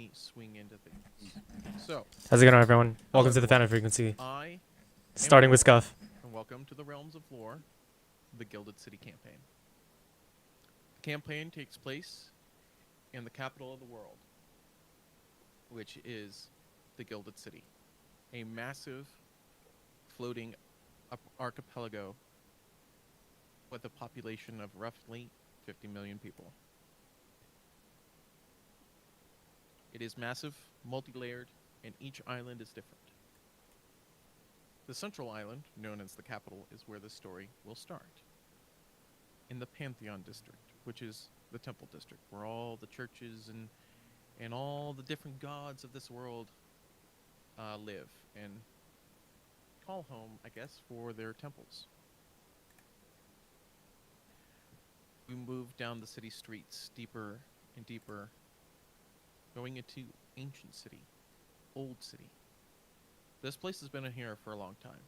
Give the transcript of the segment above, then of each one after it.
me swing into things. So, how's it going, everyone? Welcome to the everyone. Phantom Frequency. I am Starting with Lore, Scuff. and welcome to the realms of lore, the Gilded City campaign. The campaign takes place in the capital of the world, which is the Gilded City, a massive floating archipelago with a population of roughly 50 million people. It is massive, multi-layered, and each island is different. The central island, known as the capital, is where the story will start. In the Pantheon district, which is the temple district, where all the churches and all the different gods of this world live and call home, I guess, for their temples. We move down the city streets deeper and deeper, going into ancient city, old city. This place has been in here for a long time.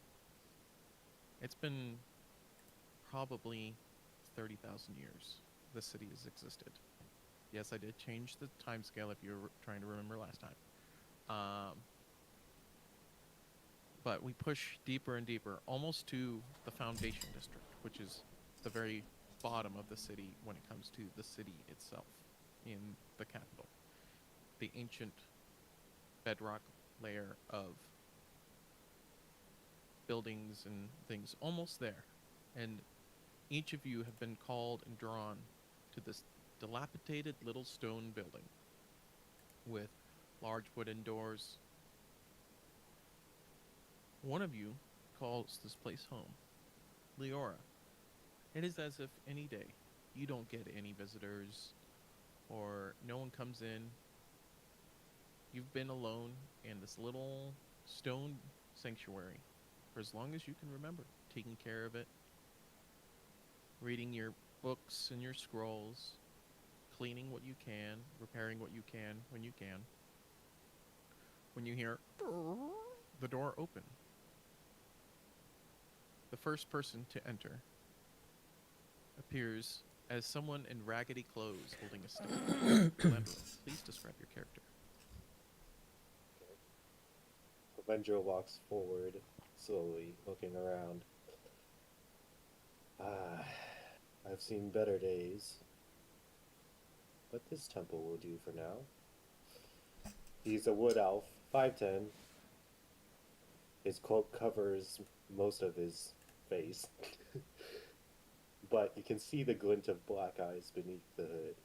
It's been probably 30,000 years this city has existed. Yes, I did change the time scale if you were trying to remember last time. But we push deeper and deeper, almost to the Foundation District, which is the very bottom of the city when it comes to the city itself in the capital. The ancient bedrock layer of buildings and things almost there. And each of you have been called and drawn to this dilapidated little stone building with large wooden doors. One of you calls this place home, Leora. It is as if any day you don't get any visitors or no one comes in. You've been alone in this little stone sanctuary for as long as you can remember, taking care of it, reading your books and your scrolls, cleaning what you can, repairing what you can when you can. When you hear the door open, the first person to enter appears as someone in raggedy clothes holding a stick. Lando, please describe your character. Avenger walks forward, slowly, looking around. I've seen better days, but this temple will do for now. He's a wood elf, 5'10". His cloak covers most of his face, but you can see the glint of black eyes beneath the hood.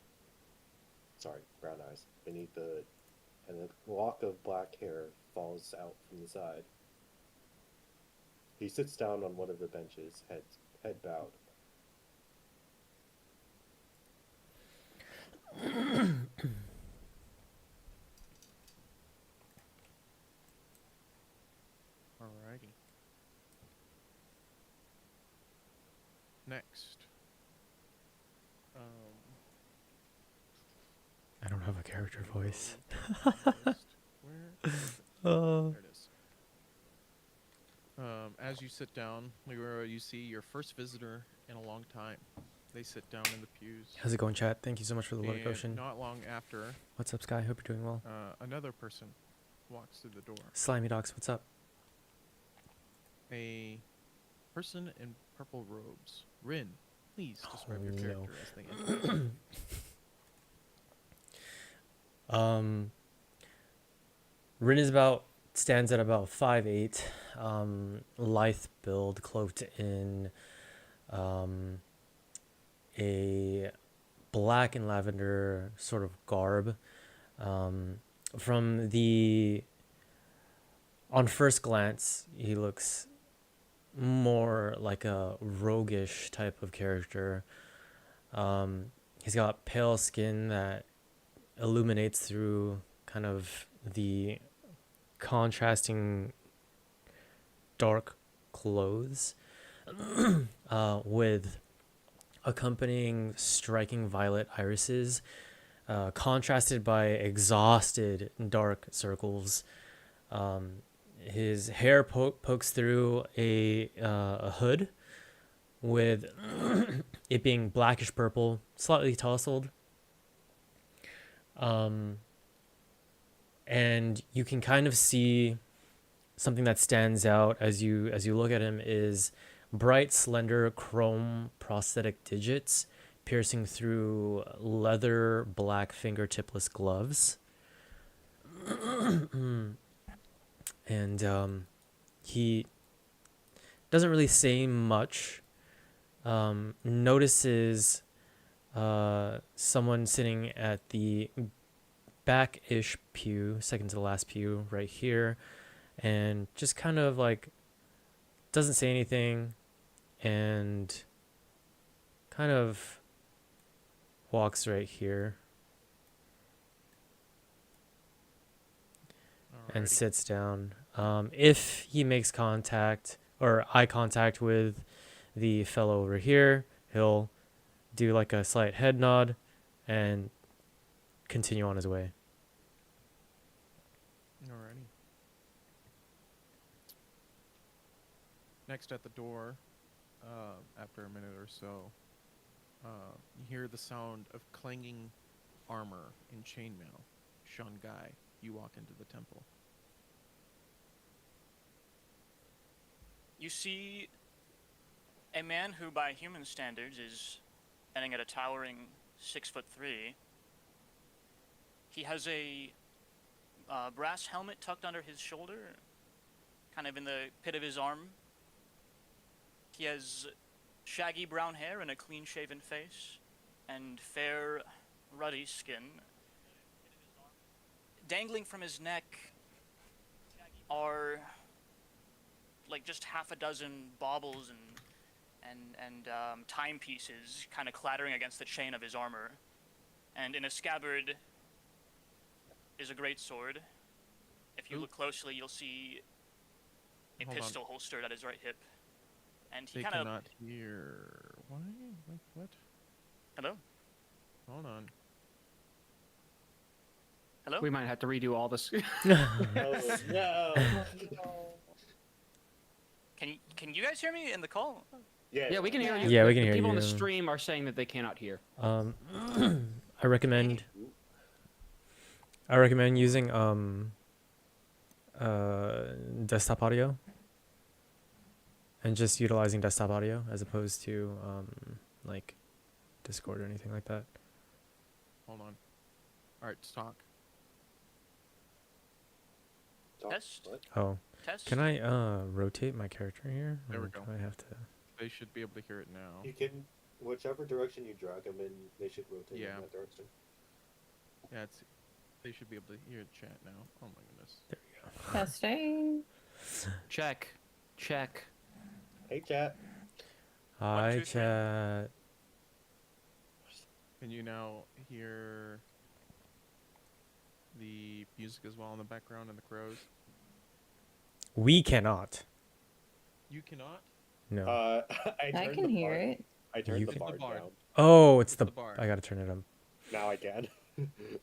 Sorry, brown eyes beneath the hood, and a lock of black hair falls out from the side. He sits down on one of the benches, head bowed. Alrighty. Next. I don't have a character voice. Where? There it is. As you sit down, Leora, you see your first visitor in a long time. They sit down in the pews. How's it going, chat? Thank you so much for the lurk, And Ocean. not long after, What's up, Sky? Hope you're doing well. another person walks through the door. Slimy Dogs, what's up? A person in purple robes. Rin, please describe your character as they enter. Rin stands at about 5'8", lithe build, cloaked in a black and lavender sort of garb. On first glance, he looks more like a roguish type of character. He's got pale skin that illuminates through kind of the contrasting dark clothes with accompanying striking violet irises, contrasted by exhausted dark circles. His hair pokes through a hood, with it being blackish purple, slightly tousled. and you can kind of see something that stands out as you look at him is bright, slender chrome prosthetic digits piercing through leather black fingertipless gloves. And he doesn't really say much. Notices someone sitting at the back-ish pew, second to the last pew right here, and just kind of like doesn't say anything and kind of walks right here and Alrighty. sits down. If he makes contact or eye contact with the fellow over here, he'll do like a slight head nod and continue on his way. Alrighty. Next at the door, after a minute or so, you hear the sound of clanging armor in chainmail. Shungai, you walk into the temple. You see a man who, by human standards, is standing at a towering 6'3". He has a brass helmet tucked under his shoulder, kind of in the pit of his arm. He has shaggy brown hair and a clean-shaven face, and fair, ruddy skin. Dangling from his neck are like just half a dozen baubles and timepieces kind of clattering against the chain of his armor. And in a scabbard is a great sword. If you Ooh. look closely, you'll see a Hold on. pistol holstered at his right hip. And he They kind of... cannot hear. Why? Wait, what? Hello? Hold on. Hello? We might have to redo all this. Oh no! Can you guys hear me in the call? Yeah, we can hear you. Yeah, we can The hear people on the you. stream are saying that they cannot hear. I recommend using desktop audio and just utilizing desktop audio as opposed to like Discord or anything like that. Hold on. Alright, talk. Test? What? Oh, Test? can I rotate my character here? There we Or go. do I have to? They should be able to hear it now. You can, whichever direction you drag them in, they should rotate Yeah. in that direction. Yeah, they should be able to hear chat now. Oh my goodness. Testing. Check. Check. Hey, chat. Hi, 2, 3. chat. Can you now hear the music as well in the background and the crows? We cannot. You cannot? No. I I turned can the hear bar- it. I turned You the can- bar The bar. down. Oh, it's It's the. the bar. I gotta turn it up. Now I can.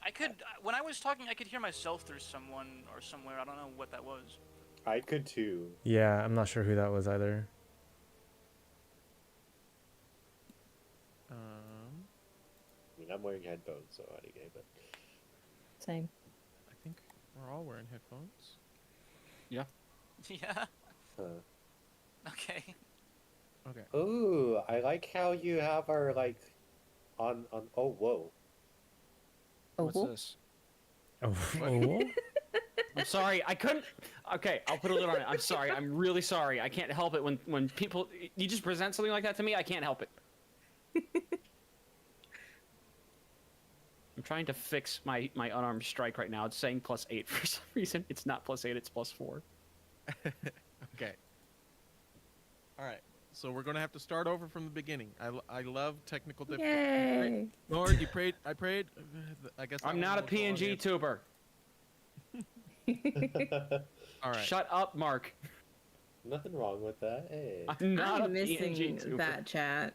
I could... When I was talking, I could hear myself through someone or somewhere. I don't know what that was. I could too. Yeah, I'm not sure who that was either. I mean, I'm wearing headphones, so anyway, but Same. I think we're all wearing headphones. Yeah? huh. Okay. Okay. Ooh, I like how you have our like on. Oh, whoa. Oh, What's this? Oh. I'm sorry, I couldn't. Okay, I'll put a lid on it. I'm sorry. I'm really sorry. I can't help it when people. You just present something like that to me. I can't help it. I'm trying to fix my unarmed strike right now. It's saying +8 for some reason. It's not +8. It's +4. Okay. All right. So we're gonna have to start over from the beginning. I love technical difficulty. Yay! Lord, you prayed. I prayed. I guess I'm not a PNG tuber. All right. Shut up, Mark. Nothing wrong with that. Hey. I'm not a I'm missing PNG tuber. that chat.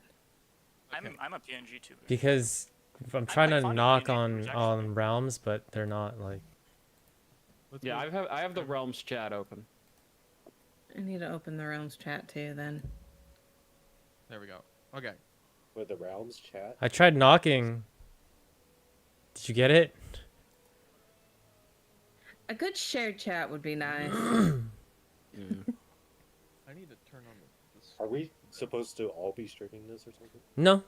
Okay. I'm a PNG tuber. Because I'm trying to find knock PNG on tubers, actually. realms, but they're not like. Let's Yeah, move- I have the Realms chat open. I need to open the Realms chat too then. There we go. Okay. With the Realms chat. I tried knocking. Did you get it? A good shared chat would be nice. Yeah. I need to turn on the Are we supposed to all be streaming this or something? No,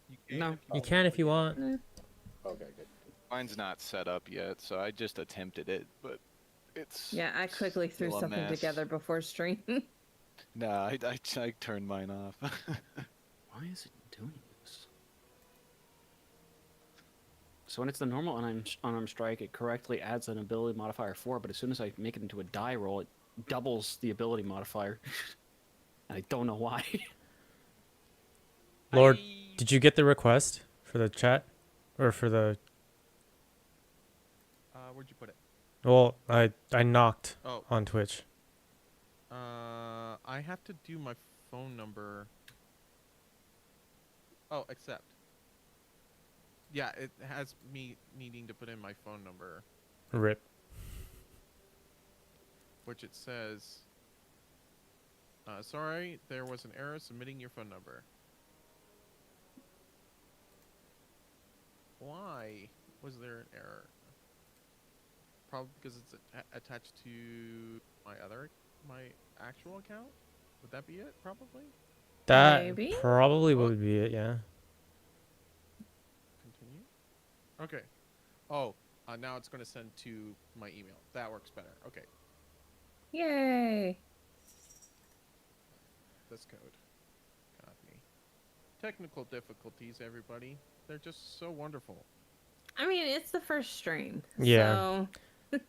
You can No. if you can if you want. Eh. Okay, good. Mine's not set up yet, so I just attempted it, but it's Yeah, I quickly threw still a something mess. together before stream. No, I turned mine off. Why is it doing this? So when it's the normal unarmed strike, it correctly adds an ability modifier 4, but as soon as I make it into a die roll, it doubles the ability modifier. And I don't know why. Lord, did you get the request for the chat, or for the? Where'd you put it? Well, I knocked Oh, on Twitch. I have to do my phone number. Oh, accept. Yeah, it has me needing to put in my phone number, Rip. which it says, sorry, there was an error submitting your phone number. Why was there an error? Probably because it's attached to my actual account? Would that be it, probably? That Maybe? probably would be it. Yeah. Continue. Okay. Oh, now it's going to send to my email. That works better. Okay. Yay! This code. Copy. Technical difficulties, everybody. They're just so wonderful. I mean, it's the first stream. Yeah. So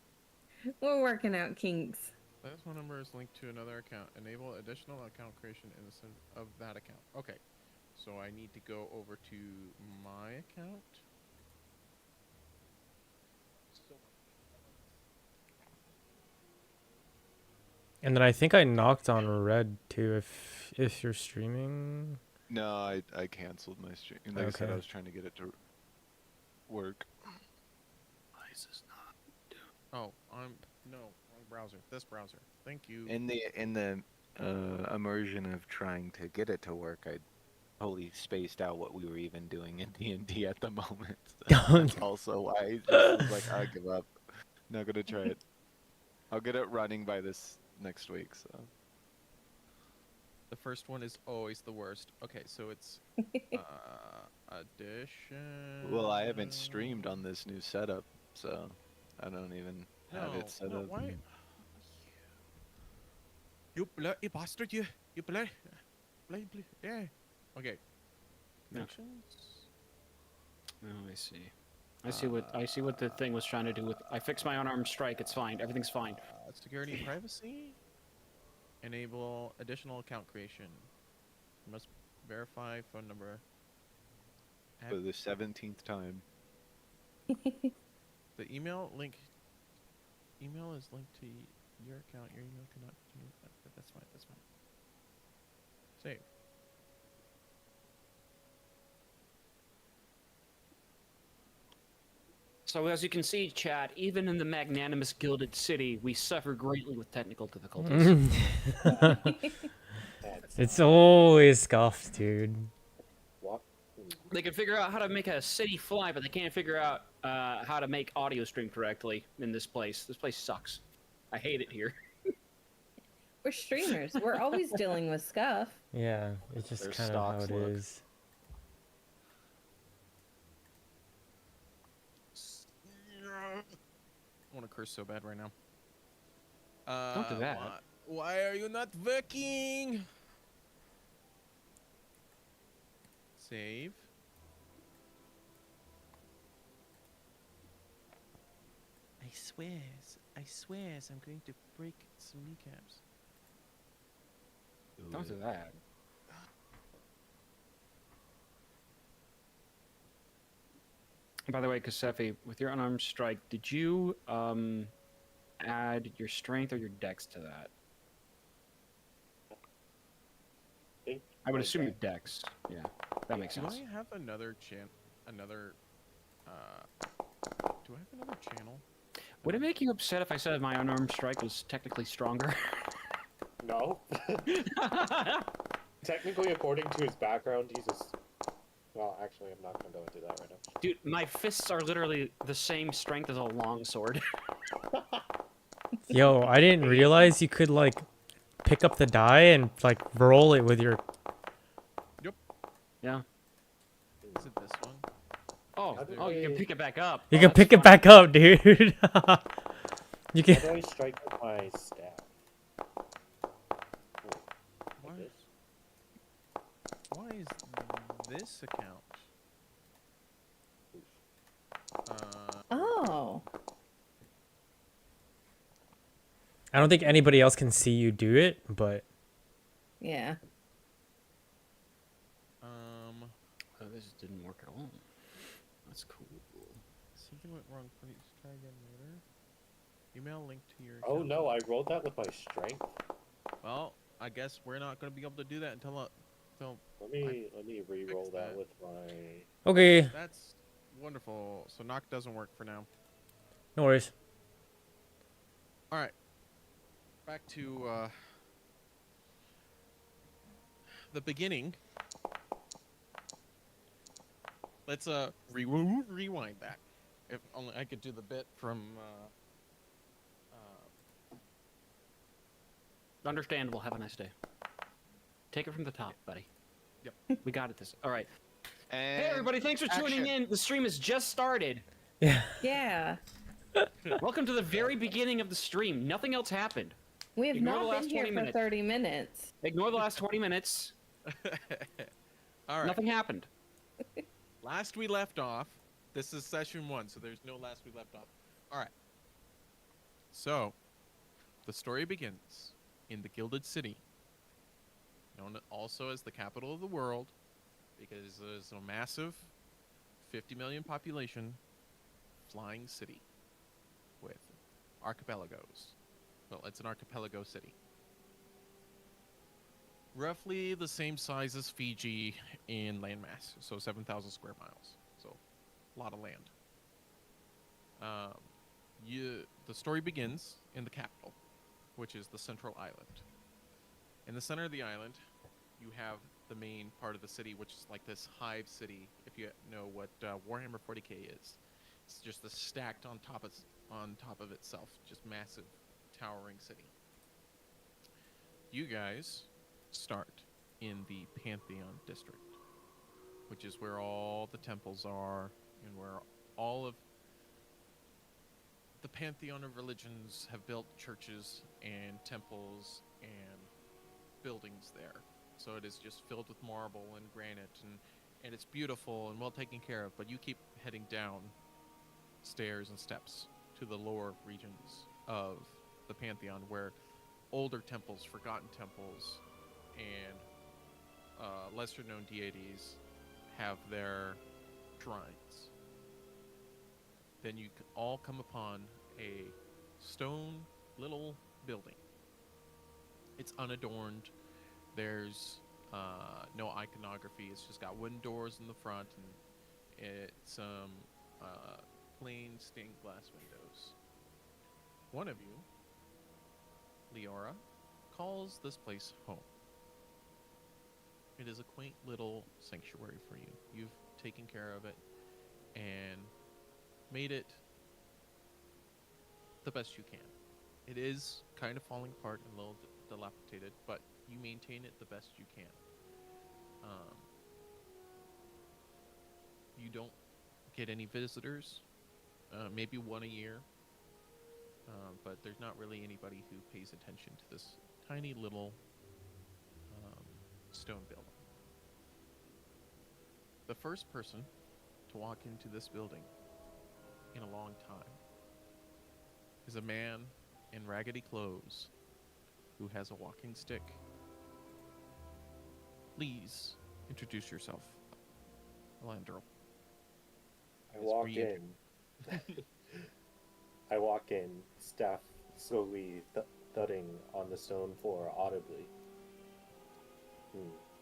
we're working out kinks. This phone number is linked to another account. Enable additional account creation in the center of that account. Okay. So I need to go over to my account. And then I think I knocked on red too. If you're streaming. No, I canceled my stream. Like I said, Okay. I was trying to get it to work. Why is this not? Oh, no, wrong browser. This browser. Thank you. In the immersion of trying to get it to work, I totally spaced out what we were even doing in D&D at the moment. That's also why I just was like, I give up. Not gonna try it. I'll get it running by this next week. So The first one is always the worst. Okay, so it's addition. well, I haven't streamed on this new setup, so I don't even have it set up. Why? You bloody bastard! You bloody. Yeah. Okay. No. Actions. Oh, I see. I see what the thing was trying to do with. I fixed my unarmed strike. It's fine. Everything's fine. Security and privacy. Enable additional account creation. You must verify phone number. For the 17th time. The email link. Email is linked to your account. Your email cannot continue. That's fine. That's fine. Save. So as you can see, chat, even in the magnanimous Gilded City, we suffer greatly with technical difficulties. That's It's always scuffed, dude. what? They can figure out how to make a city fly, but they can't figure out how to make audio stream correctly in this place. This place sucks. I hate it here. We're streamers. We're always dealing with scuff. Yeah, it's just Their kind of how stocks it look. is. I want to curse so bad right now. Don't do that. Why are you not working? Save. I swear, I'm going to break some kneecaps. Don't do that. By the way, Kasefi, with your unarmed strike, did you add your strength or your dex to that? I would my assume your dex. dex. Yeah, that makes Do sense. I have another do I have another channel? Would it make you upset if I said my unarmed strike was technically stronger? No. Technically, according to his background, he's a. Well, actually, I'm not gonna go into that right now. Dude, my fists are literally the same strength as a longsword. Yo, I didn't realize you could like pick up the die and like roll it with your. Yeah. Is it this one? Oh, How do oh, you can I- pick it back up. You Oh, can that's pick it fine. back up, dude. You How can. do I strike with my staff? Why, Like this? why is this account? Oh. I don't think anybody else can see you do it, but Yeah. Oh, this didn't work at all. That's cool. Something went wrong. Please try again later. Email link to your. Oh account. no, I rolled that with my strength. Well, I guess we're not going to be able to do that until. Let me re-roll fixed that that. with my. okay, That's wonderful. So knock doesn't work for now. no worries. All right. Back to the beginning. Let's rewind that. If only I could do the bit from. Understandable. Have a nice day. Take it from the top, buddy. Yep. We got it. All right. And Hey, everybody. Thanks for tuning action. in. The stream has just started. Yeah. Yeah. Welcome to the very beginning of the stream. Nothing else happened. We have Ignore the not last been here 20 for minutes. 30 minutes. Ignore the last 20 minutes. All right. Nothing happened. Last we left off. This is session 1, so there's no last we left off. All right. So, the story begins in the Gilded City, known also as the capital of the world, because there's a massive 50 million population flying city with archipelagos. Well, it's an archipelago city. Roughly the same size as Fiji in landmass, so 7,000 square miles. So, a lot of land. The story begins in the capital, which is the central island. In the center of the island, you have the main part of the city, which is like this hive city. If you know what Warhammer 40k is, it's just this stacked on top of itself, just massive, towering city. You guys start in the Pantheon district, which is where all the temples are and where all of the pantheon of religions have built churches and temples and buildings there. So it is just filled with marble and granite, and it's beautiful and well taken care of, but you keep heading down stairs and steps to the lower regions of the pantheon, where older temples, forgotten temples, and lesser known deities have their shrines. Then you all come upon a stone little building. It's unadorned. There's no iconography. It's just got wooden doors in the front, and it's plain stained glass windows. One of you, Leora, calls this place home. It is a quaint little sanctuary for you. You've taken care of it and made it the best you can. It is kind of falling apart and a little dilapidated, but you maintain it the best you can. You don't get any visitors, maybe one a year, but there's not really anybody who pays attention to this tiny little stone building. The first person to walk into this building in a long time is a man in raggedy clothes who has a walking stick. Please introduce yourself, Alandro. I walk in. I walk in, staff slowly thudding on the stone floor audibly.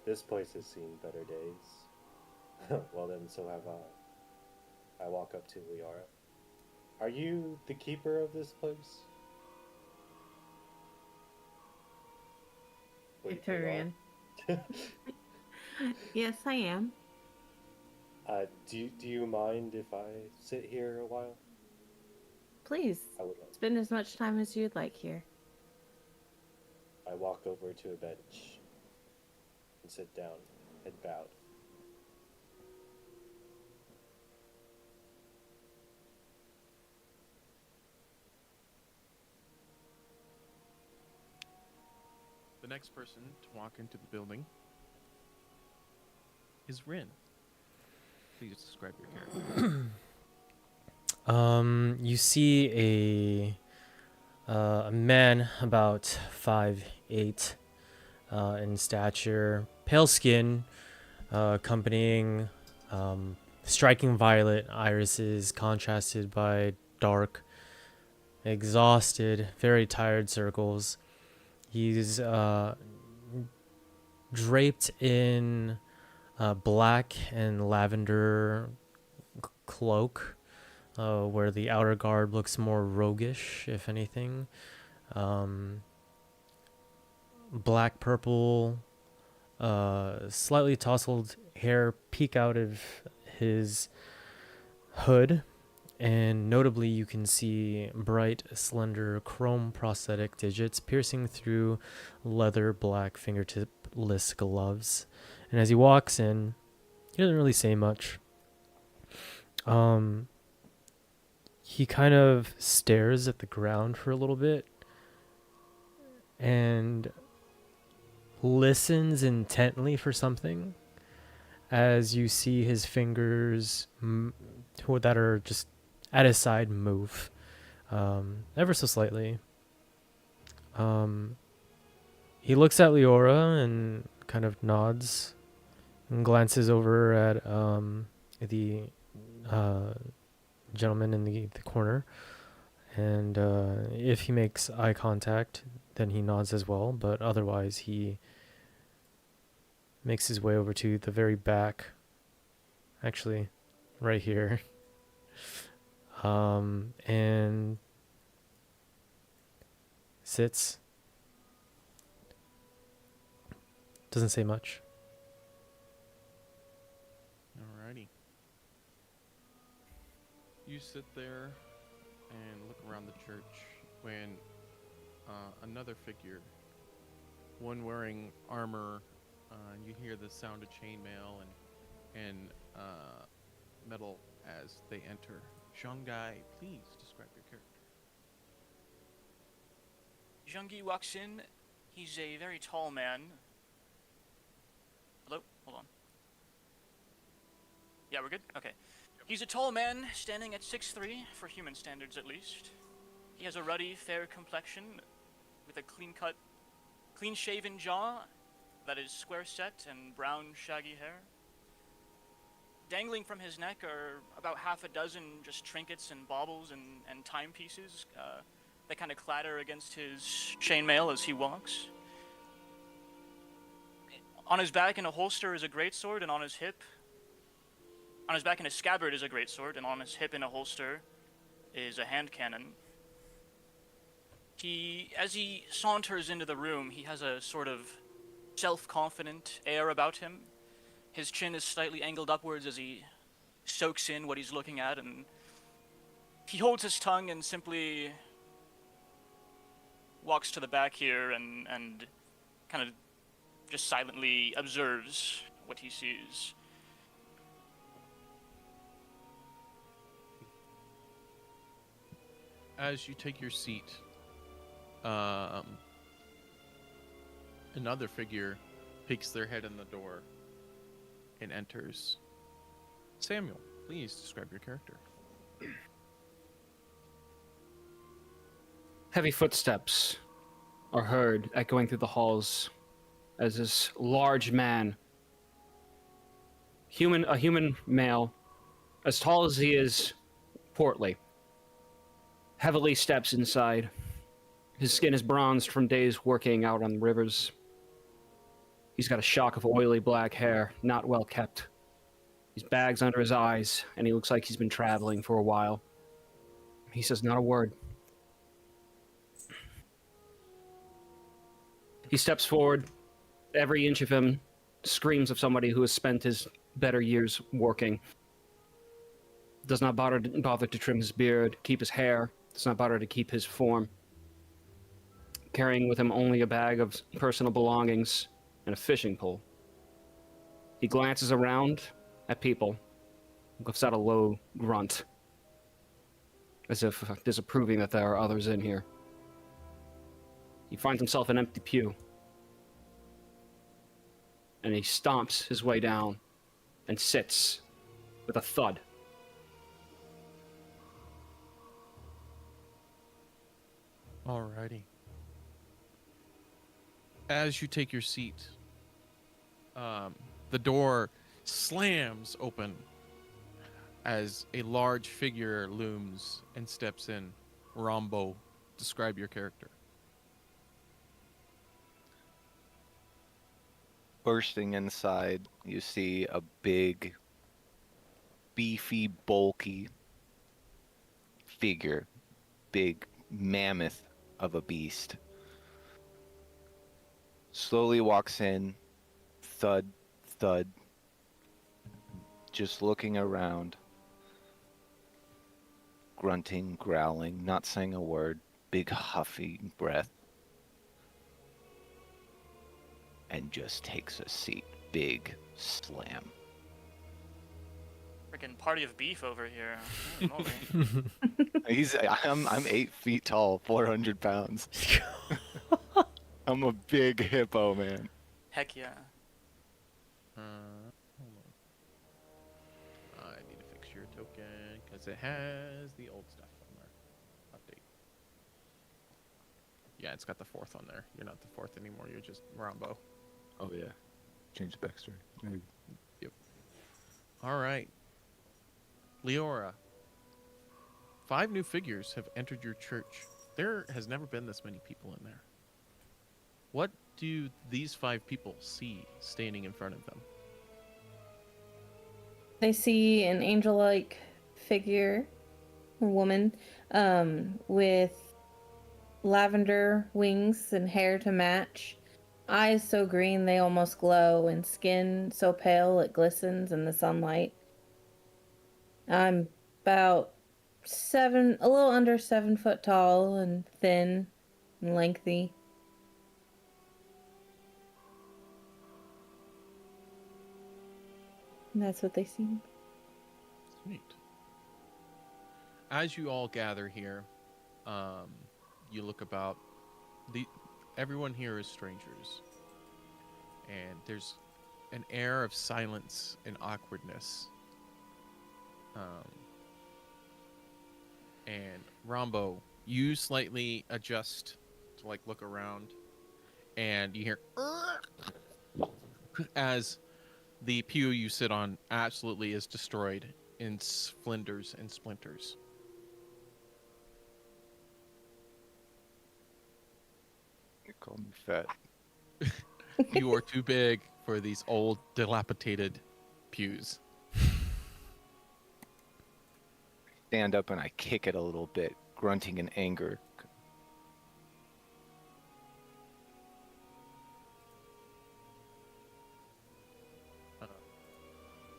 This place has seen better days. Well then, so have I. I walk up to Liara. Are you the keeper of this place? Wait, you Arturian. are? Yes, I am. Do you mind if I sit here a while? Please, I would. spend as much time as you'd like here. I walk over to a bench and sit down, head bowed. The next person to walk into the building is Rin. Please describe your character. You see a man about 5'8" in stature, pale skin, accompanying striking violet irises contrasted by dark, exhausted, very tired circles. He's draped in black and lavender cloak, where the outer guard looks more roguish, if anything. Black, purple, slightly tousled hair peek out of his hood, and notably you can see bright, slender chrome prosthetic digits piercing through leather black fingertip-less gloves. And as he walks in, he doesn't really say much. He kind of stares at the ground for a little bit and listens intently for something as you see his fingers that are just at his side move ever so slightly. He looks at Leora and kind of nods and glances over at the gentleman in the corner, and if he makes eye contact, then he nods as well, but otherwise he makes his way over to the very back, actually right here, and sits, doesn't say much. Alrighty. You sit there and look around the church when another figure, one wearing armor, you hear the sound of chainmail and metal as they enter. Zhongai, please describe your character. Zhongi walks in. He's a very tall man. Hello? Hold on. Yeah, we're good? Okay. He's a tall man, standing at 6'3", for human standards at least. He has a ruddy, fair complexion, with a clean-cut, clean-shaven jaw that is square-set and brown, shaggy hair. Dangling from his neck are about half a dozen just trinkets and baubles and timepieces that kind of clatter against his chainmail as he walks. On his back in a holster is a greatsword, and on his back in a scabbard is a greatsword, and on his hip in a holster is a hand cannon. As he saunters into the room, he has a sort of self-confident air about him. His chin is slightly angled upwards as he soaks in what he's looking at, and he holds his tongue and simply walks to the back here and kind of just silently observes what he sees. As you take your seat, another figure peeks their head in the door and enters. Samuel, please describe your character. Heavy footsteps are heard echoing through the halls as this large man, a human male, as tall as he is portly, heavily steps inside. His skin is bronzed from days working out on the rivers. He's got a shock of oily black hair, not well kept. He's bags under his eyes, and he looks like he's been traveling for a while. He says not a word. He steps forward. Every inch of him screams of somebody who has spent his better years working. Does not bother to trim his beard, keep his hair It's not better to keep his form. Carrying with him only a bag of personal belongings and a fishing pole. He glances around at people and gives out a low grunt, as if disapproving that there are others in here. He finds himself an empty pew, and he stomps his way down and sits with a thud. Alrighty. As you take your seat, the door slams open as a large figure looms and steps in. Rambo, describe your character. Bursting inside, you see a big, beefy, bulky figure. Big mammoth of a beast. Slowly walks in, thud, thud, just looking around, grunting, growling, not saying a word, big huffy breath, and just takes a seat. Big slam. Freaking party of beef over here. Holy moly. I'm 8 feet tall, 400 pounds. I'm a big hippo, man. Heck yeah. Hold on. I need to fix your token because it has the old stuff on there. Update. Yeah, it's got the 4th on there. You're not the 4th anymore. You're just Rambo. Oh yeah, change the backstory. Maybe. Yep. All right. Leora. 5 new figures have entered your church. There has never been this many people in there. What do these 5 people see standing in front of them? They see an angel-like figure, or woman, with lavender wings and hair to match, eyes so green they almost glow, and skin so pale it glistens in the sunlight. I'm about a little under 7 foot tall and thin and lengthy. And that's what they see. Sweet. As you all gather here, you look about. Everyone here is strangers, and there's an air of silence and awkwardness. And Rambo, you slightly adjust to look around, and you hear as the pew you sit on absolutely is destroyed in splinters and splinters. You call me fat. You are too big for these old, dilapidated pews. Stand up and I kick it a little bit, grunting in anger.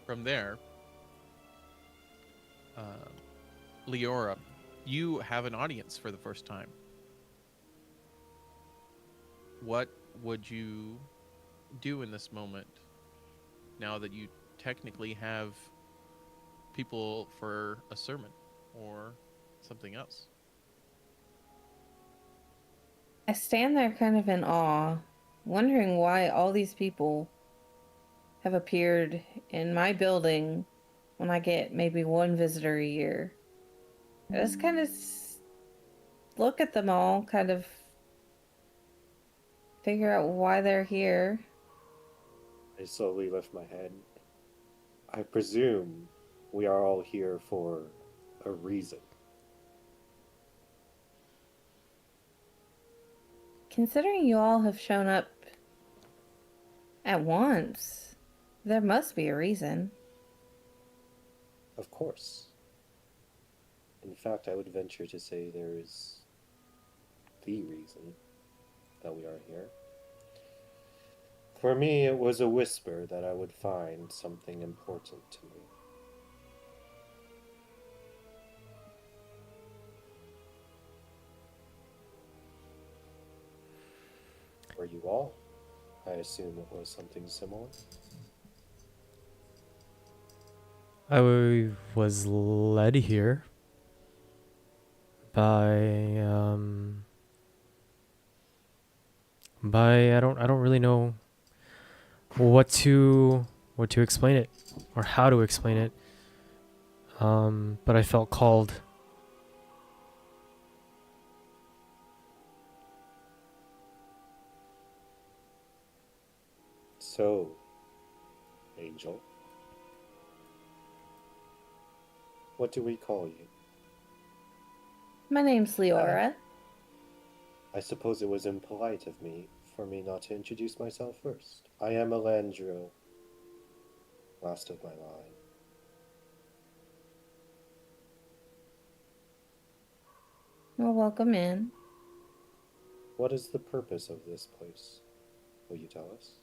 From there, Leora, you have an audience for the first time. What would you do in this moment now that you technically have people for a sermon or something else? I stand there kind of in awe, wondering why all these people have appeared in my building when I get maybe 1 visitor a year. I just kind of look at them all, kind of figure out why they're here. I slowly lift my head. I presume we are all here for a reason. Considering you all have shown up at once, there must be a reason. Of course. In fact, I would venture to say there is the reason that we are here. For me, it was a whisper that I would find something important to me. for you all. I assume it was something similar. I was led here by I don't really know what to explain it or how to explain it. But I felt called. So, Angel, what do we call you? My name's Leora. I suppose it was impolite of me for me not to introduce myself first. I am Elandro, last of my line. Well, welcome in. What is the purpose of this place? Will you tell us?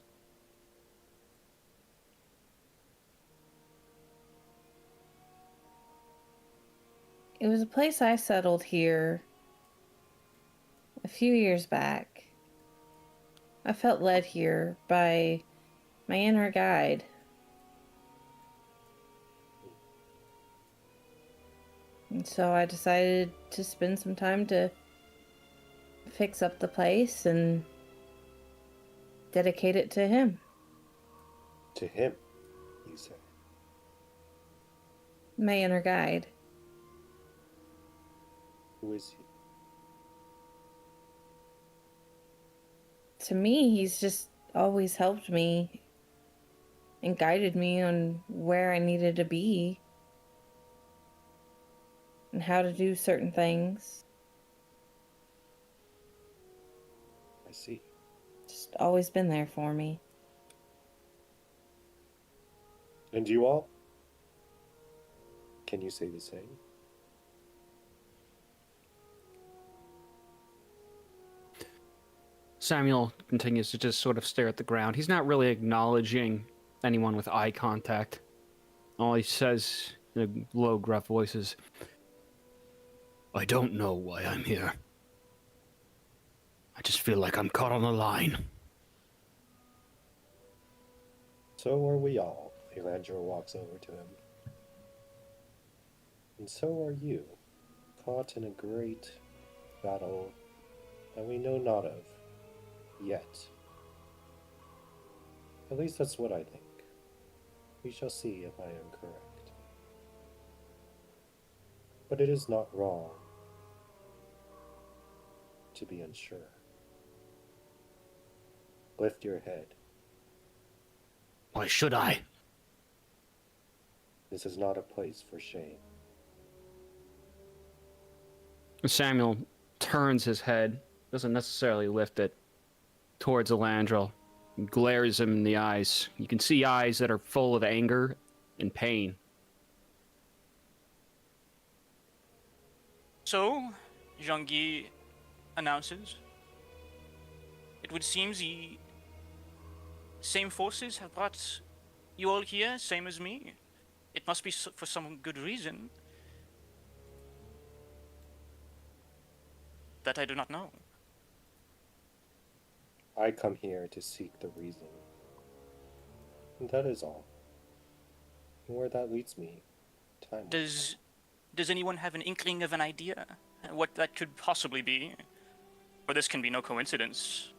It was a place I settled here a few years back. I felt led here by my inner guide. And so I decided to spend some time to fix up the place and dedicate it to him. To him, you say. My inner guide. Who is he? To me, he's just always helped me and guided me on where I needed to be and how to do certain things. I see. Just always been there for me. And you all? Can you say the same? Samuel continues to just sort of stare at the ground. He's not really acknowledging anyone with eye contact. All he says in a low, gruff voice is, I don't know why I'm here. I just feel like I'm caught on the line. So are we all. Elandro walks over to him. And so are you, caught in a great battle that we know not of yet. At least that's what I think. We shall see if I am correct. But it is not wrong to be unsure. Lift your head. Why should I? This is not a place for shame. Samuel turns his head, doesn't necessarily lift it, towards Elandril, and glares him in the eyes. You can see eyes that are full of anger and pain. So, Zhangyi announces, it would seem the same forces have brought you all here, same as me. It must be for some good reason that I do not know. I come here to seek the reason. And that is all. And where that leads me, time will Does anyone have an inkling of an idea what that could possibly be? Or this can be no coincidence.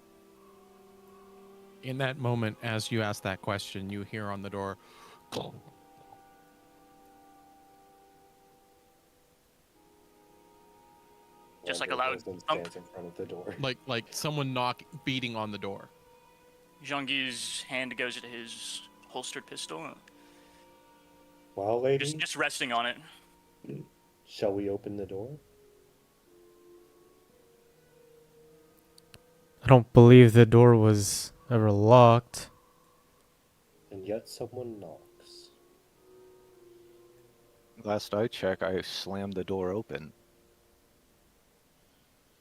In that moment, as you ask that question, you hear on the door, Just like Elandro a loud goes and thump. stands in front of the door. like someone beating on the door. Zhangyi's hand goes to his holstered pistol, Well, lady, just resting on it. shall we open the door? I don't believe the door was ever locked. And yet someone knocks. Last I check, I slammed the door open.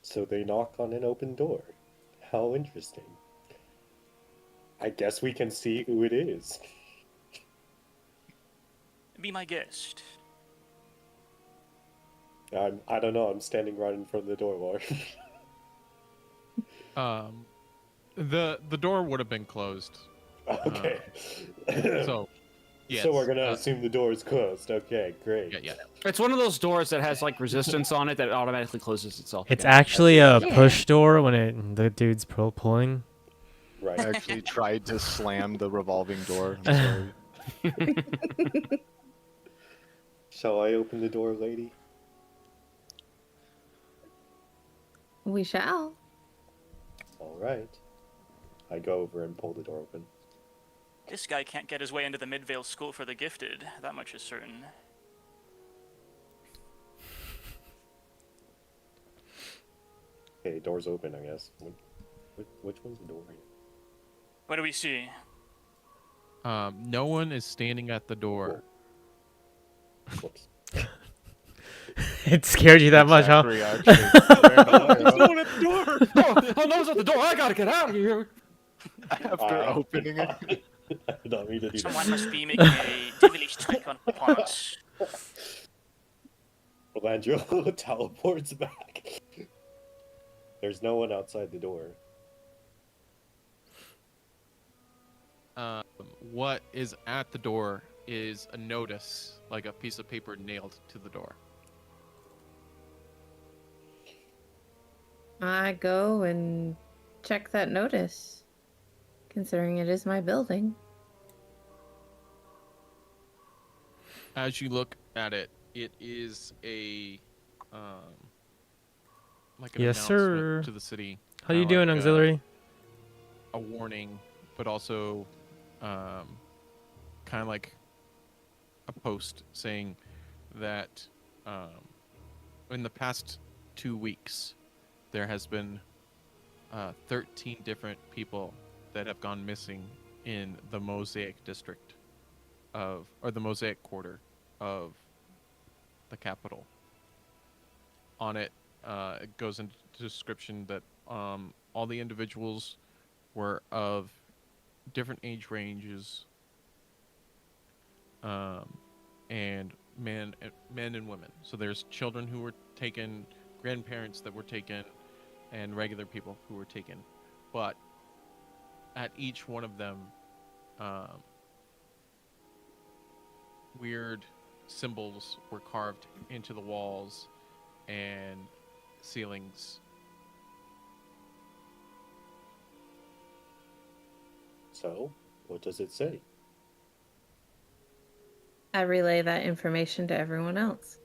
So they knock on an open door. How interesting. I guess we can see who it is. Be my guest. I don't know, I'm standing right in front of the door, Lord. The door would have been closed. Okay. So, yes. So we're gonna assume the door is closed. Okay, great. Yeah. It's one of those doors that has like resistance on it that automatically closes itself. It's again. actually a Yeah. push door when the dude's pulling. Right. I actually tried to slam the revolving door. I'm sorry. Shall I open the door, lady? We shall. All right. I go over and pull the door open. This guy can't get his way into the Midvale School for the Gifted. That much is certain. Okay, door's open, I guess. Which one's the door? What do we see? No one is standing at the door. Whoops. It scared you that much, huh? Zachary actually- No one at the door. Oh, no one's at the door. I gotta get out of here. After opening it. I don't mean to do Someone that. must be making a devilish trick upon us. Orlando teleports back. There's no one outside the door. What is at the door is a notice, like a piece of paper nailed to the door. I go and check that notice, considering it is my building. As you look at it, it is a like an Yes, announcement sir. to the city. How you Kinda doing, like auxiliary? a warning, but also kind of like a post saying that in the past 2 weeks there has been 13 different people that have gone missing in the Mosaic district or the Mosaic quarter of the capital. On it, it goes into description that all the individuals were of different age ranges, and men and women. So there's children who were taken, grandparents that were taken, and regular people who were taken. But at each one of them, weird symbols were carved into the walls and ceilings. So, what does it say? I relay that information to everyone else.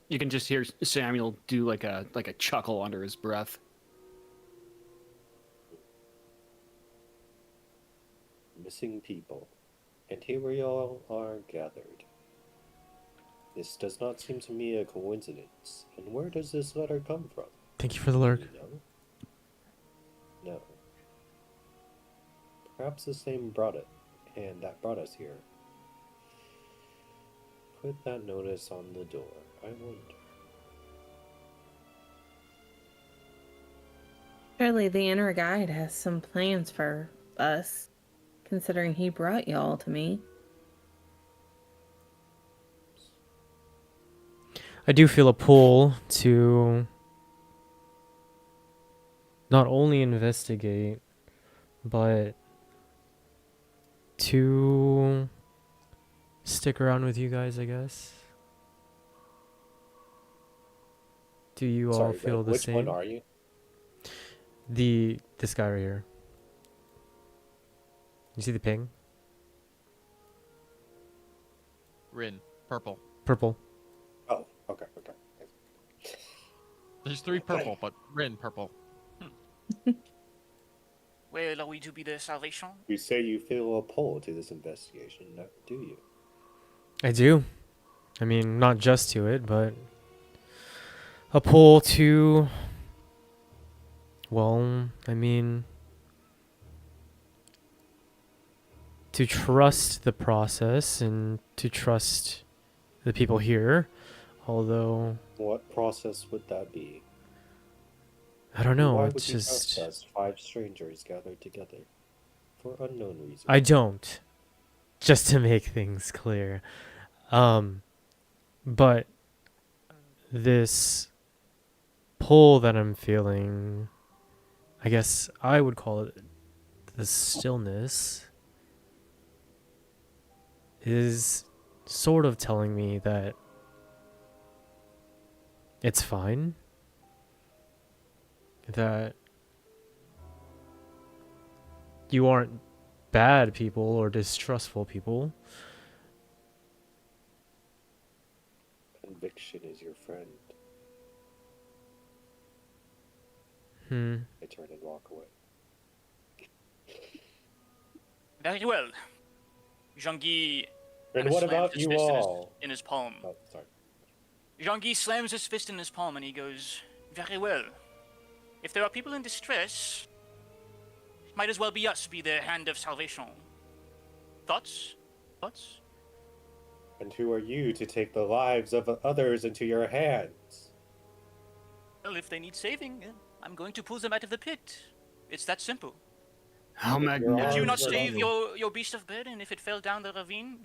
You can just hear Samuel do like a chuckle under his breath. Missing people. And here we all are gathered. This does not seem to me a coincidence. And where does this letter come from? Thank you for the lurk. Do you know? No. Perhaps the same brought it, and that brought us here. Put that notice on the door. I wonder. Surely the inner guide has some plans for us, considering he brought y'all to me. I do feel a pull to not only investigate, but to stick around with you guys, I guess. Do you all Sorry, feel Red, the which same? one are you? This guy right here. You see the ping? Rin, purple. Purple. Oh, okay. There's 3 purple, but Rin, purple. Well, are we to be the salvation? You say you feel a pull to this investigation, do you? I do. I mean, not just to it, but a pull to, well, I mean, to trust the process and to trust the people here. Although, What process would that be? I don't know, Why it's would you trust just, us, 5 strangers gathered together for unknown reasons? I don't. Just to make things clear. But this pull that I'm feeling, I guess I would call it the stillness, is sort of telling me that it's fine, that you aren't bad people or distrustful people. Conviction is your friend. I turn and walk away. Very well. Jean-Guy And kinda what slams about his you fist all? in his palm. Oh, sorry. Jean-Guy slams his fist in his palm and he goes, very well. If there are people in distress, it might as well be us be their hand of salvation. Thoughts? Thoughts? And who are you to take the lives of others into your hands? Well, if they need saving, I'm going to pull them out of the pit. It's that simple. How Your magnificent. Did you arms not are save not- your beast of burden if it fell down the ravine?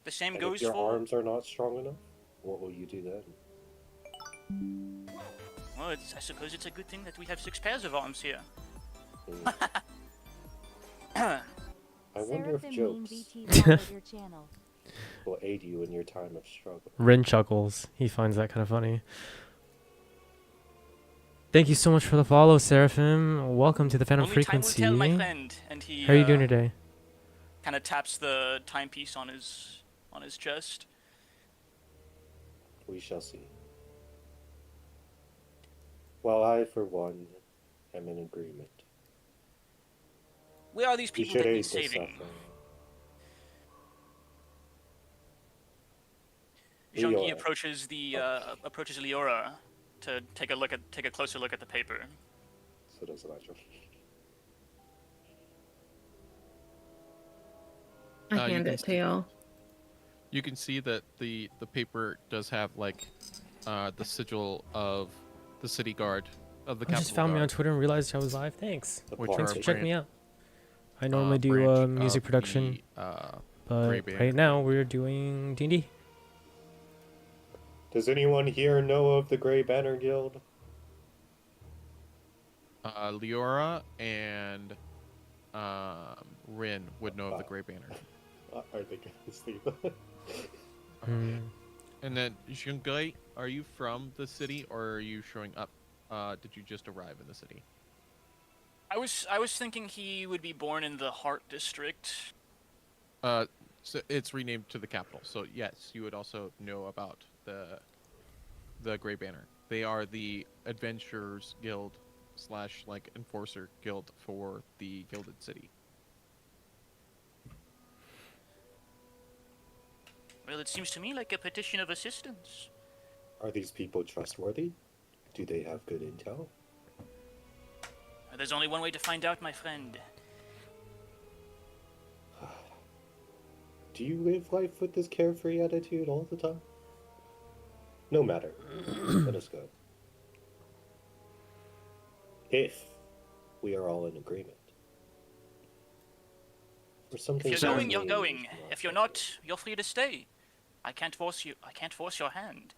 The same And goes if your for... arms are not strong enough, what will you do then? Well, I suppose it's a good thing that we have 6 pairs of arms here. I wonder if Seraphim jokes VTuber at your channel. will aid you in your time of struggle. Rin chuckles. He finds that kind of funny. Thank you so much for the follow, Seraphim. Welcome to the Phantom Only Frequency. time will tell, my friend. And he How are you doing today? kind of taps the timepiece on his chest. We shall see. Well, I, for one, am in agreement. Where are these We people should that aid need the saving? suffering. Jean-Guy Leora. approaches the approaches Leora to take a closer look at the paper. So does Elijah. I you hand can it to y'all. You can see that the paper does have like the sigil of the city guard of the You Capitol just found me on Guard, Twitter and realized I was live. Thanks. The which plot Thanks are for thickens. checking me out. I normally do branch music of production, the, but Grey Banner right now Guild. we're doing D&D. Does anyone here know of the Grey Banner Guild? Leora and Rin would know of the Grey Banner. Are they going to sleep? And then Jean-Guy, are you from the city or are you showing up? Did you just arrive in the city? I was thinking he would be born in the Heart District. So it's renamed to the capital. So yes, you would also know about the Grey Banner. They are the Adventurers Guild / like Enforcer Guild for the Gilded City. Well, it seems to me like a petition of assistance. Are these people trustworthy? Do they have good intel? There's only one way to find out, my friend. Do you live life with this carefree attitude all the time? No matter. Let us go. If we are all in agreement. For something If you're going, so you're mean going. as to If you're not, you're free to stay. I can't force you. I can't force your hand.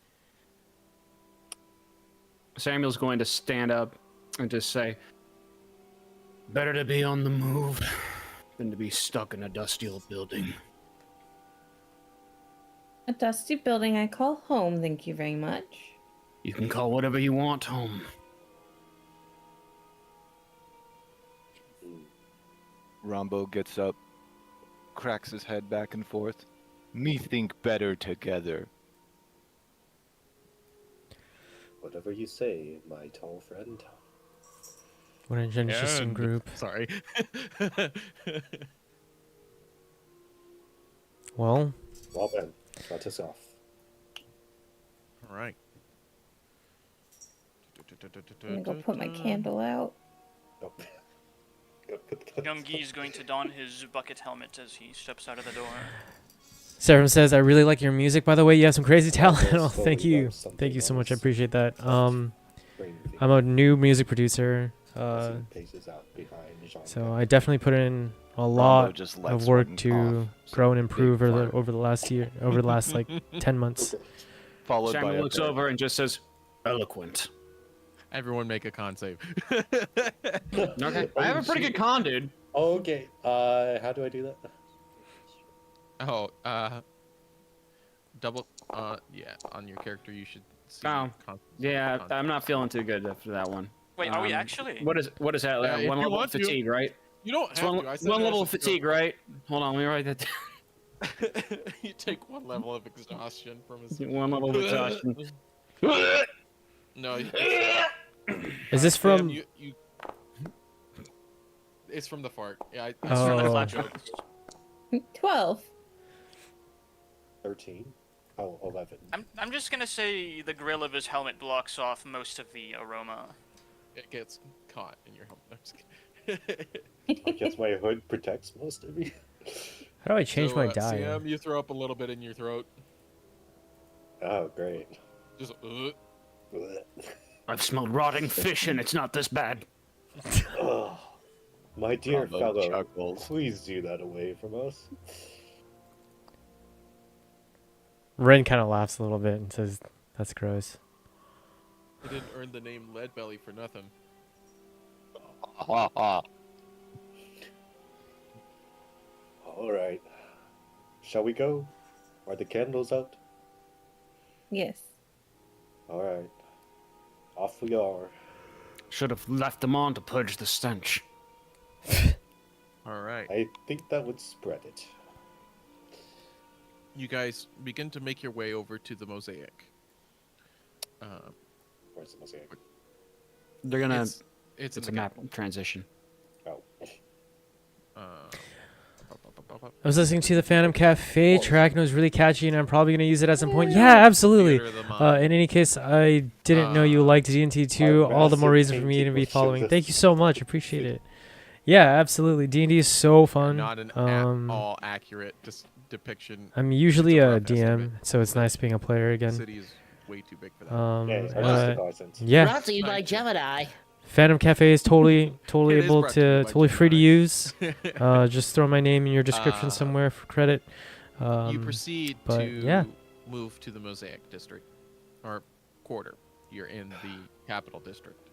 Samuel's going to stand up and just say, better to be on the move than to be stuck in a dusty old building. A dusty building I call home, thank you very much. You can call whatever you want home. Rombo gets up, cracks his head back and forth. Me think better together. Whatever you say, my tall friend. What an interesting And- group. Sorry. Well, Well then, let us off. All right. I'm gonna go put my candle out. Oh. Young Guy's going to don his bucket helmet as he steps out of the door. Seraphim says, I really like your music, by the way. You have some crazy talent. I'll Oh, thank slowly you. learn something Thank you so much. I else. appreciate that. Bring I'm a new music producer. as he paces out behind Jean. So I definitely put in a Rombo lot just lets of work one to cough, grow and some improve big over fart, the last like 10 months. followed by Samuel a looks burp. over and just says, eloquent. Everyone make a con save. Okay. I have a pretty good con, dude. Okay. How do I do that? Oh, double. Yeah, on your character you should see. Oh, Yeah, I'm not feeling too good after that one. Wait, are we actually? What is that? Yeah, if one you level of want to. fatigue, right? You don't It's have one, to. I said one it level as of a joke. fatigue, right? Hold on, let me write that down. You take 1 level of exhaustion from his. One level of exhaustion. No. Is this Sam, from? you? It's from the fart. Yeah. It's from the Oh. flat joke. 12. 13. Oh, 11. I'm just gonna say the grill of his helmet blocks off most of the aroma. It gets caught in your helmet. I'm just kidding. I guess my hood protects most of me. How do I change So, my diet? Sam, you throw up a little bit in your throat. Oh, great. Just. I've smelled rotting fish and it's not this bad. Oh, my dear Bravo fellow, chuckles. please do that away from us. Ren kind of laughs a little bit and says, "That's gross." He didn't earn the name Leadbelly for nothing. All right. Shall we go? Are the candles out? Yes. All right. Off we are. Should have left them on to purge the stench. All right. I think that would spread it. You guys begin to make your way over to the mosaic. Where's the mosaic? They're gonna. It's It's in a the map capital. transition. Oh. I was listening to the Phantom Cafe track and it was really catchy, and I'm probably gonna use it at some point. Yeah, absolutely. Theater of the Mind. In any case, I didn't know you liked D&T 2. Our All the more massive reason for me to painting be will show following. the Thank you so much. Appreciate it. Yeah, absolutely. D&D is so fun. Not an all accurate depiction. I'm usually It's a a rough DM, estimate. so it's nice being a player The again. city is way too big for that. Yeah, artistic license. Yeah, Brought to you by Gemini. Phantom Cafe is totally It is able brought to you to by totally free to Gemini. use. Just throw my name in your description somewhere for credit. You proceed but to yeah. move to the Mosaic District, or quarter. You're in the capital district.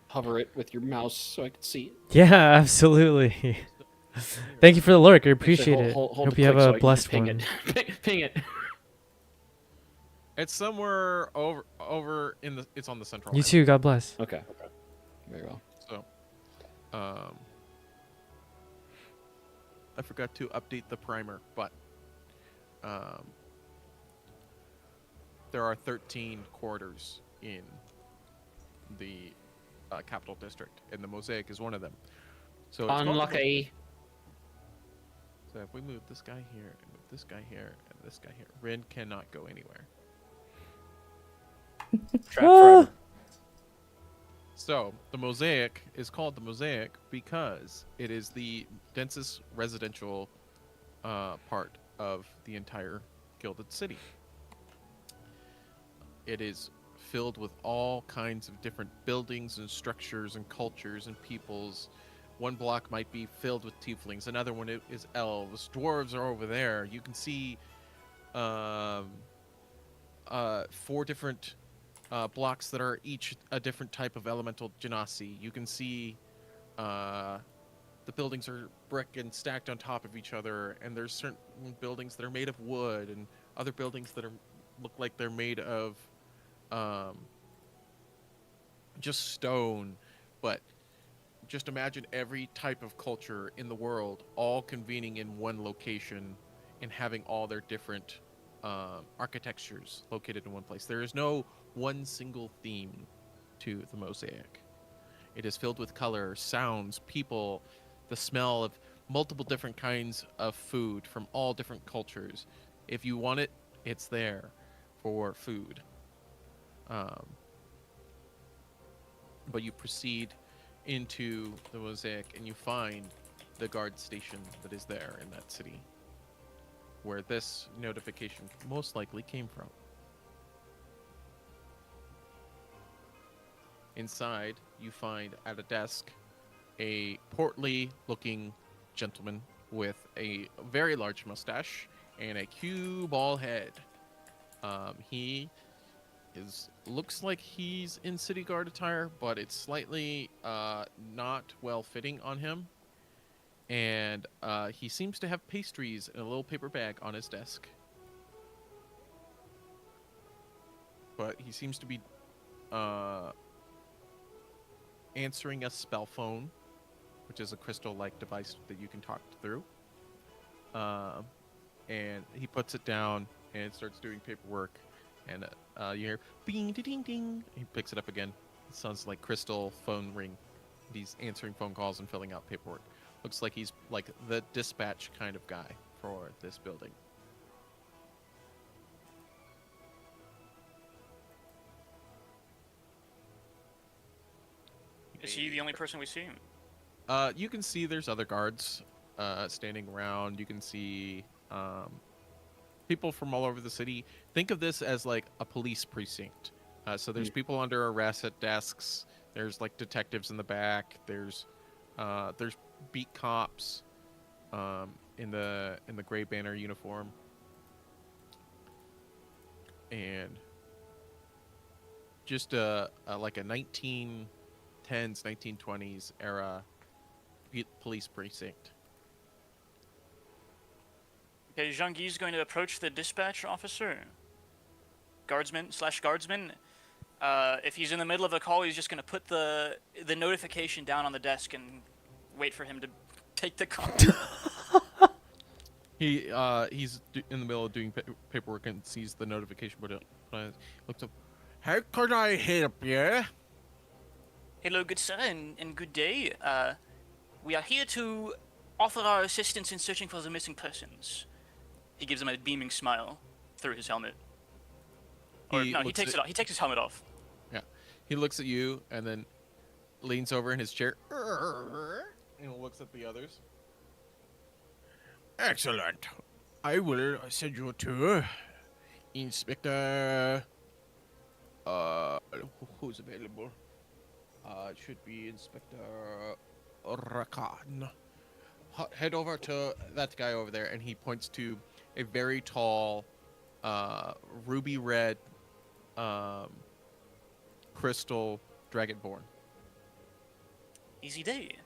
Hover it with your mouse so I can see it. Yeah, absolutely. Thank you for the lurk. I appreciate Actually, it. hold Hope the you have click so I a can blessed ping one. It. Ping it. It's somewhere over in the. It's on the central. You island. too. God bless. Okay. Very well. So, I forgot to update the primer, but there are 13 quarters in the capital district, and the Mosaic is one of them. So it's called the Unlucky. So if we move this guy here, and move this guy here, and this guy here, Rin cannot go anywhere. Trap forever. So the Mosaic is called the Mosaic because it is the densest residential part of the entire Gilded City. It is filled with all kinds of different buildings and structures and cultures and peoples. One block might be filled with tieflings, another one is elves. Dwarves are over there. You can see 4 different blocks that are each a different type of elemental genasi. You can see the buildings are brick and stacked on top of each other, and there's certain buildings that are made of wood, and other buildings that look like they're made of just stone. But just imagine every type of culture in the world all convening in one location and having all their different architectures located in one place. There is no one single theme to the Mosaic. It is filled with color, sounds, people, the smell of multiple different kinds of food from all different cultures. If you want it, it's there for food. But you proceed into the Mosaic and you find the guard station that is there in that city, where this notification most likely came from. Inside, you find at a desk a portly looking gentleman with a very large mustache and a cue ball head. He is looks like he's in city guard attire, but it's slightly not well fitting on him. And he seems to have pastries in a little paper bag on his desk. But he seems to be answering a spell phone, which is a crystal-like device that you can talk through. And he puts it down and starts doing paperwork. And you hear bing, ding, ding. He picks it up again. It sounds like crystal phone ring. He's answering phone calls and filling out paperwork. Looks like he's like the dispatch kind of guy for this building. Is he the only person we see? You can see there's other guards standing around. You can see people from all over the city. Think of this as like a police precinct. So there's people under arrest at desks. There's like detectives in the back. There's beat cops in the gray banner uniform, and just like a 1910s 1920s era police precinct. Okay, Jean-Guy's going to approach the dispatch officer. Guardsman. If he's in the middle of a call, he's just going to put the notification down on the desk and wait for him to take the call. He's in the middle of doing paperwork and sees the notification, but looks up. How can I help you? Hello, good sir, and good day. We are here to offer our assistance in searching for the missing persons. He gives him a beaming smile through his helmet. He takes it off. He takes his helmet off. Yeah. He looks at you and then leans over in his chair and looks at the others. Excellent. I will send you to Inspector. Who's available? It should be Inspector Rakan. Head over to that guy over there, and he points to a very tall, ruby red, crystal dragonborn. Easy day.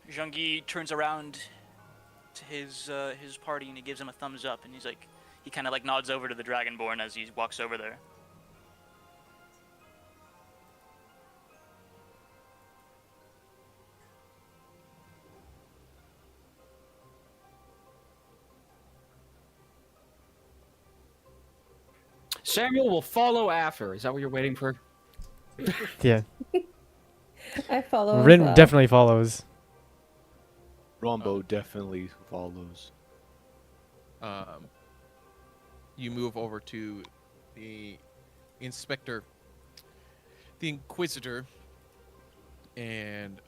Jean-Guy turns around to his party and he gives him a thumbs up, and he kind of like nods over to the dragonborn as he walks over there. Samuel will follow after. Is that what you're waiting for? Yeah. I follow. Rin as well. definitely follows. Rombo definitely follows. You move over to the inspector, the inquisitor, and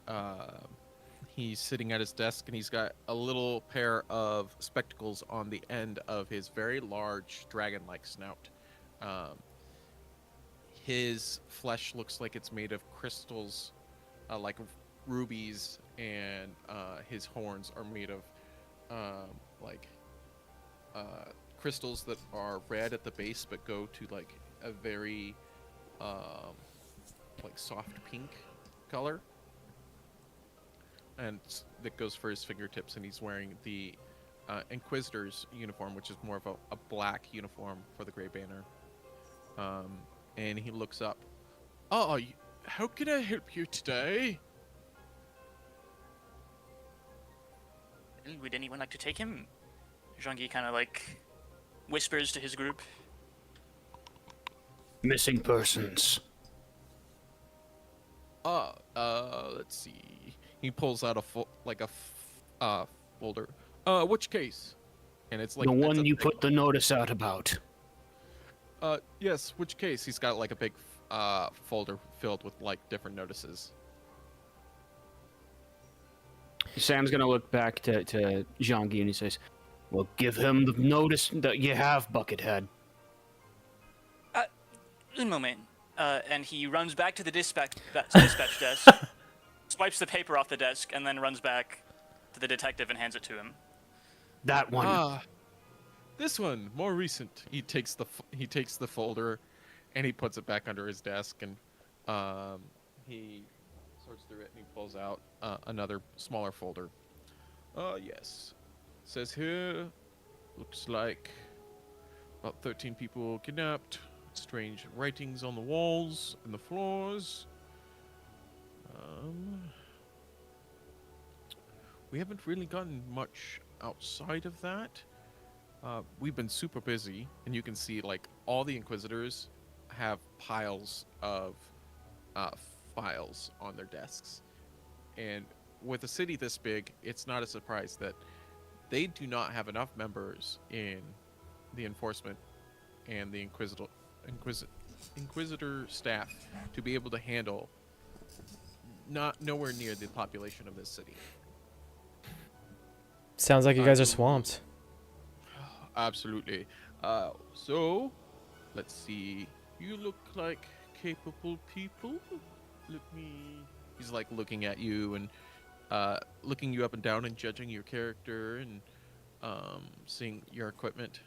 he's sitting at his desk, and he's got a little pair of spectacles on the end of his very large dragon-like snout. His flesh looks like it's made of crystals, like rubies, and his horns are made of crystals that are red at the base but go to like a very like soft pink color, and that goes for his fingertips. And he's wearing the Inquisitor's uniform, which is more of a black uniform for the Grey Banner. And he looks up. Oh, how can I help you today? Would anyone like to take him? Jean-Guy kind of like whispers to his group. Missing persons. Let's see. He pulls out a folder. Which case? And it's like The one you put the notice out about. Yes, which case? He's got like a big folder filled with like different notices. Sam's gonna look back to Jean-Guy and he says, "Well, give him the notice that you have, Buckethead." Un moment. And he runs back to the dispatch desk, swipes the paper off the desk, and then runs back to the detective and hands it to him. That one. This one, more recent. He takes the folder, and he puts it back under his desk, and he sorts through it, and he pulls out another smaller folder. Yes. Says here, looks like about 13 people kidnapped. Strange writings on the walls and the floors. We haven't really gotten much outside of that. We've been super busy, and you can see like all the Inquisitors have piles of files on their desks. And with a city this big, it's not a surprise that they do not have enough members in the enforcement and the Inquisitor staff to be able to handle nowhere near the population of this city. Sounds like you guys are swamped. Absolutely. So, let's see. You look like capable people. He's like looking at you and looking you up and down and judging your character and seeing your equipment.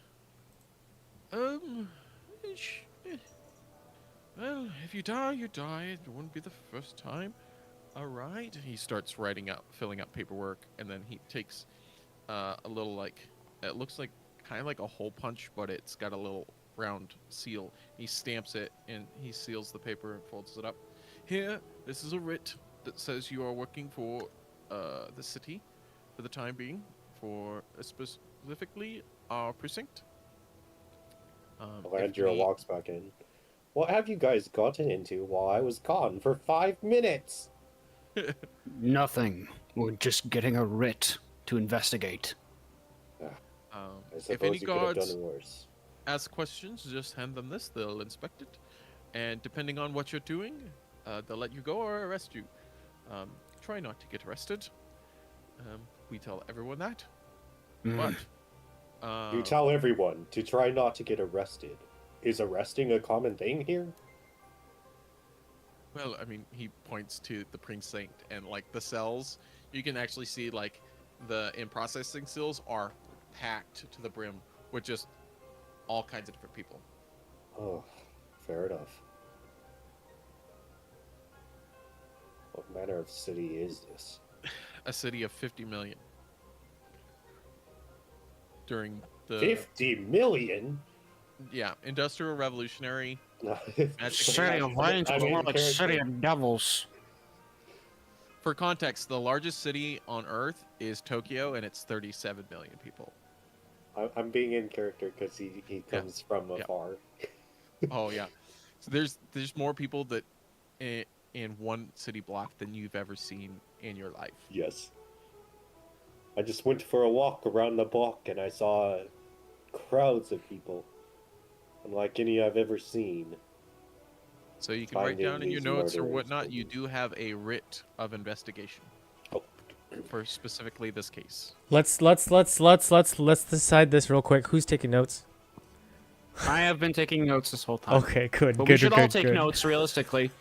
Well, if you die, you die. It wouldn't be the first time. All right. He starts filling out paperwork, and then he takes a little it looks like kind of like a hole punch, but it's got a little round seal. He stamps it, and he seals the paper and folds it up. Here, this is a writ that says you are working for the city for the time being, for specifically our precinct. Landra walks back in. What have you guys gotten into while I was gone for 5 minutes? Nothing. We're just getting a writ to investigate. I If suppose any you could have guards done worse. ask questions, just hand them this. They'll inspect it, and depending on what you're doing, they'll let you go or arrest you. Try not to get arrested. We tell everyone that. But You tell everyone to try not to get arrested. Is arresting a common thing here? well, I mean, he points to the precinct and like the cells. You can actually see like the in-processing cells are packed to the brim with just all kinds of different people. Oh, fair enough. What manner of city is this? A city of 50 million. During the 50 million? yeah, Industrial Revolutionary. City of Lions is more like City of Devils. For context, the largest city on Earth is Tokyo, and it's 37 million people. I'm being in character because he comes from afar. Oh yeah, so there's more people that in one city block than you've ever seen in your life. Yes. I just went for a walk around the block and I saw crowds of people, unlike any I've ever seen. So you can write Finding down in your these notes or murderers whatnot. will You be- do have a writ of investigation Oh. for specifically this case. Let's decide this real quick. Who's taking notes? I have been taking notes this whole time. Okay, good. But good, we should good, all take good. notes, realistically.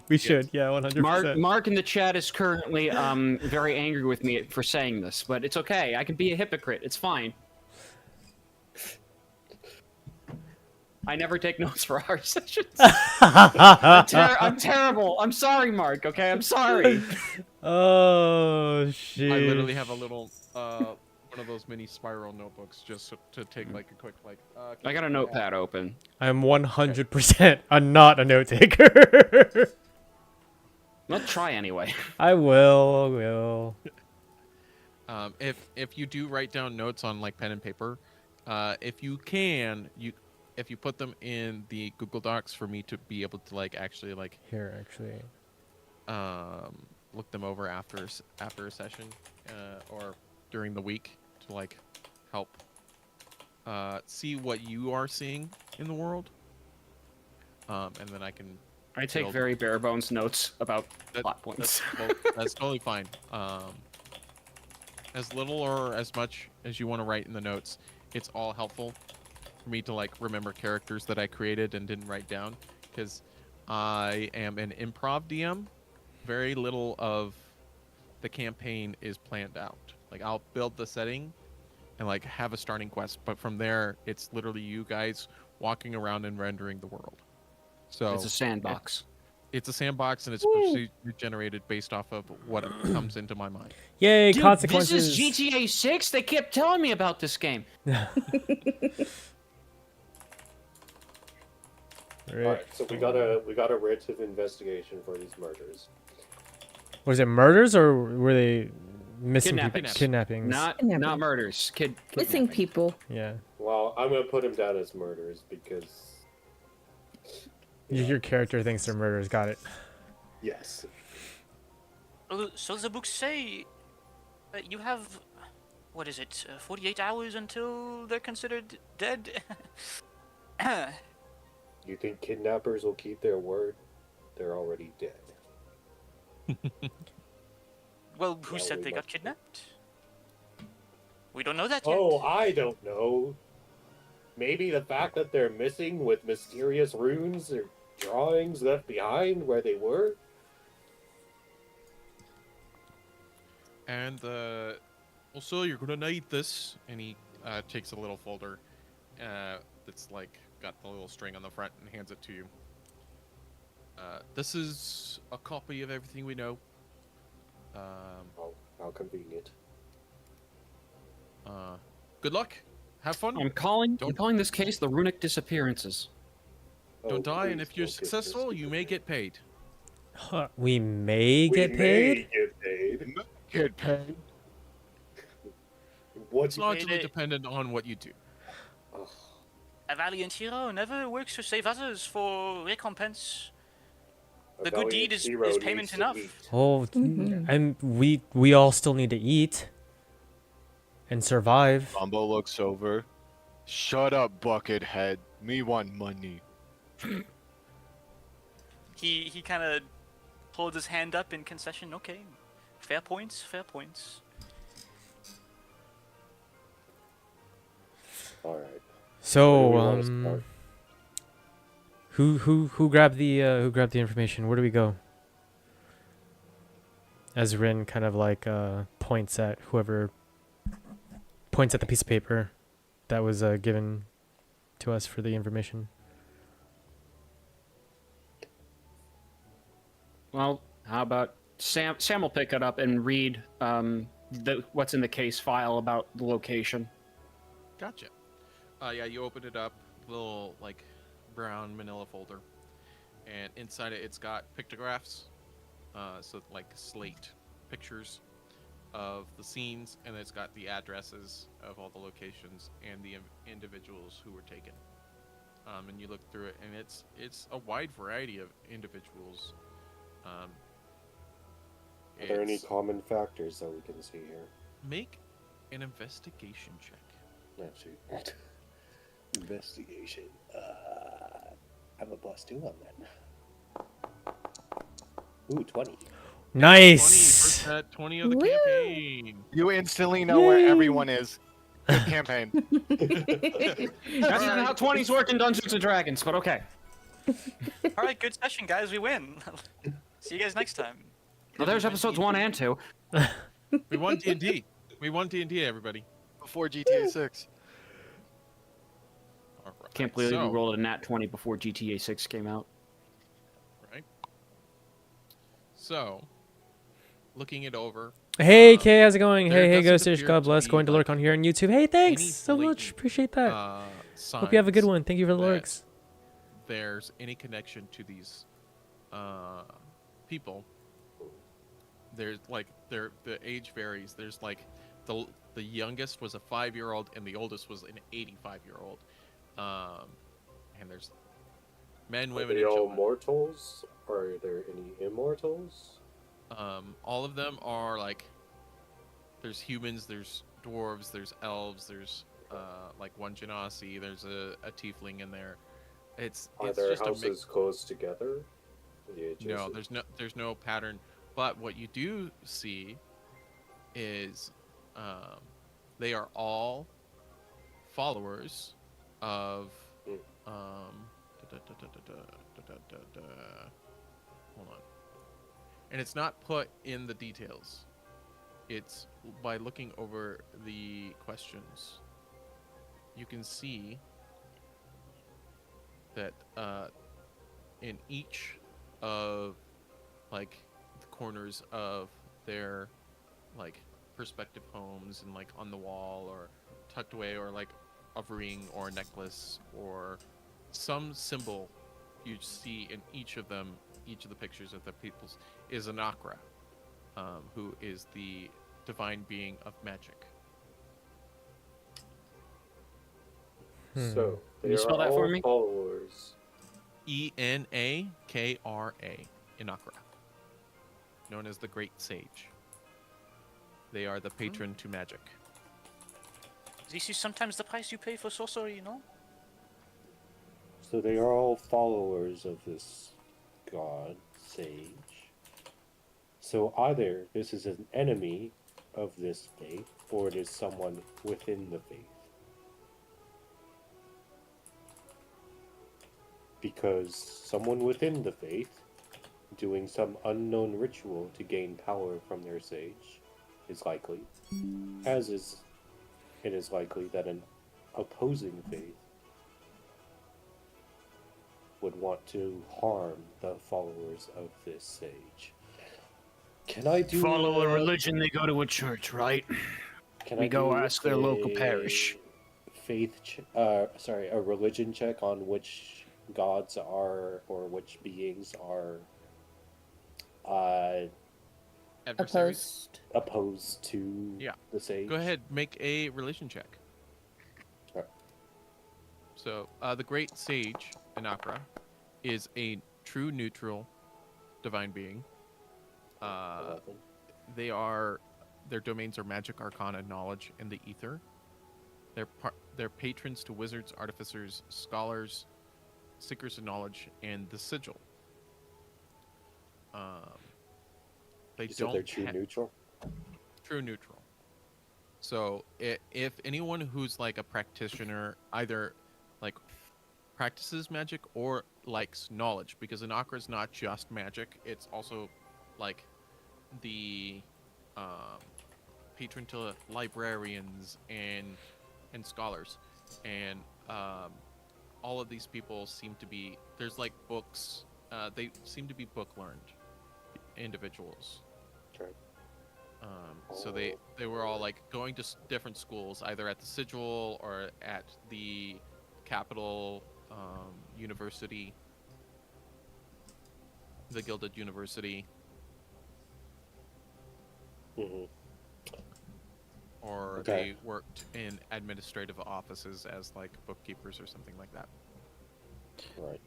We should, yeah, 100%. Mark in the chat is currently very angry with me for saying this, but it's okay. I can be a hypocrite. It's fine. I never take notes for our sessions. I'm terrible. I'm sorry, Mark. Okay, I'm sorry. Oh shit! I literally have a little one of those mini spiral notebooks just to take like a quick like. I got a notepad open. I'm 100% not a note taker. Let's try anyway. I will. If you do write down notes on like pen and paper, if you can, if you put them in the Google Docs for me to be able to like actually like Here, actually. look them over after a session or during the week to like help see what you are seeing in the world, and then I can. I take build- very bare bones notes about plot That's, points. that's totally fine. As little or as much as you want to write in the notes, it's all helpful for me to like remember characters that I created and didn't write down, because I am an improv DM. Very little of the campaign is planned out. Like I'll build the setting and like have a starting quest, but from there it's literally you guys walking around and rendering the world. So It's a sandbox. it's a sandbox, and it's Woo. procedure generated based off of what comes into my mind. Yay, Dude, consequences. this is GTA 6. They kept telling me about this game. Alright, so we got a writ of investigation for these murders. Was it murders or were they missing people? Kidnappings. Kidnappings. Not Kidnapping. murders. Missing Kidnapping. people. Yeah. Well, I'm gonna put him down as murders because Your character thinks they're murders. Got it. yes. So the books say that you have, what is it, 48 hours until they're considered dead? You think kidnappers will keep their word? They're already dead. Well, who Well, said we they got must- kidnapped? We don't know that yet. Oh, I don't know. Maybe the fact that they're missing with mysterious runes or drawings left behind where they were? And also, you're gonna need this. And he takes a little folder that's like got the little string on the front and hands it to you. This is a copy of everything we know. Oh, how convenient. Good luck. Have fun. I'm calling Don't- this case the Runic Disappearances. Don't die, and please if you're don't get successful, this you may get paid. Huh, we may We get paid? may get paid. Get paid. What's It's largely it- dependent on what you do. Ugh. A valiant hero never works to save others for recompense. A The good valiant deed is hero needs payment to enough. eat. Oh, Mhm. and we all still need to eat and survive. Rumbo looks over. Shut up, buckethead. Me want money. He kind of holds his hand up in concession. Okay, fair points, fair points. All right. So, Where do we wanna start? who grabbed the information? Where do we go? As Rin kind of like points at whoever points at the piece of paper that was given to us for the information. Well, how about Sam? Sam will pick it up and read what's in the case file about the location. Gotcha. Yeah, you open it up, little like brown manila folder, and inside it, it's got pictographs, so like slate pictures of the scenes, and it's got the addresses of all the locations and the individuals who were taken. And you look through it, and it's a wide variety of individuals. Are there any It's- common factors that we can see here? Make an investigation check. No, shoot. Investigation. I have a +2 on that. Ooh, 20. 20, Nice. first at 20 of the Woo! campaign. You instantly know where everyone is. Good campaign. That's not how 20s work in Dungeons and Dragons, but okay. All right, good session, guys. We win. See you guys next time. Well, there's episodes 1 and 2. We won D&D. We won D&D, everybody. Before GTA 6. All right, Can't believe so, we rolled a nat 20 before GTA 6 came out. Right. So, looking it over. Hey Kay, how's it going? there Hey doesn't Ghostish, appear God to bless. be, Going to like, lurk on here on YouTube. Hey, thanks any so much. blatant, Appreciate that. Hope you have a good signs one. Thank you for the that lurks. There's any connection to these people. There's like the age varies. There's like the youngest was a 5-year-old and the oldest was an 85-year-old. And there's men, Are women, they and all children. mortals? Are there any immortals? All of them are like there's humans, there's dwarves, there's elves, there's like one genasi, there's a tiefling in there. It's Are it's their just a houses mix. close together? The No, adjacent- there's no pattern. But what you do see is they are all followers of Mm. hold on. And it's not put in the details. It's by looking over the questions. You can see that in each of like the corners of their like respective homes and like on the wall or tucked away or like a ring or a necklace or some symbol you see in each of them, each of the pictures of the peoples, is an Akra, who is the divine being of magic. So Can they you are spell that all for me? followers. Enakra, Inakra, known as the Great Sage. They are the patron to magic. This is sometimes the price you pay for sorcery, you know? So they are all followers of this god, sage. So either this is an enemy of this faith, or it is someone within the faith. Because someone within the faith, doing some unknown ritual to gain power from their sage, is likely, as is it is likely that an opposing faith would want to harm the followers of this sage. Can I do Follow a religion, they go to a church, right? Can we I go do ask their local a parish. a religion check on which gods are or which beings are Adversaries? Opposed. opposed to Yeah. the sage? Go ahead, make a relation check. Sure. So, the Great Sage, Inakra, is a true neutral divine being. 11. Their domains are magic, arcana, knowledge, and the ether. They're patrons to wizards, artificers, scholars, seekers of knowledge, and the sigil. They You said don't they're true neutral? true neutral. So if anyone who's like a practitioner either like practices magic or likes knowledge, because an Akra is not just magic, it's also like the patron to librarians and scholars, and all of these people seem to be, there's like books, they seem to be book learned individuals. Okay. So they were all like going to different schools, either at the Sigil or at the capital university, the Gilded University, Mm-hmm. or Okay. they worked in administrative offices as like bookkeepers or something like that. Right.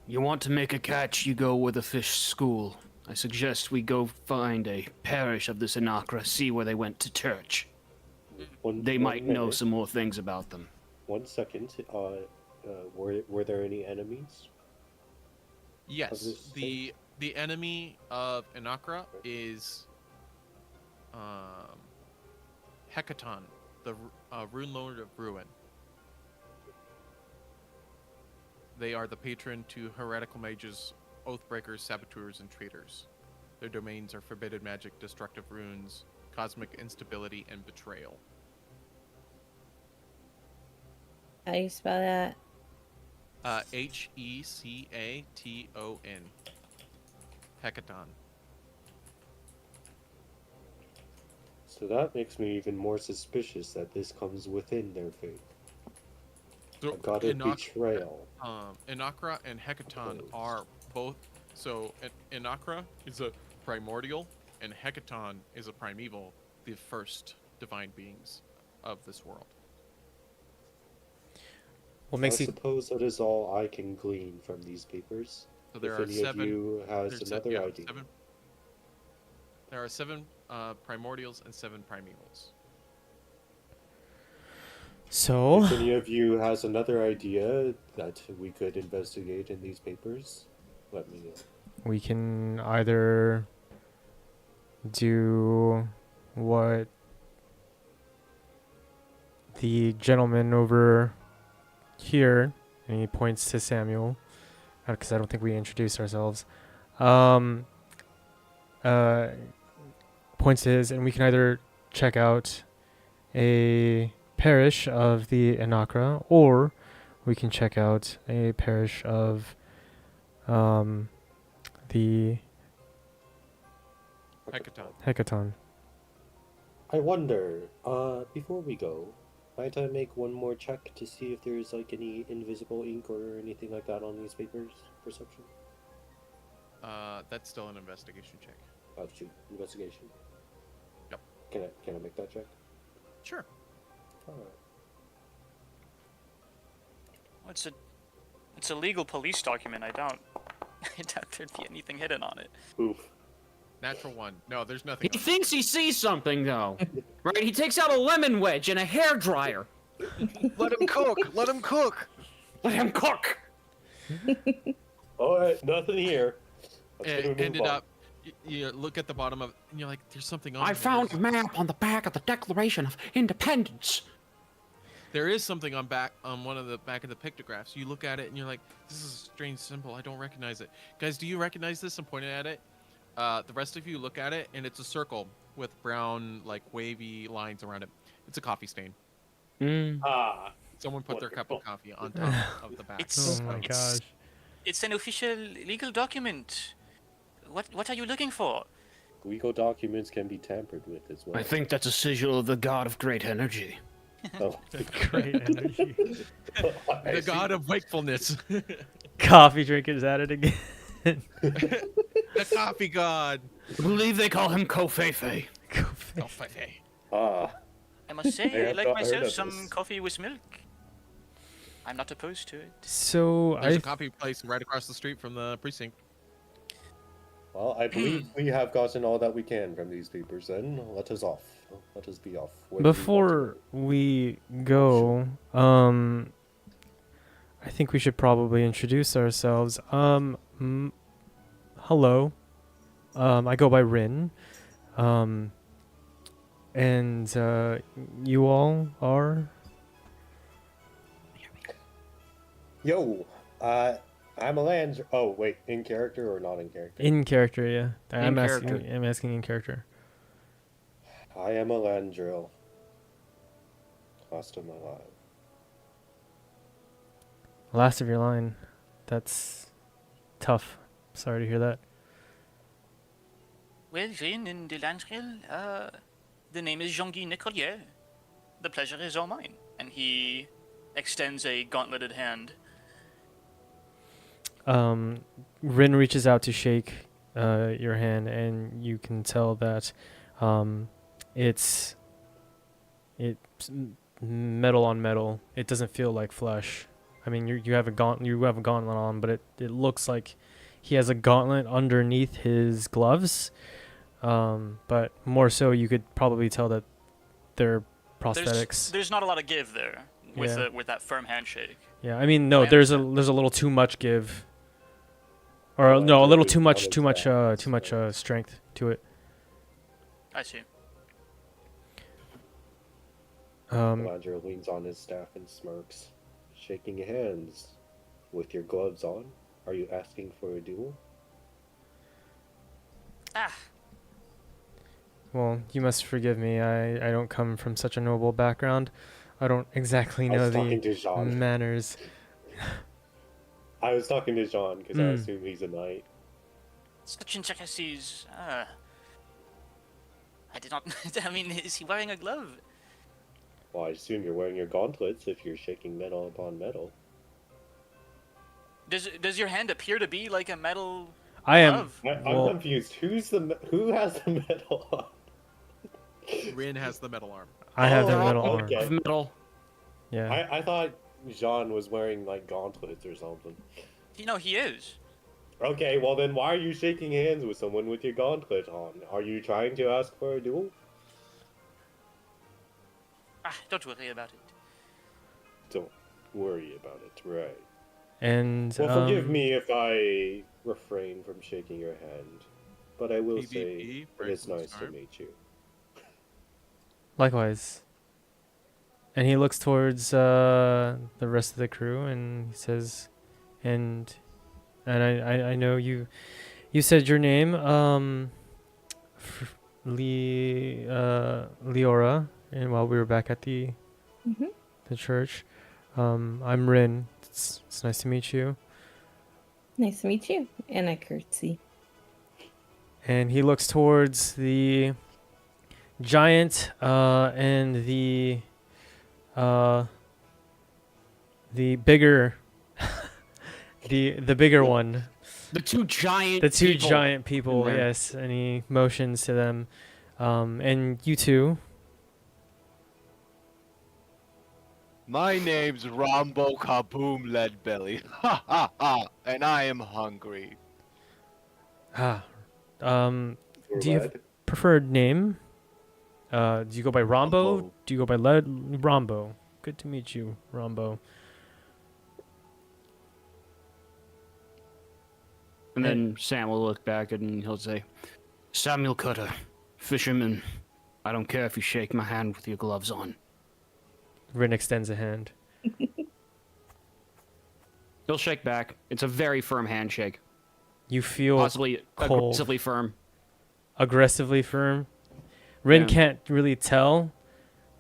You want to make a catch, you go with a fish school. I suggest we go find a parish of the Sinakra, see where they went to church. They might know minute. some more things about them. 1 second. Were there any enemies? Yes, this the enemy of Inakra is Hecaton, the Rune Lord of Ruin. They are the patron to heretical mages, oathbreakers, saboteurs, and traitors. Their domains are forbidden magic, destructive runes, cosmic instability, and betrayal. How do you spell that? Hecaton. Hecaton. So that makes me even more suspicious that this comes within their faith. So A god of betrayal. Inakra and Hecaton are both. So Inakra is a primordial, and Hecaton is a primeval, the first divine beings of this world. What I makes you suppose that is all I can glean from these papers. So there If are any seven. of you has there's another yeah, idea. There are seven primordials and 7 primevals. so If any of you has another idea that we could investigate in these papers, let me know. we can either do what the gentleman over here, and he points to Samuel, because I don't think we introduced ourselves, points to his, and we can either check out a parish of the Inakra, or we can check out a parish of the Hackathon. I wonder, before we go, might I make one more check to see if there's like any invisible ink or anything like that on these papers? Perception? That's still an investigation check. Oh shoot, investigation. Yep. Can I make that check? Sure. Alright. Well, it's a legal police document. I doubt there'd be anything hidden on it. Oof. Natural 1. No, there's nothing. He on thinks he sees something, though. Right? He takes out a lemon wedge and a hairdryer. Let him cook. Let him cook. Let him cook. Alright, nothing here. it. It ended up. You look at the bottom of it, and you're like, "There's something on." I here. found a There's- map on the back of the Declaration of Independence. There is something on one of the back of the pictographs. You look at it, and you're like, "This is a strange symbol. I don't recognize it." Guys, do you recognize this? I'm pointing at it. The rest of you look at it, and it's a circle with brown, like wavy lines around it. It's a coffee stain. Ah. Someone put their cup of Wonderful. coffee on top of the back. It's- Oh my it's- gosh. It's an official legal document. What are you looking for? Legal documents can be tampered with as well. I think that's a sigil of the god of great energy. Oh. Great energy. The god of wakefulness. Coffee drinkers at it again. The coffee god. I believe they call him Kofefe. Coffee. Ah. I must say, I I have like not heard myself of some this. coffee with milk. I'm not opposed to it. So There's I a coffee place right across the street from the precinct. Well, I believe we have gotten all that we can from these papers then. Let us off. Let us be off. Where do you want to before we go, I think we should probably introduce ourselves. Hello. I go by Rin. And you all are? Yo, I'm a Landry. Oh wait, in character or not in character? In character, yeah. I'm character. asking in character. I am a Landrill. Last of my life. Last of your line. That's tough. Sorry to hear that. Well, Jean in de Landriel, the name is Jean-Guy Nicolier. The pleasure is all mine. And he extends a gauntleted hand. Rin reaches out to shake your hand, and you can tell that it's metal on metal. It doesn't feel like flesh. I mean, you have a gauntlet on, but it looks like he has a gauntlet underneath his gloves. But more so, you could probably tell that they're prosthetics. There's not a lot of give there with Yeah. with that firm handshake. Yeah, I mean, no, I there's a little too much give, or Oh, no, a I little see. too much, Not too much strength to it. I see. Landrill leans on his staff and smirks, shaking hands. With your gloves on, are you asking for a duel? Ah, Well, you must forgive me. I don't come from such a noble background. I don't exactly I know was talking the to Jean. manners. I was talking to Jean because I Mm. assume he's a knight. such intricacies. I did not. I mean, is he wearing a glove? Well, I assume you're wearing your gauntlets if you're shaking metal upon metal. Does your hand appear to be like a metal I am. glove? I'm Well- confused. Who has the metal on? Rin has the metal arm. I have Oh, the They're metal all arm. okay. of metal. Yeah. I thought Jean was wearing like gauntlets or something. You know, he is. Okay, well then why are you shaking hands with someone with your gauntlet on? Are you trying to ask for a duel? Ah, don't worry about it. Don't worry about it, right? And Well, forgive me if I refrain from shaking your hand, but I will say PvP, it right is from the nice to start. meet you. Likewise. And he looks towards the rest of the crew, and he says, and I know you said your name, Leora, and while we were back at the Mhm. church. I'm Rin. It's nice to meet you. Nice to meet you. And I curtsy. And he looks towards the giant and the bigger the bigger one. The two giant The two people giant in people, there. yes, and he motions to them. And you two. My name's Rombo Kaboom Leadbelly. Ha ha ha! And I am hungry. Ah. Or Do you have red. preferred name? Do you go by Rombo? Rombo. Do you go by Rombo? Good to meet you, Rombo. And then Sam will look back and he'll say, Samuel Cutter, fisherman. I don't care if you shake my hand with your gloves on. Rin extends a hand. He'll shake back. It's a very firm handshake. You feel Possibly cold. aggressively firm. aggressively firm. Rin Yeah. can't really tell,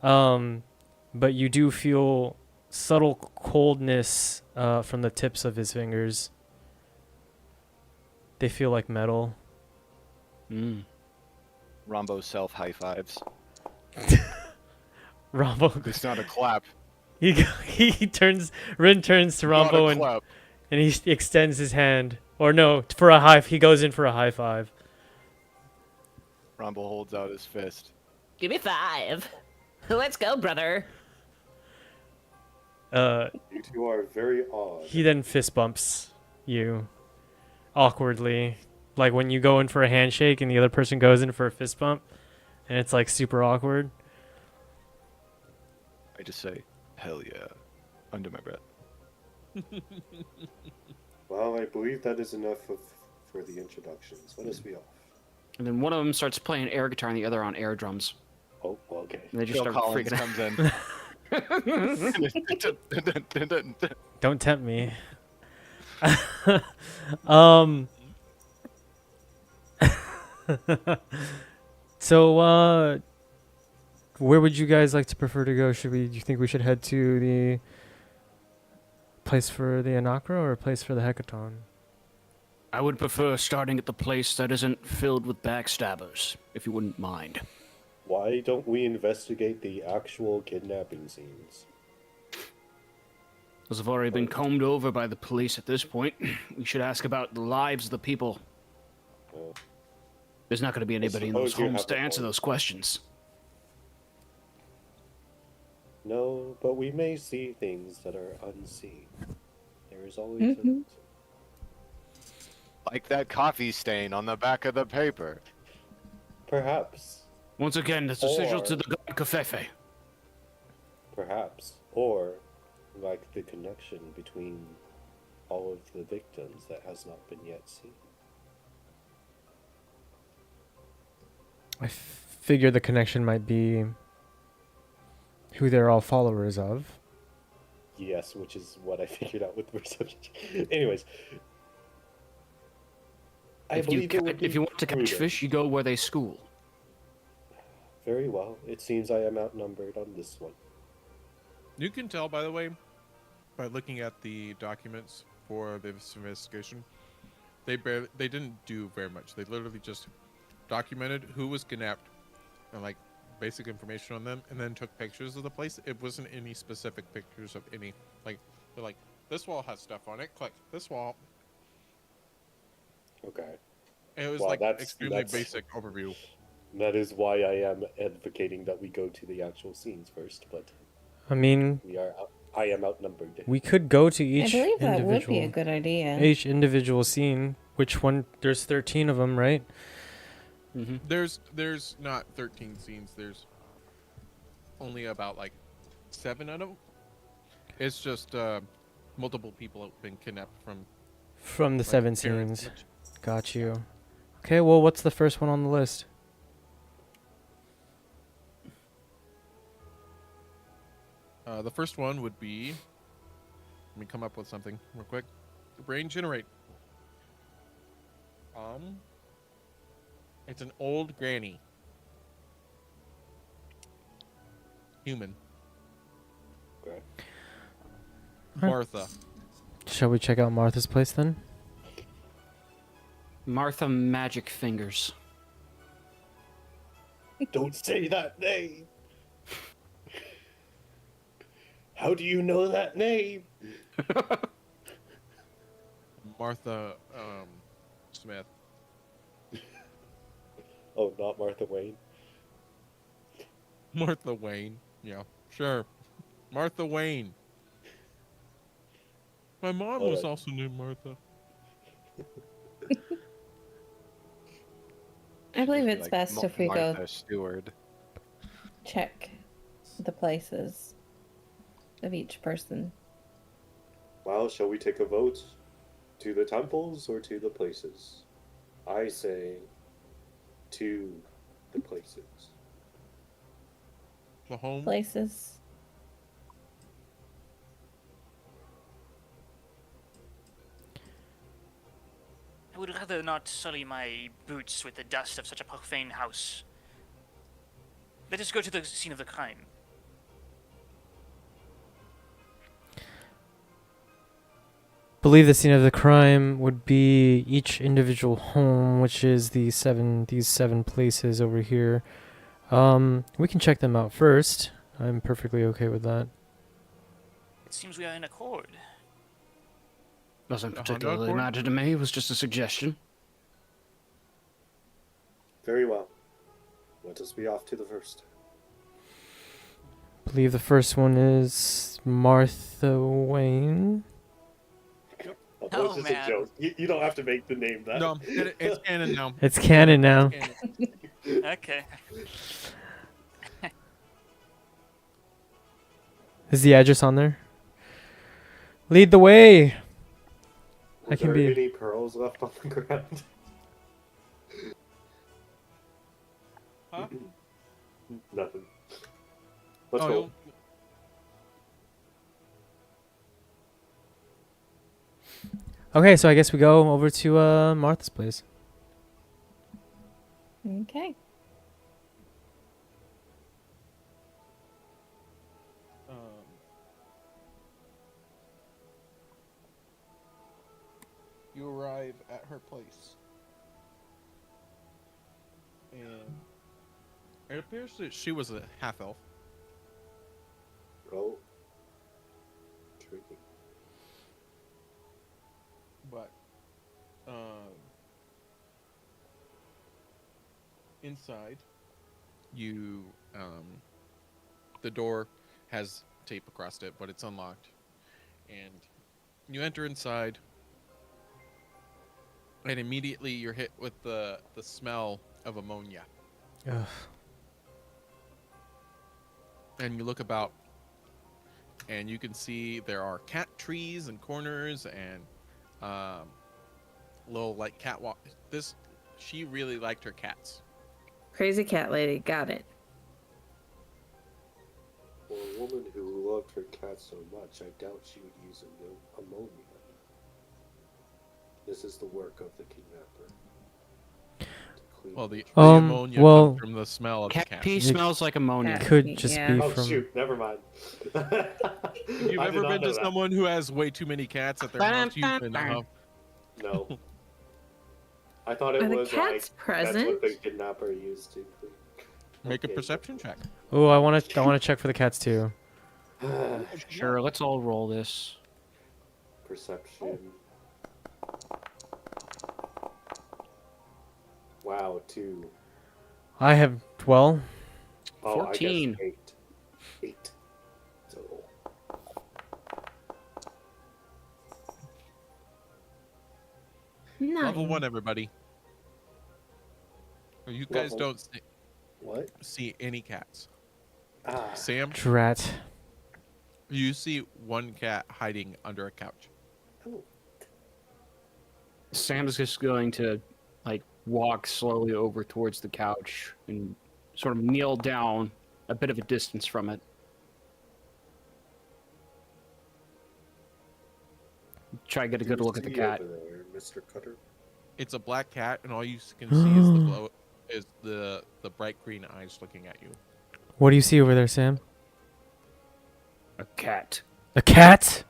but you do feel subtle coldness from the tips of his fingers. They feel like metal. Mm. Rombo self high fives. Rombo, It's not a clap. he turns. Rin turns to Not a Rombo and clap. he extends his hand. Or no, for a high. He goes in for a high five. Rombo holds out his fist. Give me 5. Let's go, brother. You two are very odd. He then fist bumps you awkwardly, like when you go in for a handshake and the other person goes in for a fist bump, and it's like super awkward. I just say, hell yeah, under my breath. Well, I believe that is enough for the introductions. Let us be off. And then one of them starts playing air guitar and the other on air drums. Oh, okay. And they just Phil start Collins freaking out. comes in. Don't tempt me. So, where would you guys like to prefer to go? Do you think we should head to the place for the Anakra or a place for the Hecaton? I would prefer starting at the place that isn't filled with backstabbers, if you wouldn't mind. Why don't we investigate the actual kidnapping scenes? Those have already been combed over by the police at this point. We should ask about the lives of the people. Uh, There's not going to be anybody in those suppose you homes have to a answer point. those questions. No, but we may see things that are unseen. There is always Mhm. Like that coffee stain on the back of the paper. Perhaps. Once again, it's a sigil Or- to the god Kafefe. Perhaps. Or, like the connection between all of the victims that has not been yet seen. I figure the connection might be who they're all followers of. Yes, which is what I figured out with perception. Anyways. I If you, believe it would if be you want to catch prudent. fish, you go where they school. Very well. It seems I am outnumbered on this one. You can tell, by the way, by looking at the documents for this investigation, they didn't do very much. They literally just documented who was kidnapped and like basic information on them, and then took pictures of the place. It wasn't any specific pictures of any like they're like this wall has stuff on it. Click this wall. Okay. And it was Wow, like that's- extremely that's- basic overview. That is why I am advocating that we go to the actual scenes first, but I mean, I am outnumbered. we could go to I each believe that would individual be a good idea. each individual scene. Which one? There's 13 of them, right? Mm-hmm. There's not 13 scenes. There's only about like 7 of them. It's just multiple people have been kidnapped from From the like, 7 parents. scenes. Got you. Okay, well, what's the first one on the list? The first one would be. Let me come up with something real quick. Brain generate. It's an old granny. Human. Okay. Huh. Martha. Shall we check out Martha's place then? Martha Magic Fingers. Don't say that name. How do you know that name? Martha Smith. Oh, not Martha Wayne. Martha Wayne. Yeah, sure. Martha Wayne. My mom was Alright. also named Martha. I believe Be it's like best if we go Martha Stewart. check the places of each person. Well, shall we take a vote? To the temples or to the places? I say to the places. The home. Places. I would rather not sully my boots with the dust of such a profane house. Let us go to the scene of the crime. Believe the scene of the crime would be each individual home, which is these seven places over here. We can check them out first. I'm perfectly okay with that. It seems we are in accord. Doesn't The Honda particularly Accord? matter to me. It was just a suggestion. Very well. Let us be off to the first. Believe the first one is Martha Wayne. Oh, Oh, it's just man. a joke. You don't have to make the name that. No, it's canon now. It's canon now. It's canon. Okay. Is the address on there? Lead the way. Were I can there be- any pearls left on the ground? Huh? Nothing. Let's Oh, go. you'll- Okay, so I guess we go over to Martha's place. Okay. You arrive at her place, and it appears that she was a half elf. Oh. Tricky. But inside, you the door has tape across it, but it's unlocked, and you enter inside, and immediately you're hit with the smell of ammonia. Ugh. And you look about, and you can see there are cat trees and corners and little like catwalk. She really liked her cats. Crazy cat lady. Got it. For a woman who loved her cat so much, I doubt she would use ammonia. This is the work of the kidnapper. To clean Well, the Um, ammonia well- comes from the smell of the Cat cat. pee smells like ammonia. Cat- Could just Yeah. be Oh from. shoot! Never mind. You've ever been to someone who has way too many cats at their house? You've been, No. I thought it Are the was cats like present? that's what the kidnapper used to clean. Make a Okay. perception check. Oh, I want to check for the cats too. Sure, let's all roll this. Perception. Wow, 2. I have 12. Oh, 14. I guess 8. 8 total. Level Nine. 1, everybody. You guys Level- don't What? see any cats. Ah, Sam, Drat. you see one cat hiding under a couch. oh, Sam's just going to like walk slowly over towards the couch and sort of kneel down a bit of a distance from it. Try to get a do good you look at the see cat. over there, Mr. Cutter? It's a black cat, and all you can see is the glow, is the bright green eyes looking at you. What do you see over there, Sam? A cat. A cat?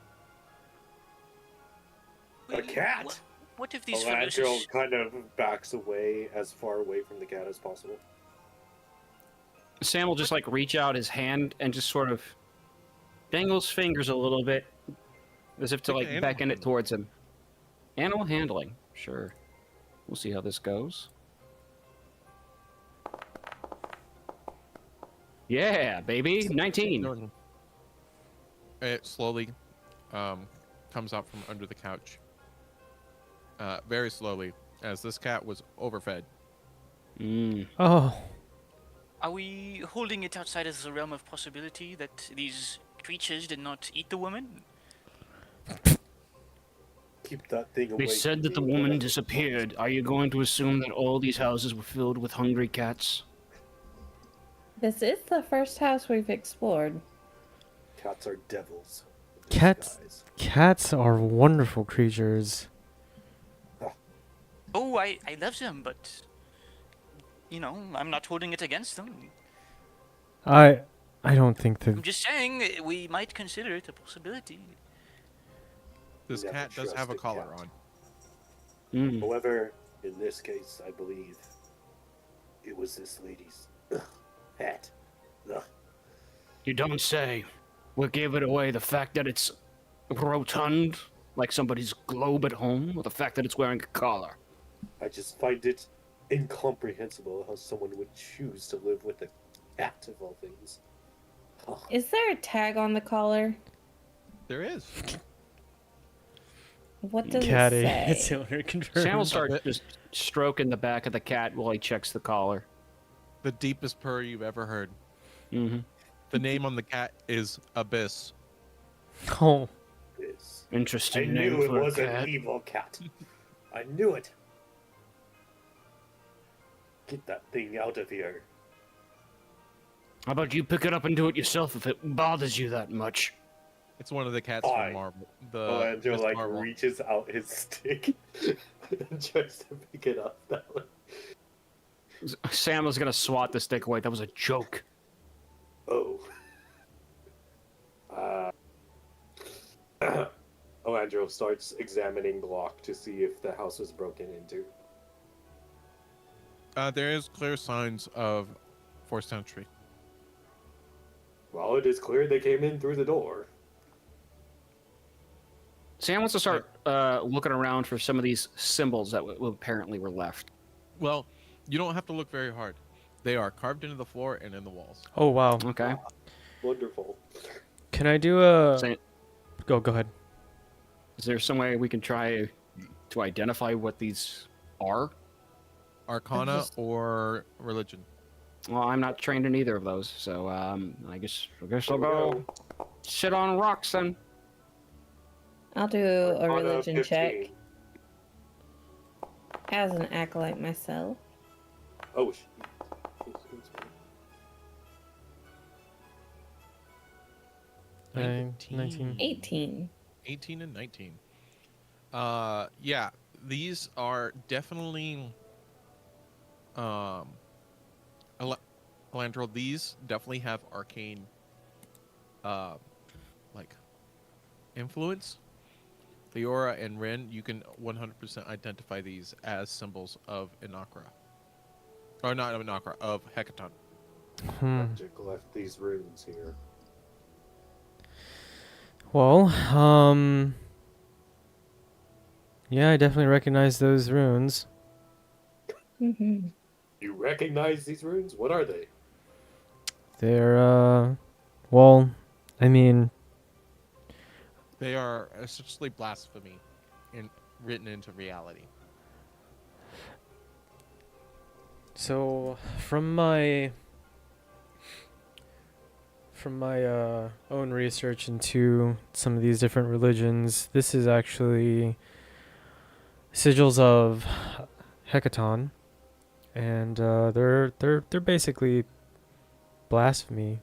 A cat? What What if these Elandril felucious... kind of backs away as far away from the cat as possible. Sam will just like reach out his hand and just sort of dangles fingers a little bit, as if to Like like animal beckon it handling. towards him. Animal handling, sure. We'll see how this goes. Yeah, baby, 19. It slowly comes out from under the couch. Very slowly, as this cat was overfed. Oh, Are we holding it outside of the realm of possibility that these creatures did not eat the woman? Keep that thing away. They said from that the me. woman disappeared. Are you going to assume that all these houses were filled with hungry cats? This is the first house we've explored. Cats are devils. in Cats- disguise. cats are wonderful creatures. Oh, I love them, but... You know, I'm not holding it against them. I don't think I'm that. just saying, we might consider it a possibility. This Never cat does have a trust a collar cat. on. However, in this case, I believe it was this lady's hat. Ugh. You don't say. What gave it away? The fact that it's rotund, like somebody's globe at home, or the fact that it's wearing a collar? I just find it incomprehensible how someone would choose to live with a cat of all things. Ugh. Is there a tag on the collar? There is. What does Catty. it It's say? owner confirmed. Sam will start just stroking the back of the cat while he checks the collar. The deepest purr you've ever heard. Mm-hmm. The name on the cat is Abyss. Oh, Yes. I Interesting name knew it for a was cat. an evil cat. I knew it. Get that thing out of here. How about you pick it up and do it yourself if it bothers you that much? It's one of the cats Fine. from Marvel. Oh, Andrew Miss like Marvel. reaches out his stick and tries to pick it up that way. Sam was gonna swat the stick away. That was a joke. Oh. Oh, Andrew starts examining the lock to see if the house was broken into. There is clear signs of forced entry. Well, it is clear they came in through the door. Sam wants to start looking around for some of these symbols that apparently were left. Well, you don't have to look very hard. They are carved into the floor and in the walls. oh wow. Okay. Wonderful. Can I do a? Sam, Go ahead. is there some way we can try to identify what these are? Arcana just- or religion. Well, I'm not trained in either of those, so I guess I'll go sit on rocks then. I'll do a On religion 15. check as an acolyte myself. Oh, Nine- 19. 18. 18 and 19. Yeah, these are definitely Elandril, these definitely have arcane like influence. Leora and Rin, you can 100% identify these as symbols of Inakra. Or not of Inakra, of Hecaton. Magic left these runes here. Well, yeah, I definitely recognize those runes. Mm-hmm. You recognize these runes? What are they? They're, well, I mean, They are essentially blasphemy written into reality. so from my own research into some of these different religions, this is actually sigils of Hecaton, and they're basically blasphemy.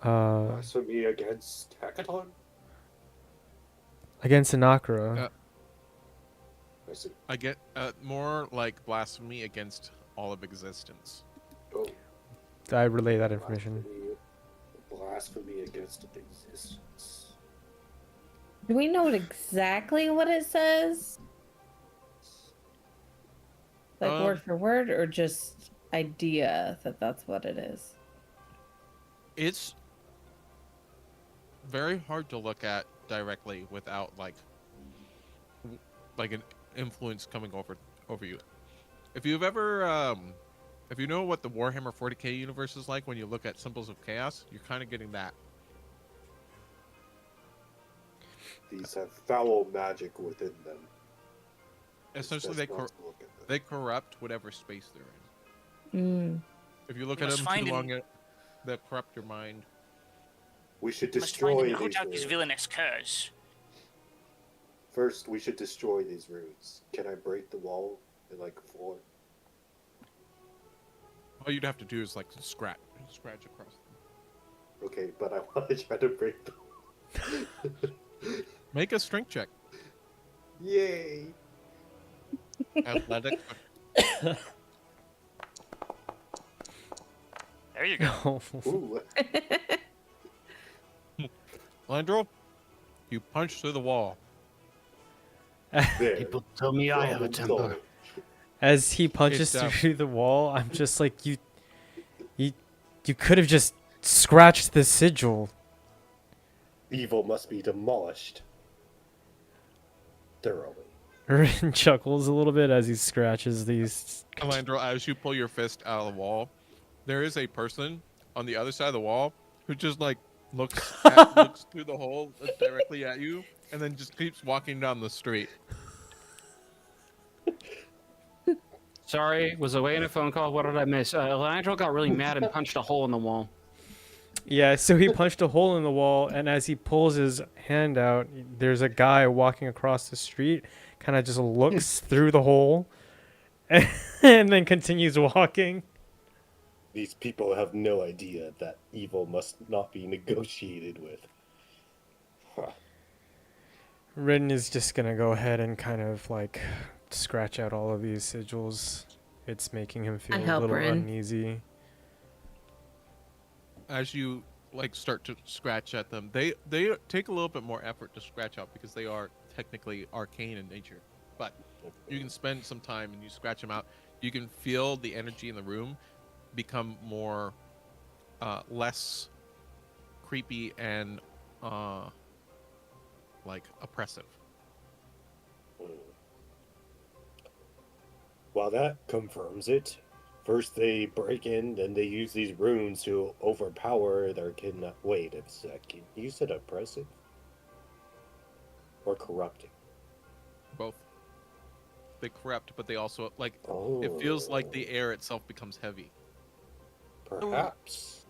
Blasphemy against Hecaton? Against Inakra. I see. I get more like blasphemy against all of existence. Oh, I relay that information. blasphemy against existence. Do we know exactly what it says? Like word for word, or just idea that that's what it is? It's very hard to look at directly without like an influence coming over you. If you've ever if you know what the Warhammer 40k universe is like when you look at symbols of chaos, you're kind of getting that. These have foul magic within them. Essentially, It's best not to look at them. they corrupt whatever space they're in. If you look You at must them find too him- long, they corrupt your mind. We should You must find destroy him and root these out his runes. villainous curse. First, we should destroy these runes. Can I break the wall in like 4? All you'd have to do is like scratch across them. Okay, but I want to try to break them. Make a strength check. Yay! Athletic. There you go. Ooh. Landro, you punch through the wall. There. People tell me I have a Problem temper. solved. As he punches It, through the wall, I'm just like, you could have just scratched the sigil. Evil must be demolished. Thoroughly. Rin chuckles a little bit as he scratches these. Landro, as you pull your fist out of the wall, there is a person on the other side of the wall who just like looks through the hole directly at you, and then just keeps walking down the street. Sorry, was away in a phone call. What did I miss? Leandro got really mad and punched a hole in the wall. Yeah, so he punched a hole in the wall, and as he pulls his hand out, there's a guy walking across the street, kind of just looks through the hole, and then continues walking. These people have no idea that evil must not be negotiated with. Huh. Rin is just gonna go ahead and kind of like scratch out all of these sigils. It's making him feel a help little Rin. uneasy. As you like start to scratch at them, they take a little bit more effort to scratch out because they are technically arcane in nature. But you can spend some time and you scratch them out. You can feel the energy in the room become more less creepy and like oppressive. Well, that confirms it. First they break in, then they use these runes to overpower their kidnap. Wait a second. You said oppressive? Or corrupting? Both. They corrupt, but they also like Oh. it feels like the air itself becomes heavy. Perhaps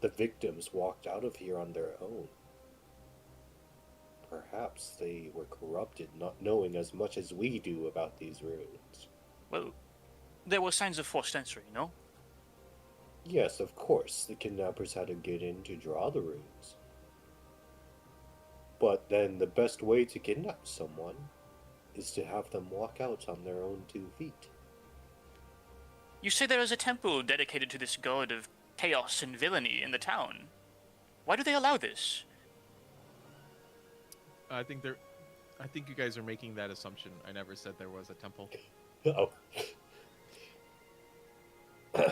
the victims walked out of here on their own. Perhaps they were corrupted, not knowing as much as we do about these runes. Well, there were signs of forced entry, no? Yes, of course, the kidnappers had to get in to draw the runes. But then the best way to kidnap someone is to have them walk out on their own 2 feet. You say there is a temple dedicated to this god of chaos and villainy in the town. Why do they allow this? I think you guys are making that assumption. I never said there was a temple. Oh.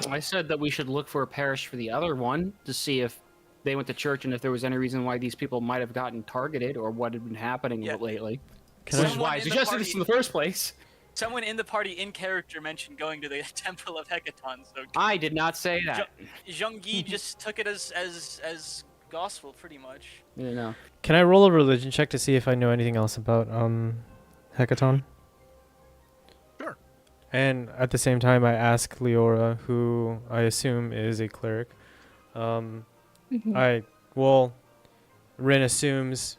I said that we should look for a parish for the other one to see if they went to church and if there was any reason why these people might have gotten targeted or what had been happening Yeah. lately. Can Which I- is why I Someone in the suggested this party- in the first place. Someone in the party in character mentioned going to the Temple of Hecaton, so I did not say that. Zhongyi just took it as gospel, pretty much. You know. Can I roll a religion check to see if I know anything else about Hecaton? Sure. And at the same time, I ask Leora, who I assume is a cleric. Rin assumes,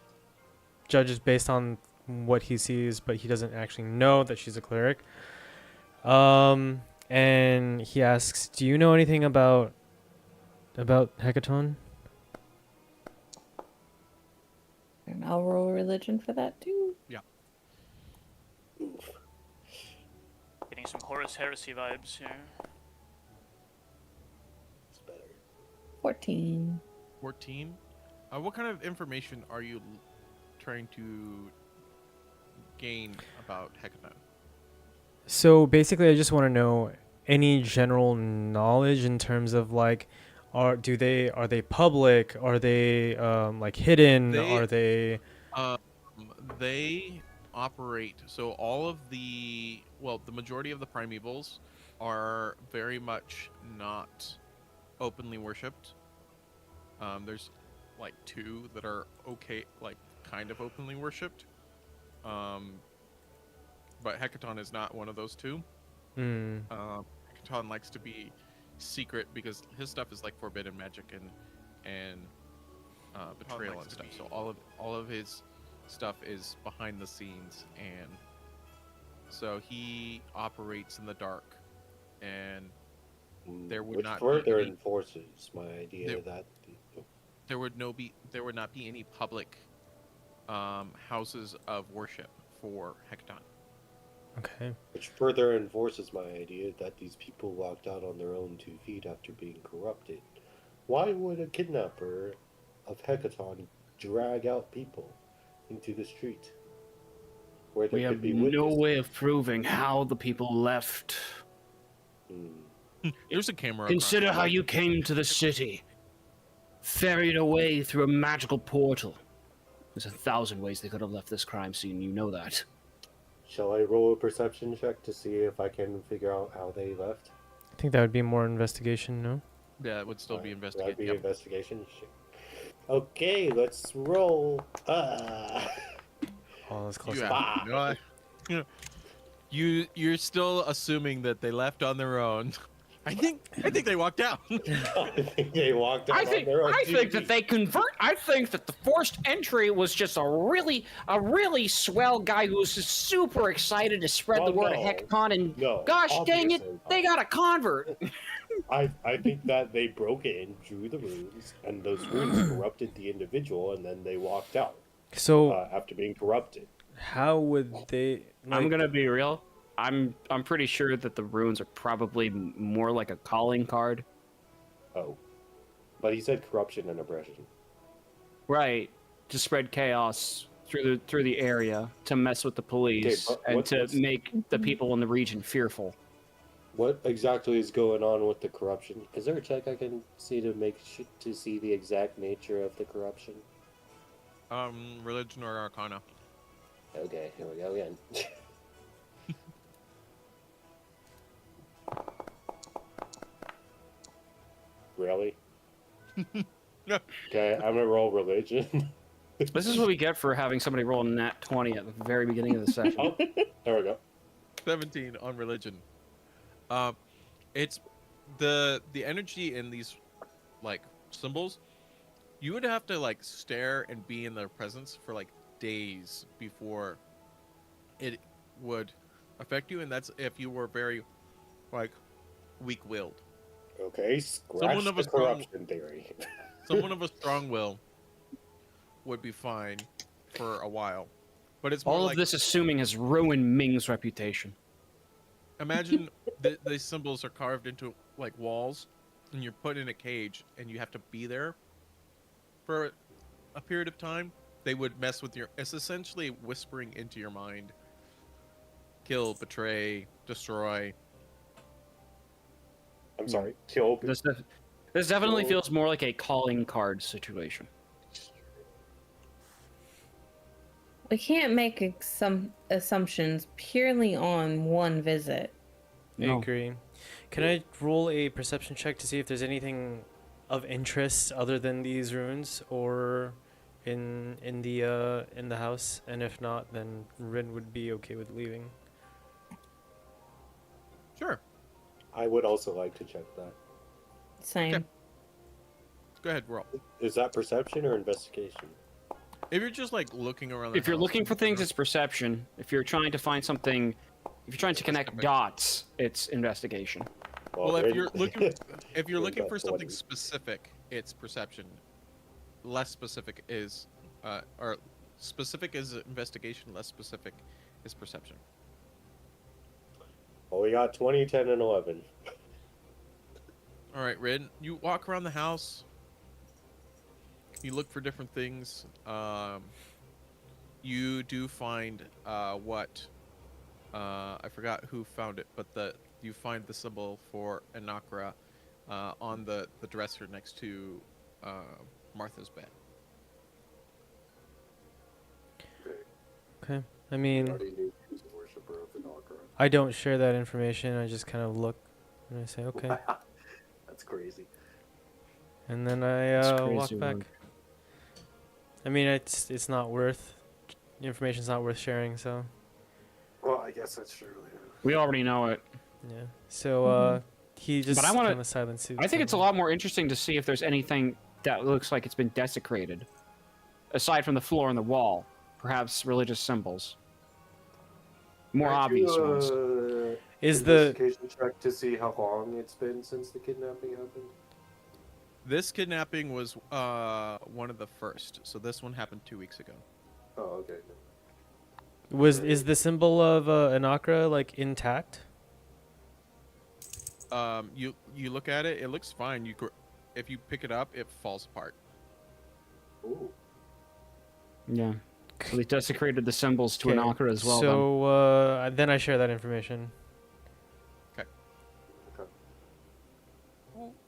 judges based on what he sees, but he doesn't actually know that she's a cleric. And he asks, "Do you know anything about Hecaton?" And I'll roll religion for that too. Oof. Getting some Horus Heresy vibes here. It's better. 14. 14. What kind of information are you trying to gain about Hecaton? So basically, I just want to know any general knowledge in terms of like, are they public? Are they like hidden? They Are they um, they operate, so all of the majority of the primevals are very much not openly worshipped. There's like two that are okay, like kind of openly worshipped. But Hecaton is not one of those two. mm, Hecaton likes to be secret because his stuff is like forbidden magic and betrayal and stuff. So all of his stuff is behind the scenes, and so he operates in the dark. And there would Which not further be any, enforces my idea there- that there would not be any public houses of worship for Hecaton. okay? which further enforces my idea that these people walked out on their own 2 feet after being corrupted. Why would a kidnapper of Hecaton drag out people into the street where there We could have be no witnesses? way of proving how the people left. There's a camera. Consider across the how way. you came to the city. Ferried away through a magical portal. There's 1,000 ways they could have left this crime scene, you know that. Shall I roll a perception check to see if I can figure out how they left? I think that would be more investigation, no? Yeah, it would still be That'd investigated. be Yep. investigation. Shit. Okay, let's roll. Oh, that's close. You, enough. Ah. have- you know, you're still assuming that they left on their own. I think they walked out. I think they walked out I on think their own. I 2 think that feet. they convert. I think that the forced entry was just a really swell guy who was just super excited to spread the Well, word of no. Hecton, and No, gosh dang it, obviously they not. got a convert. I think that they broke in, drew the runes, and those runes corrupted the individual, and then they walked out So after being corrupted. how would they? I'm like- gonna be real. I'm pretty sure that the runes are probably more like a calling card. Oh, but he said corruption and oppression. Right, to spread chaos through the area, to mess with the police, but and what's- to make the people in the region fearful. What exactly is going on with the corruption? Is there a check I can see to see the exact nature of the corruption? Religion or Arcana. Okay, here we go again. Really? Yeah. Okay, I'm gonna roll religion. This is what we get for having somebody roll a nat 20 at the very beginning of the session. Oh, there we go. 17 on religion. It's the energy in these like symbols. You would have to like stare and be in their presence for like days before it would affect you, and that's if you were very like weak-willed. Okay, scratch Someone of the a strong- corruption theory. Someone of a strong will would be fine for a while, but it's more All like of this assuming has ruined Ming's reputation. imagine these symbols are carved into like walls, and you're put in a cage, and you have to be there for a period of time. They would mess with your. It's essentially whispering into your mind. Kill, betray, destroy. I'm sorry, kill. This definitely Well- feels more like a calling card situation. We can't make some assumptions purely on one visit. I No. agree. Can I roll a perception check to see if there's anything of interest other than these runes or in the house? And if not, then Rin would be okay with leaving. Sure. I would also like to check that. Same. Okay. Go ahead, roll. Is that perception or investigation? If you're just like looking around, the If you're house looking and, for you things, know, it's perception. If you're trying to find something, if you're trying to connect Specific. dots, it's investigation. well, if Rin- you're looking, if you're Rin looking got for something 20. specific, it's perception. Less specific is, or specific is investigation. Less specific is perception. Well, we got 20, 10, and 11. All right, Rin, you walk around the house. You look for different things. you do find what I forgot who found it, but you find the symbol for Anakra on the dresser next to Martha's bed. Okay. I mean, Already knew he was a worshiper of the Nagara. I don't share that information. I just kind of look and I say, okay. That's crazy. And then I It's walk crazy back. work. I mean, it's not worth, the information's not worth sharing, so, Well, I guess that's true. Yeah. We already know it. yeah. So, he just But I wanna- kind of silent suits. I think it's a lot more interesting to see if there's anything that looks like it's been desecrated, aside from the floor and the wall. Perhaps religious symbols. More Aren't obvious you, ones. Is the, investigation check to see how long it's been since the kidnapping happened? This kidnapping was one of the first, so this one happened 2 weeks ago. Oh, okay. is the symbol of Anakra, like, intact? You look at it, it looks fine. If you pick it up, it falls apart. Ooh. Yeah. So they desecrated the symbols to an Okay, Anakra as well. So, then I share that information.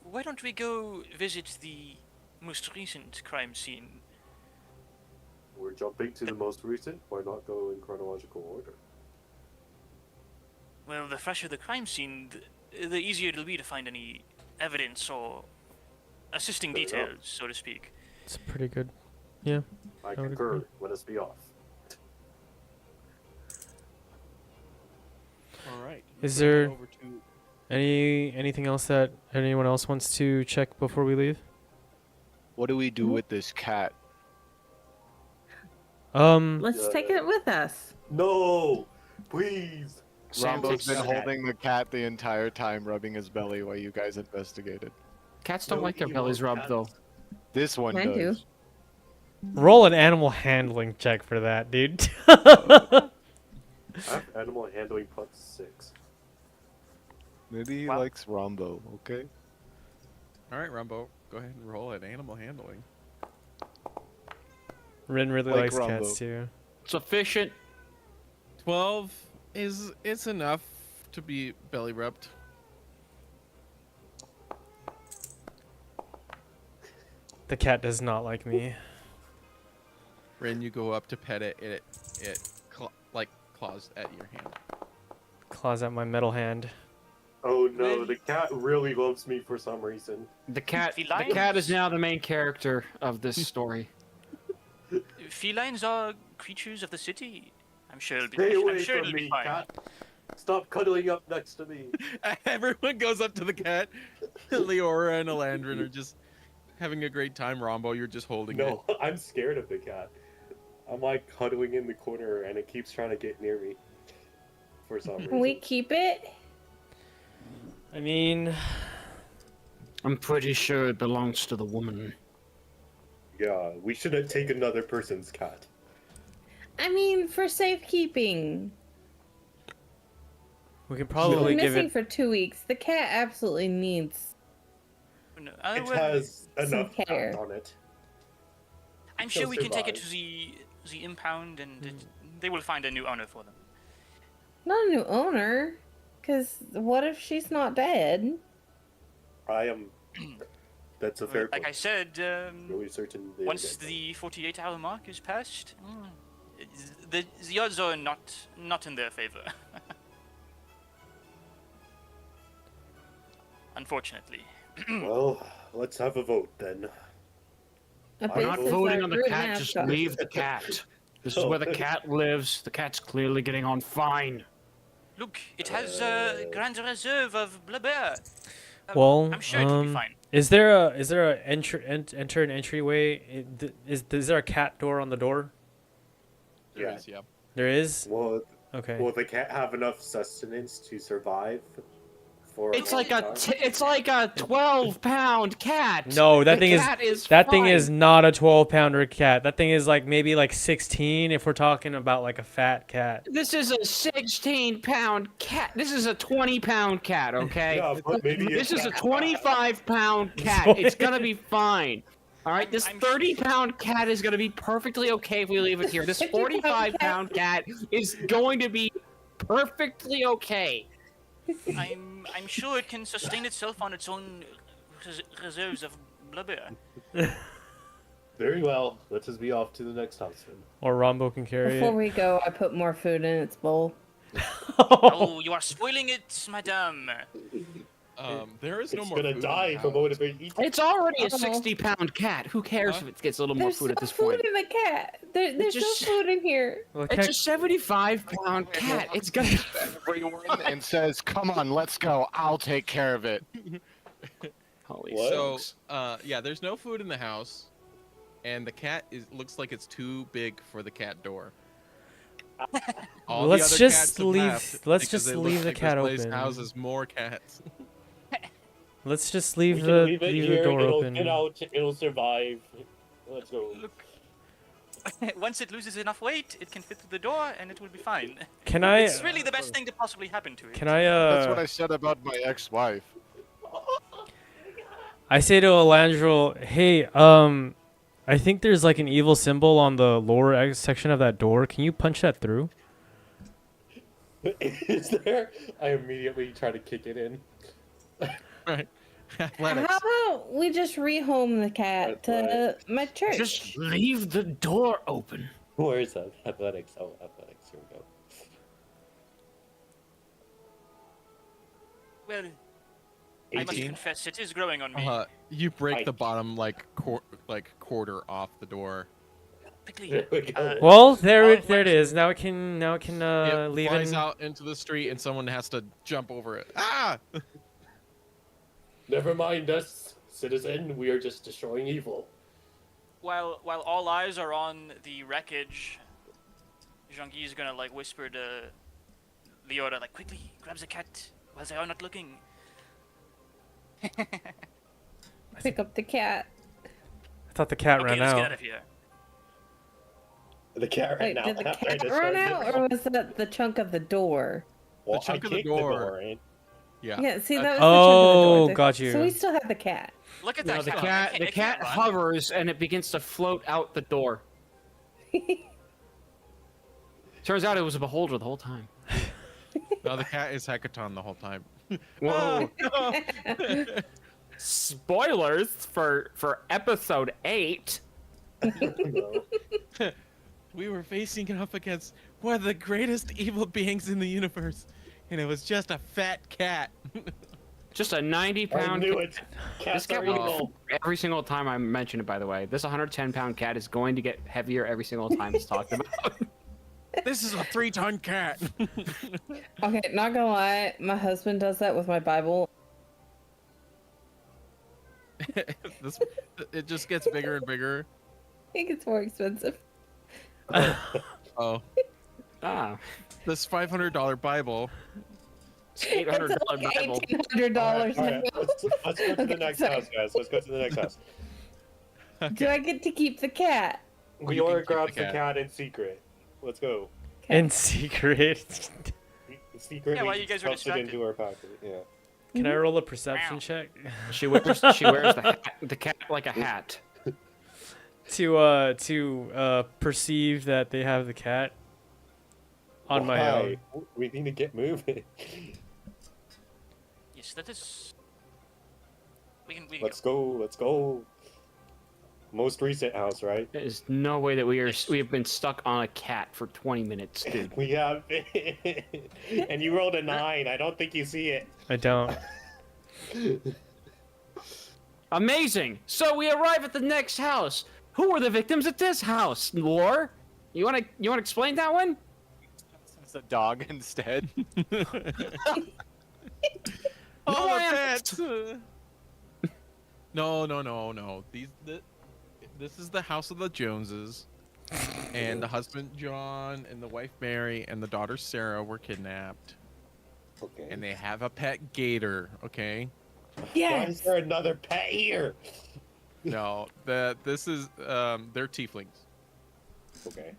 Why don't we go visit the most recent crime scene? We're jumping to the most recent. Why not go in chronological order? Well, the fresher the crime scene, the easier it'll be to find any evidence or assisting Fair enough. details, so to speak. It's pretty good. Yeah. I would concur. agree. Let us be off. All right. Is Bring it there over to anything else that anyone else wants to check before we leave? What do we do with this cat? Let's take it with us. No! Please! Sam Rambo's takes been the cat. holding the cat the entire time, rubbing his belly while you guys investigated. Cats don't No like their evil bellies rubbed, cats. though. This one Mine do. does. Roll an animal handling check for that, dude. I have animal handling +6. Maybe he Wow. likes Rambo, okay? All right, Rumbo, go ahead and roll at animal handling. Rin really Like likes Rumbo. cats too. Sufficient. 12 it's enough to be belly rubbed. The cat does not like me. Rin, you go up to pet it, it claws at your hand. Claws at my metal hand. Oh no, the cat really loves me for some reason. The cat Felines? is now the main character of this story. Felines are creatures of the city. I'm sure it'll be. Stay I'm away sure from it'll be me, fine. cat. Stop cuddling up next to me. Everyone goes up to the cat. Leora and Elandrin are just having a great time. Rombo, you're just holding it. No, I'm scared of the cat. I'm like cuddling in the corner and it keeps trying to get near me. For some reason. Can we keep it? I mean, I'm pretty sure it belongs to the woman. Yeah, we shouldn't take another person's cat. I mean, for safekeeping. we could She's probably been give missing it. for 2 weeks. The cat absolutely needs. No, It well, has some enough care. fat on it. I'm She'll sure we can take it survive. to the impound, and they will find a new owner for them. Not a new owner. Because what if she's not dead? I am. That's a fair Like I point. said, Really certain. they're once dead. the 48-hour mark is passed, the odds are not in their favor. Unfortunately. Well, let's have a vote then. A I'm Not basis voting our on the group cat, just mascot. leave the cat. This is where the cat lives. The cat's clearly getting on fine. Look, it has a grand reserve of blabber. Well, I'm sure it'll be fine. Is there a enter an entryway? Is there a cat door on the door? There Yeah. is, yeah. There is. Well, Okay. will the cat have enough sustenance to survive? For It's long like a time? it's like a 12-pound cat. No, that The thing cat is that thing fine. is not a 12-pounder cat. That thing is like maybe like 16 if we're talking about like a fat cat. This is a 16-pound cat. This is a 20-pound cat, okay? Yeah, but maybe This is a cat- 25-pound cat. It's gonna be fine. All right, this I'm 30-pound cat is going to be perfectly okay if we leave it here. This 45-pound cat is going to be perfectly okay. I'm sure it can sustain itself on its own reserves of blubber. Very well. Let us be off to the next house then. Or Rombo can carry Before it. we go, I put more food in its bowl. Oh, you are spoiling it, madame. There is no It's more gonna food in die the from house. what it eats. It's already a Uh-oh. 60-pound cat. Who cares if it gets a little more There's food no at this food point? in the cat. There's just- no food in here. Well, It's a 75-pound cat. It's gonna. Everyone and says, "Come on, let's go. I'll take care of it." Holy What? So, smokes. yeah, there's no food in the house, and the cat looks like it's too big for the cat door. All the Let's other just cats have leave- left let's because just it leave looks the like cat this place open. houses more cats. Let's just We leave can the leave it leave here. the door It'll open. get out. It'll survive. Let's go. Once it loses enough weight, it can fit through the door, and it will be fine. Can I? It's really the best thing to possibly happen to it. Can I? That's what I said about my ex-wife. I say to Elandril, hey, I think there's like an evil symbol on the lower section of that door. Can you punch that through? Is there? I immediately try to kick it in. Right. Athletics. How about we just rehome the cat to my church? Just leave the door open. Where is that? Athletics. Oh, athletics. Here we go. Well, I must 18? confess, it is growing on me. You break the I- bottom quarter off the door. Quickly. There we go. Well, there Oh, it is. Now it can It leave flies in. out into the street, and someone has to jump over it. Ah! Never mind us, citizen. We are just destroying evil. While all eyes are on the wreckage, Jean-Guy is gonna like whisper to Leota, like, quickly, grab the cat while they are not looking. Pick up the cat. I thought the cat Okay, ran let's out. get out of here. The cat ran Wait, out. did the after I cat destroyed run it. out, or was that the chunk of the door? Well, The chunk I of the kicked door. in. Yeah. Yeah, see, Uh, that was oh, the chunk of the door. got you. So we still have the cat. Look at No, that the cat. cat. The cat hovers and it begins to float out the door. Turns out it was a beholder the whole time. No, the cat is Hecaton the whole time. Whoa! Spoilers for episode 8. No. We were facing up against one of the greatest evil beings in the universe, and it was just a fat cat. Just a I 90-pound. knew it. Cats cat are will- evil. Every single time I mention it, by the way, this 110-pound cat is going to get heavier every single time it's talked about. This is a 3-ton cat. Okay, not gonna lie, my husband does that with my Bible. It just gets bigger and bigger. I think it's more expensive. Oh, Ah, this $500 Bible. it's $800 It's like Bible. $1,800. Alright, let's go to the Okay, next sorry. house, guys. Let's go to the next house. Do I get to keep the cat? We You can order keep the grabs the cat. cat in secret. Let's go. In secret. Secretly while you guys are stuffs it into distracted. our pocket. Yeah. Can I roll a perception Meow. check She wears the cat like a hat. to perceive that they have the cat on my own? Why? We need to get moving. Yes, that is. We can Let's go. Let's go. Most recent house, right? There's no way that we have been stuck on a cat for 20 minutes, dude. We have and you rolled a 9. I don't think you see it. I don't. Amazing. So we arrive at the next house. Who were the victims at this house? Lore? You wanna explain that one? It's a dog instead. Oh, No the ants. pets! No. This is the house of the Joneses, and the husband John and the wife Mary and the daughter Sarah were kidnapped, Okay. and they have a pet gator. Okay. Why is Yes. there another pet here? No, this is they're tieflings. Okay.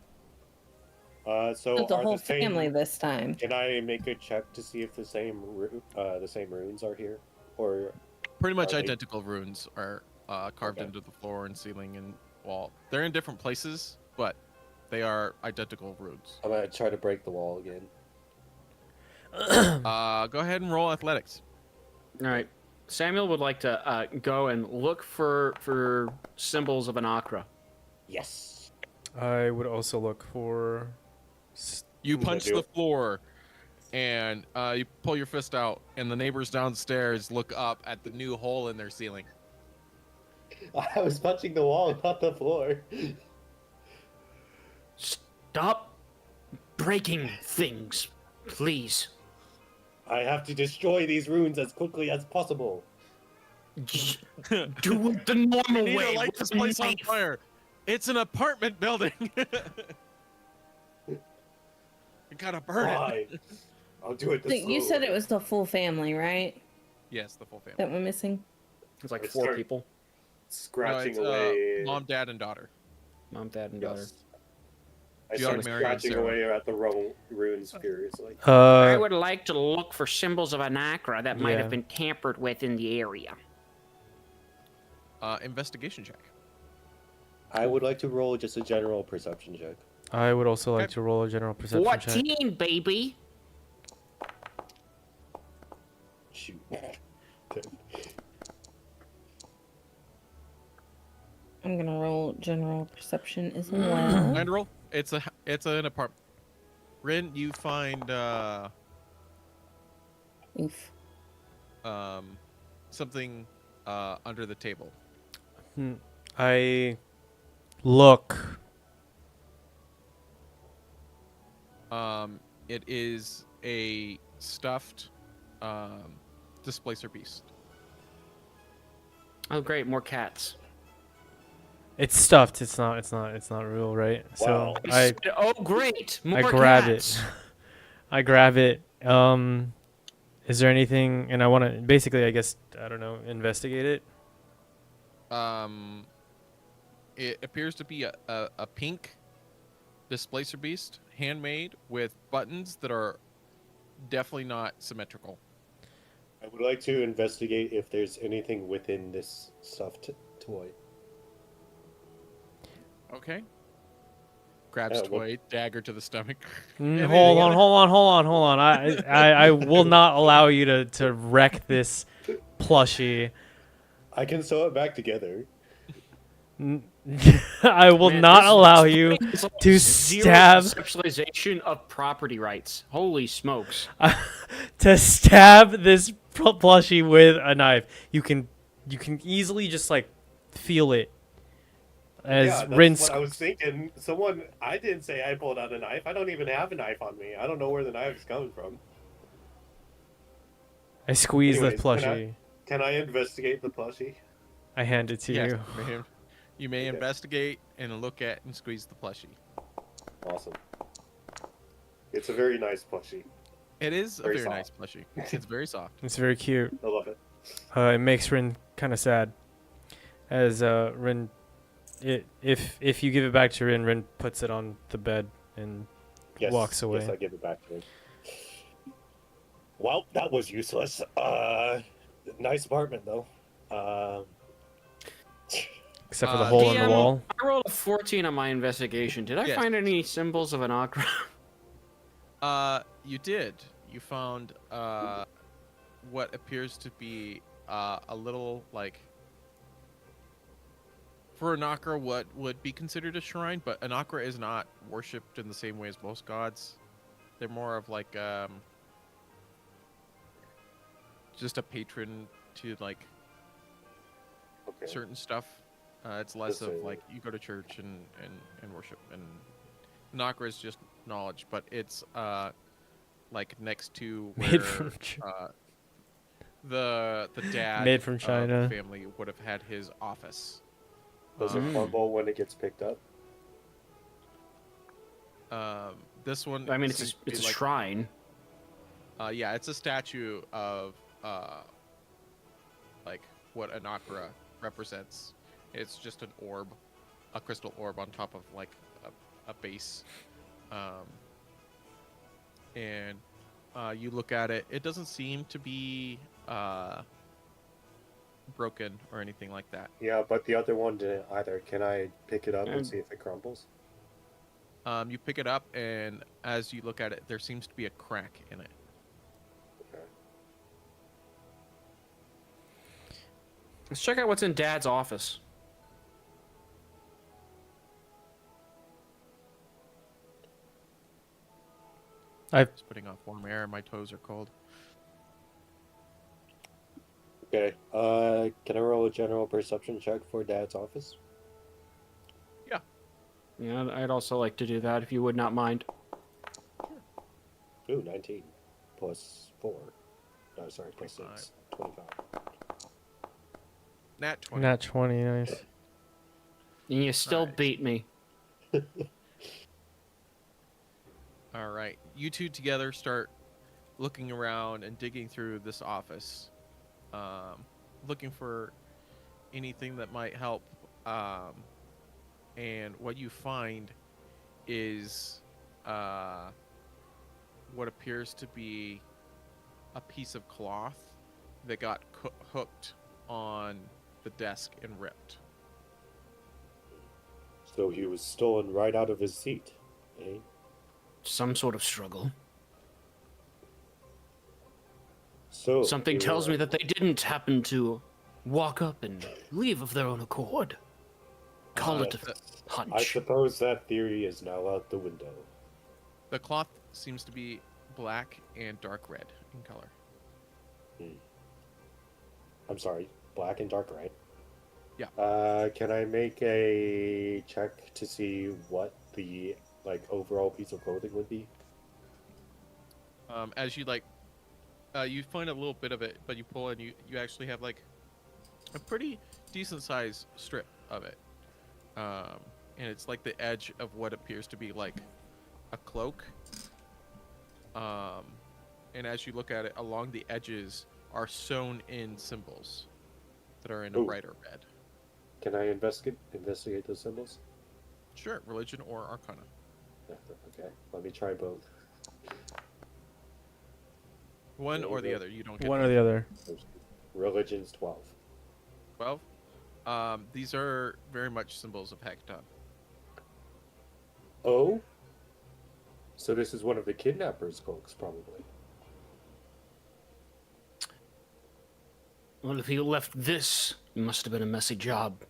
So It's a are whole the same, family this time. Can I make a check to see if the same runes are here, or Pretty much Are they- identical runes are carved Okay. into the floor and ceiling and wall. They're in different places, but they are identical runes. I'm gonna try to break the wall again. Go ahead and roll athletics. All right. Samuel would like to go and look for symbols of an Akra. Yes. I would also look for. You I'm gonna punch do the it. floor, and you pull your fist out, and the neighbors downstairs look up at the new hole in their ceiling. I was punching the wall, not the floor. Stop breaking things, please. I have to destroy these runes as quickly as possible. Do it the normal You need way. to light with this a place on knife. fire. It's an apartment building. You gotta burn it. Why? I'll do it So this you said it was the full family, right? Yes, the full family. That we're missing. It's like Let's 4 start. people. Scratching it's, away. mom, dad, and daughter. Mom, dad, and daughter. Yes. I You started are Mary and scratching Sarah. away at the runes furiously. I would like to look for symbols of an Akra that might Yeah. have been tampered with in the area. Investigation check. I would like to roll just a general perception check. I would also like Okay. to roll a general perception check. 14, baby. Shoot. I'm gonna roll general perception as well. And roll. It's an apartment. Rin, you find Oof. something under the table. I look. It is a stuffed displacer beast. Oh, great, more cats. It's stuffed. It's not real, right? So Wow. Oh, great, more I grab cats. it. I grab it. Is there anything? And I want to basically, I guess, I don't know, investigate it. It appears to be a pink displacer beast, handmade with buttons that are definitely not symmetrical. I would like to investigate if there's anything within this stuffed toy. Okay. Grabs what- toy, dagger to the stomach. Hold on. I will not allow you to wreck this plushie. I can sew it back together. I will Man, not this- allow this you place is like to zero stab conceptualization of property rights. Holy smokes! to stab this plushie with a knife. You can easily just like feel it as Yeah, that's rinse. what I was thinking. I didn't say I pulled out a knife. I don't even have a knife on me. I don't know where the knife is coming from. I squeeze Anyways, the plushie. Can I investigate the plushie? I hand it to Yes, you. you may Okay. investigate and look at and squeeze the plushie. Awesome. It's a very nice plushie. It is Very a very nice soft. plushie. It's very soft. It's very cute. I love it. It makes Rin kind of sad, as Rin, if you give it back to Rin, Rin puts it on the bed and Yes, walks away. Yes, I give it back to him. Well, that was useless. Nice apartment though. Except for the Uh, hole in the DM, wall. I rolled a 14 on my investigation. Did I Yes. find any symbols of an Akra? You did. You found what appears to be a little like for an Akra what would be considered a shrine, but an Akra is not worshipped in the same way as most gods. They're more of like just a patron to like Okay. certain stuff. It's less Just of a- like you go to church and worship, and Nakra is just knowledge, but it's like next to where Made from the dad Made from of the China. family would have had his office. Does it crumble when it gets picked up? This one, I mean, seems to it's be a like- shrine. Yeah, it's a statue of like what an Akra represents. It's just an orb, a crystal orb on top of like a base. And you look at it, it doesn't seem to be broken or anything like that. Yeah, but the other one didn't either. Can I pick it up and Mm. see if it crumbles? You pick it up, and as you look at it, there seems to be a crack in it. Okay. Let's check out what's in Dad's office. Just putting off warm air. My toes are cold. Okay. Can I roll a general perception check for Dad's office? Yeah, I'd also like to do that if you would not mind. Ooh, 19. Plus 4. No, sorry, plus 25. 6. 25. Nat 20. Nat 20, nice. And you still Alright. beat me. All right. You two together start looking around and digging through this office, looking for anything that might help. And what you find is what appears to be a piece of cloth that got hooked on the desk and ripped. So he was stolen right out of his seat, eh? Some sort of struggle. So Something you, tells me that they didn't happen to walk up and leave of their own accord. Call it a I hunch. suppose that theory is now out the window. The cloth seems to be black and dark red in color. I'm sorry, black and dark red. Yeah. Can I make a check to see what the overall piece of clothing would be? As you you find a little bit of it, but you pull and you actually have like a pretty decent sized strip of it. And it's like the edge of what appears to be like a cloak. And as you look at it, along the edges are sewn in symbols that are in a Ooh. brighter red. Can I investigate those symbols? Sure, religion or arcana. Yeah, okay, let me try both. One or the Okay. other. You don't get One or the other. Religion's 12. 12. These are very much symbols of Hekaton. Oh? So this is one of the kidnappers' cloaks, probably. Well, if he left this, it must have been a messy job.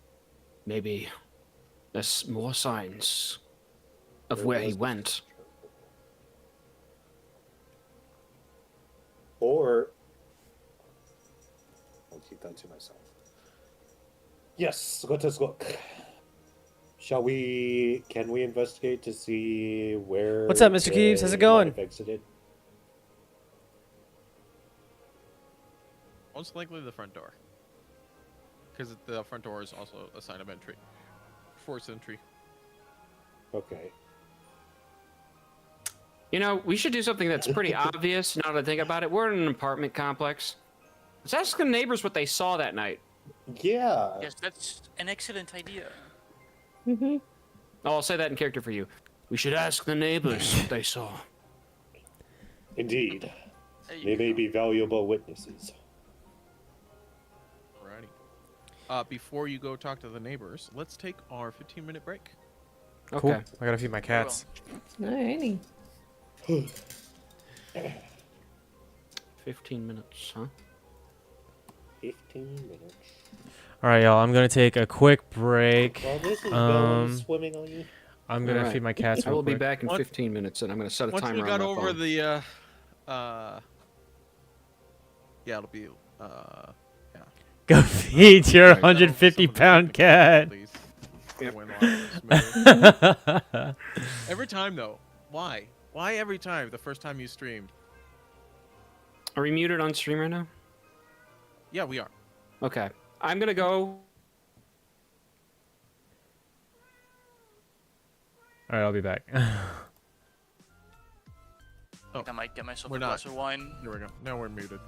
Maybe there's more signs of where he went. Or I'll keep that to myself. Yes, let us look. Can we investigate to see where What's up, Mr. Keeves? How's it they going? might have exited? Most likely the front door. Because the front door is also a sign of entry. Forced entry. Okay. You know, we should do something that's pretty obvious now that I think about it. We're in an apartment complex. Let's ask the neighbors what they saw that night. Yeah. Yes, that's an excellent idea. Mm-hmm. Oh, I'll say that in character for you. We should ask the neighbors what they saw. Indeed. There you They may go. be valuable witnesses. Alrighty. Before you go talk to the neighbors, let's take our 15-minute break. Okay. Cool. I gotta feed my cats. Alrighty. 15 minutes, huh? 15 minutes. All right, y'all. I'm gonna take a quick break. Well, this is Um, swimming on you. I'm gonna Alright. feed my cats I real will be quick. back in What? 15 minutes, and I'm going to set a Once timer we got on my over phone. the, yeah, it'll be, yeah. Go feed your Alright, 150-pound cat. Please. Yep. Went a lot smoother. Every time though, why? Why every time? The first time you streamed? Are we muted on stream right now? Yeah, we are. Okay. I'm going to go. All right, I'll be back. Oh, I might get myself we're a not. glass of wine. Here we go. Now we're muted.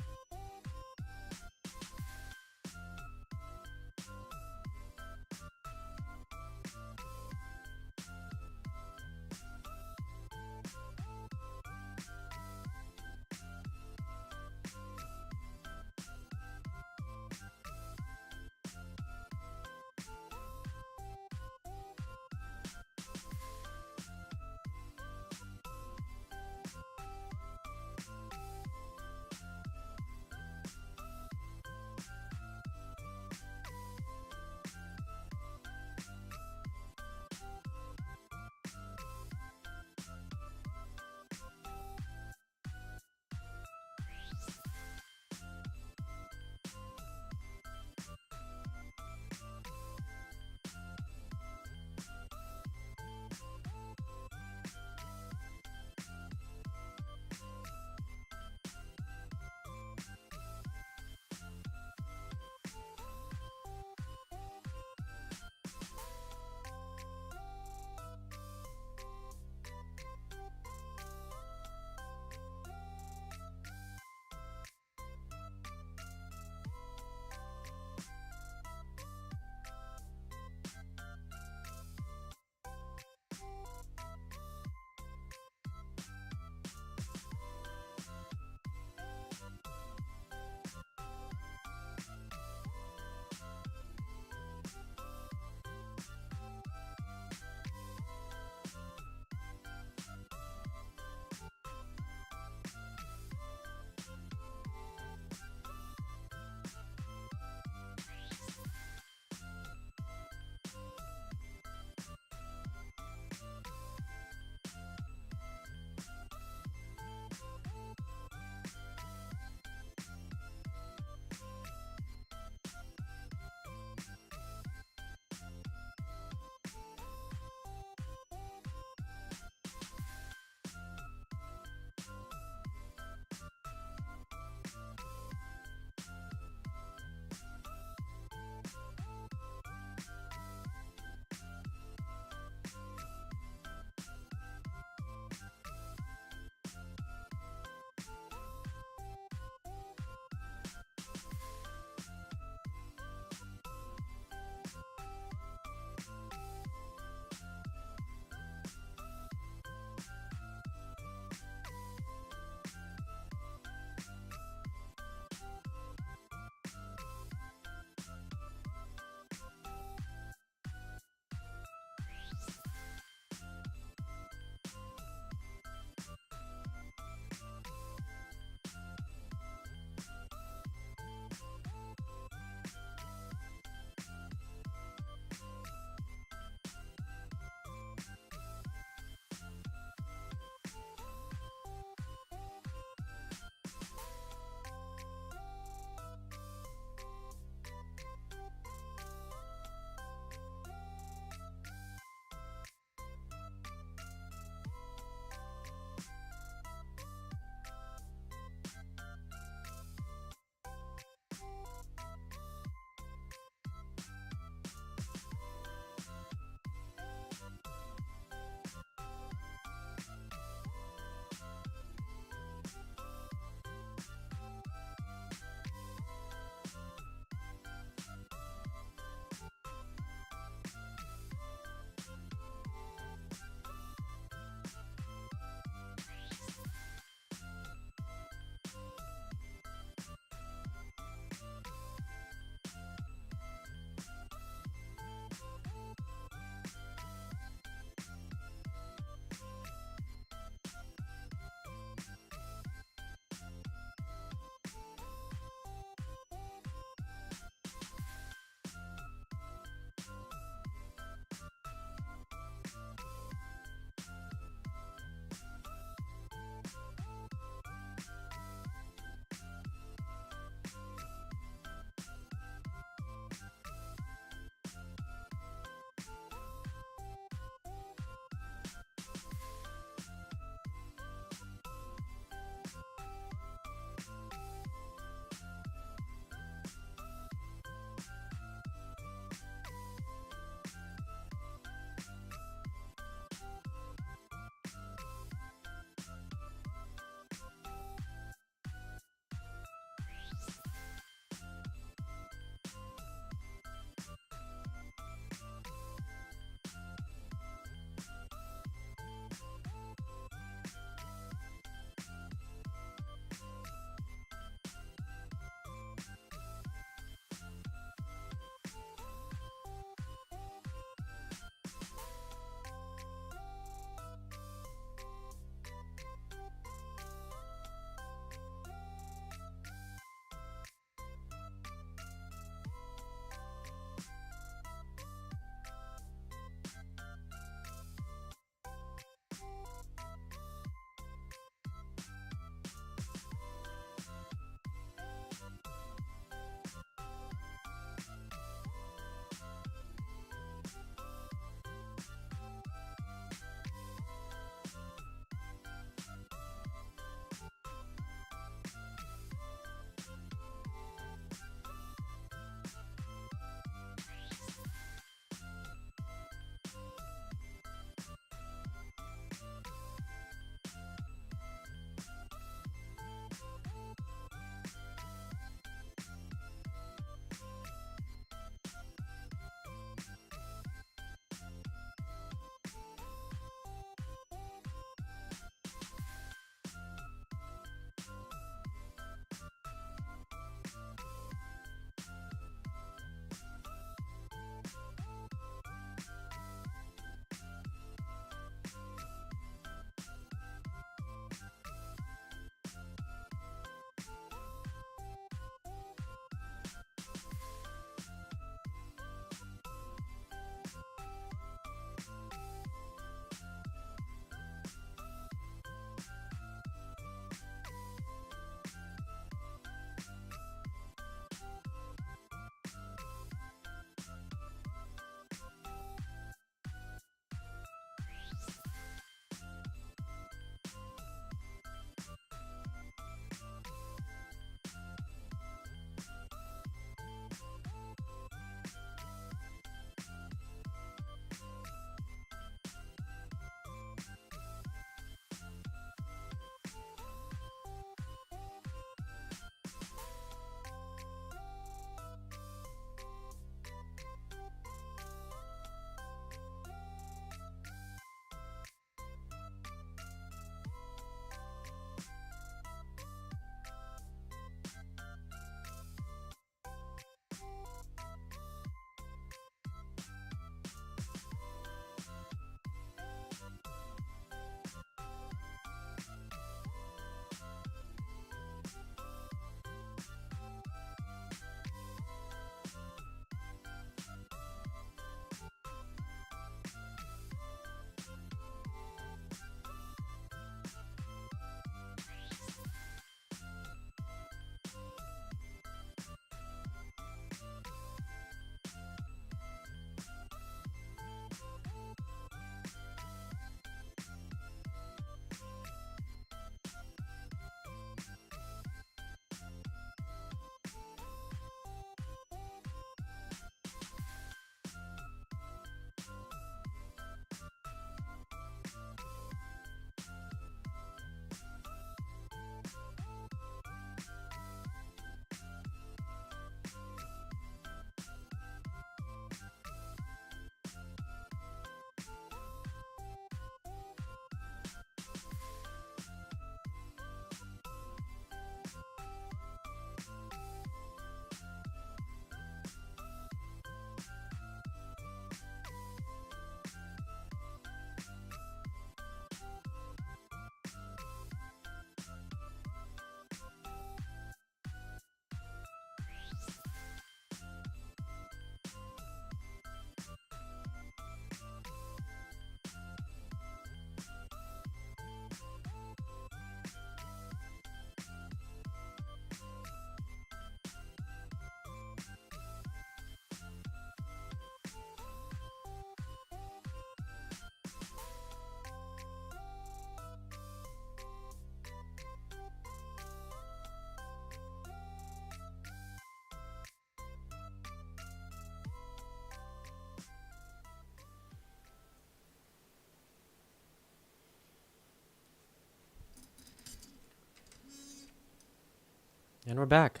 And we're back.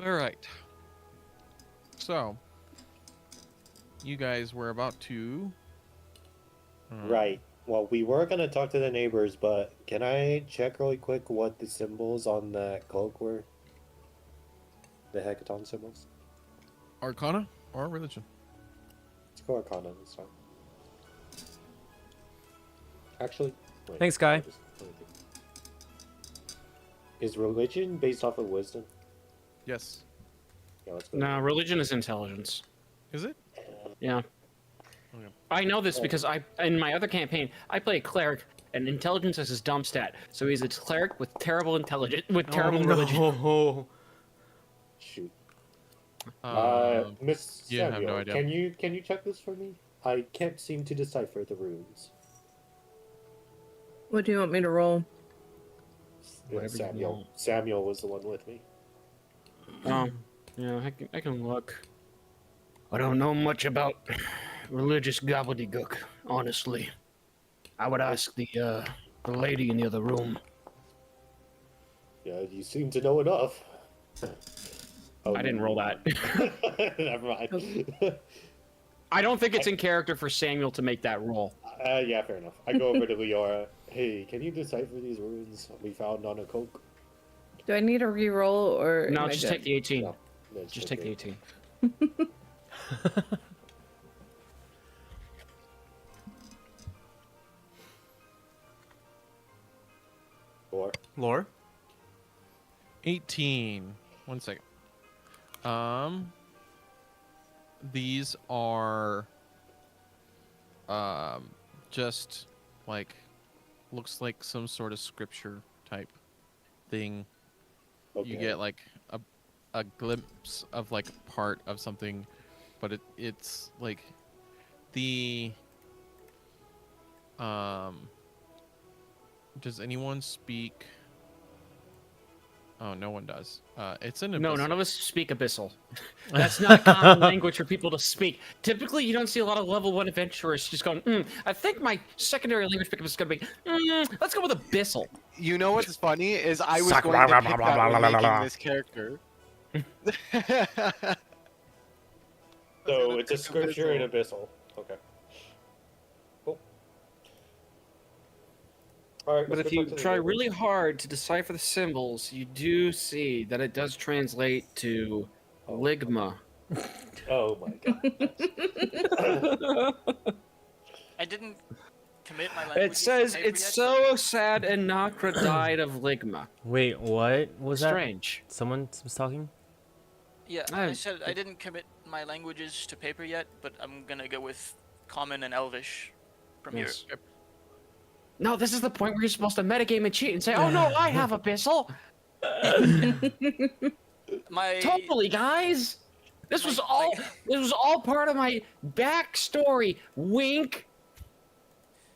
All right. So, you guys were about to. Right. Well, we were gonna talk to the neighbors, but can I check really quick what the symbols on that cloak were? The hackathon symbols? Arcana or religion? Let's go Arcana this time. Actually, wait, Thanks, Guy. let me think. Is religion based off of wisdom? Yes. Yeah, let's go. No, religion is intelligence. Is it? Yeah. Okay. I know this because in my other campaign, I play a cleric, and intelligence is his dump stat. So he's a cleric with terrible intelligence, with terrible religion. No. Shoot. Um, Miss yeah, I have Samuel, no idea. can you check this for me? I can't seem to decipher the runes. What do you want me to roll? Yeah, Whatever you Samuel. want. Samuel was the one with me. Yeah, I can look. I don't know much about religious gobbledygook, honestly. I would ask the lady in the other room. Yeah, you seem to know enough. Oh, I didn't roll that. Never mind. I don't think it's in character for Samuel to make that roll. Yeah, fair enough. I go over to Leora. Hey, can you decipher these runes we found on a coke? Do I need a re-roll or? No, am I just good? take the 18. No, it's Just take the okay. 18. Or Lore? 18. 1 second. These are just like looks like some sort of scripture type thing. okay. You get like a glimpse of like part of something, but it's like the does anyone speak? Oh, no one does. It's an No, abyssal. none of us speak Abyssal. That's not a common language for people to speak. Typically, you don't see a lot of level 1 adventurers just going, I think my secondary language pickup is going to be, let's go with Abyssal. You know what's funny is I was going to pick that when making this character. So it's a scripture in Abyssal. Okay. Cool. All right. But let's if go you talk to the try neighbors. really hard to decipher the symbols, you do see that it does translate to Ligma. Oh my god. I didn't commit my language. It says it's so sad and Nakra died of Ligma. Wait, what was that? Strange. Someone was talking? Yeah, I- I said I didn't commit my languages to paper yet, but I'm gonna go with Common and Elvish from Yes. here. No, this is the point where you're supposed to metagame and cheat and say, oh no, I have Abyssal. My Totally, guys. This was all part of my backstory. Wink.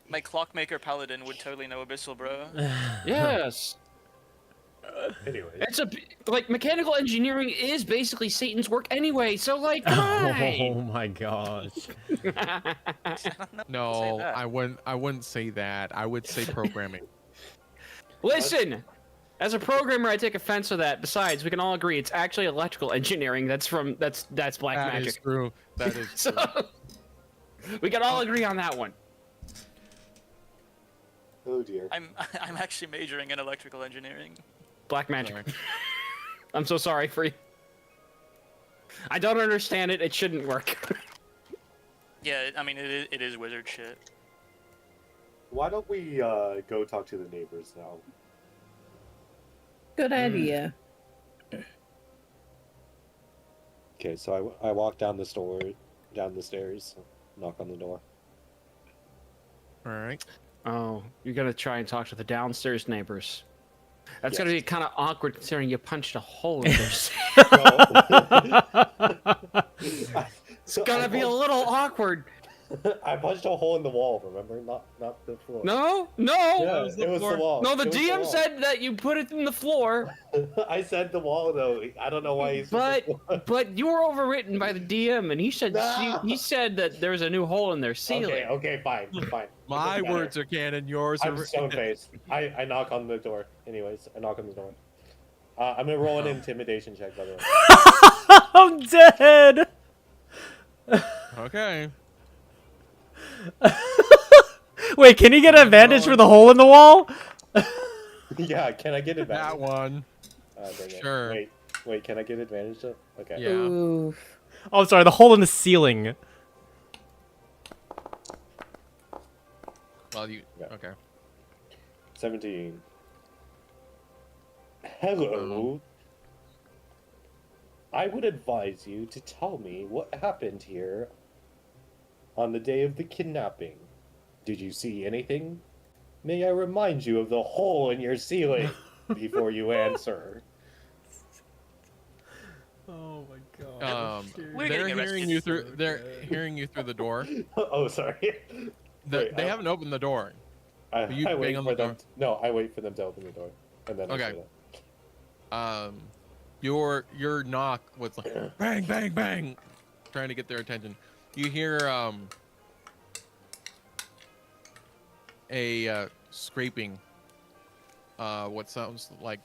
my Clockmaker Paladin would totally know Abyssal, bro. Yes. Anyway. It's like mechanical engineering is basically Satan's work anyway. So like, come Oh on. my gosh. No, that. I wouldn't say that. I would say programming. Listen. As a programmer, I take offense to that. Besides, we can all agree it's actually electrical engineering. That's black That magic. is true. That is So true. we can all agree on that one. Oh dear. I'm actually majoring in electrical engineering. Black magic. Sorry. I'm so sorry for you. I don't understand it. It shouldn't work. Yeah, I mean it is wizard shit. Why don't we go talk to the neighbors now? Good idea. Okay, so I walk down the stairs, knock on the door. All right. Oh, you're gonna try and talk to the downstairs neighbors. That's gonna Yes. be kind of awkward considering you punched a hole in theirs. Well, It's gonna be a little awkward. I punched a hole in the wall. Remember, not the floor. No, no. Yeah, was the it was floor. the wall. No, the It was DM wall. said that you put it in the floor, I said the wall though. I don't know why he's. but you were overwritten by the DM, and he said No. he said that there's a new hole in their ceiling. Okay, fine. My Doesn't words are canon, yours I'm are. stone faced. I knock on the door. Anyways, I knock on the door. I'm gonna roll an intimidation check, by the way. I'm dead. Okay. Wait, can he get advantage for the hole in the wall? Yeah, can I get advantage? That one. Dang it. Sure. Wait, can I get advantage though? Okay. Yeah. Oof. Oh, sorry, the hole in the ceiling. Well, you. Yeah. Okay. 17. Hello. I would advise you to tell me what happened here on the day of the kidnapping. Did you see anything? May I remind you of the hole in your ceiling before you answer? Oh my god. We're They're getting hearing arrested. you through. They're hearing you through the door. Oh, sorry. Wait, They haven't opened the door. I you wait bang on for the them. No, I wait for them to open the door, and then I Okay. say that. Your knock was like bang, bang, bang, trying to get their attention. You hear a scraping. What sounds like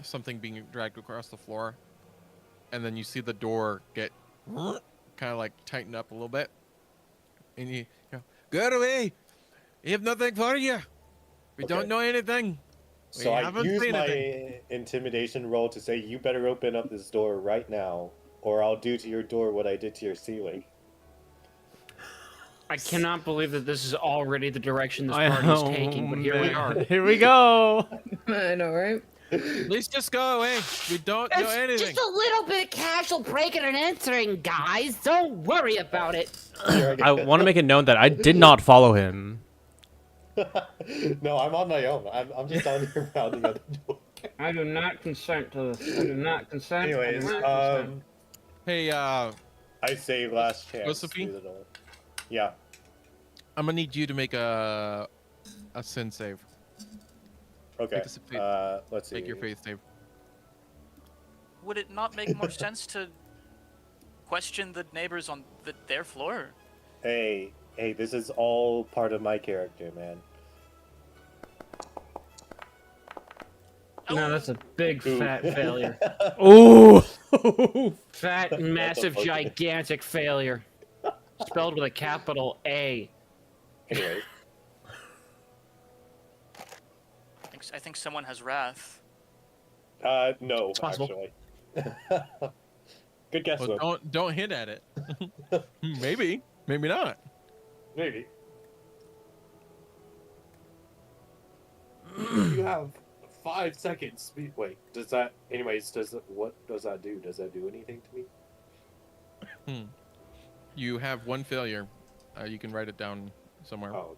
something being dragged across the floor, and then you see the door get kind of like tighten up a little bit, and you go, "Get away! We have nothing for you. We Okay. don't know anything." So We I haven't use seen my anything. intimidation roll to say, "You better open up this door right now, or I'll do to your door what I did to your ceiling." I cannot believe that this is already the direction this I party is know, taking, but here we man. are. Here we go. I know, right? Let's just go away. We don't know It's anything. just a little bit casual breaking and entering, guys. Don't worry about it. Here I want to make it known that I did not follow him. No, I'm on my own. I'm just down here pounding on the door. I do not consent to this. I do not consent. Anyways, Hey, I say last chance. Josephine? through the door. Yeah. I'm gonna need you to make a sin save. Okay. Make a Let's see. Make your faith save. Would it not make more sense to question the neighbors on their floor? Hey, this is all part of my character, man. No, that's a big Ooh. fat failure. Ooh. Fat, massive, fuck? gigantic failure. Spelled with a capital A. Anyway, I think someone has wrath. no, It's possible. actually. Good guess, Well, though. don't hint at it. Maybe not. Maybe. You have 5 seconds. Wait, does that? Anyways, what does that do? Does that do anything to me? You have one failure. You can write it down somewhere. Oh,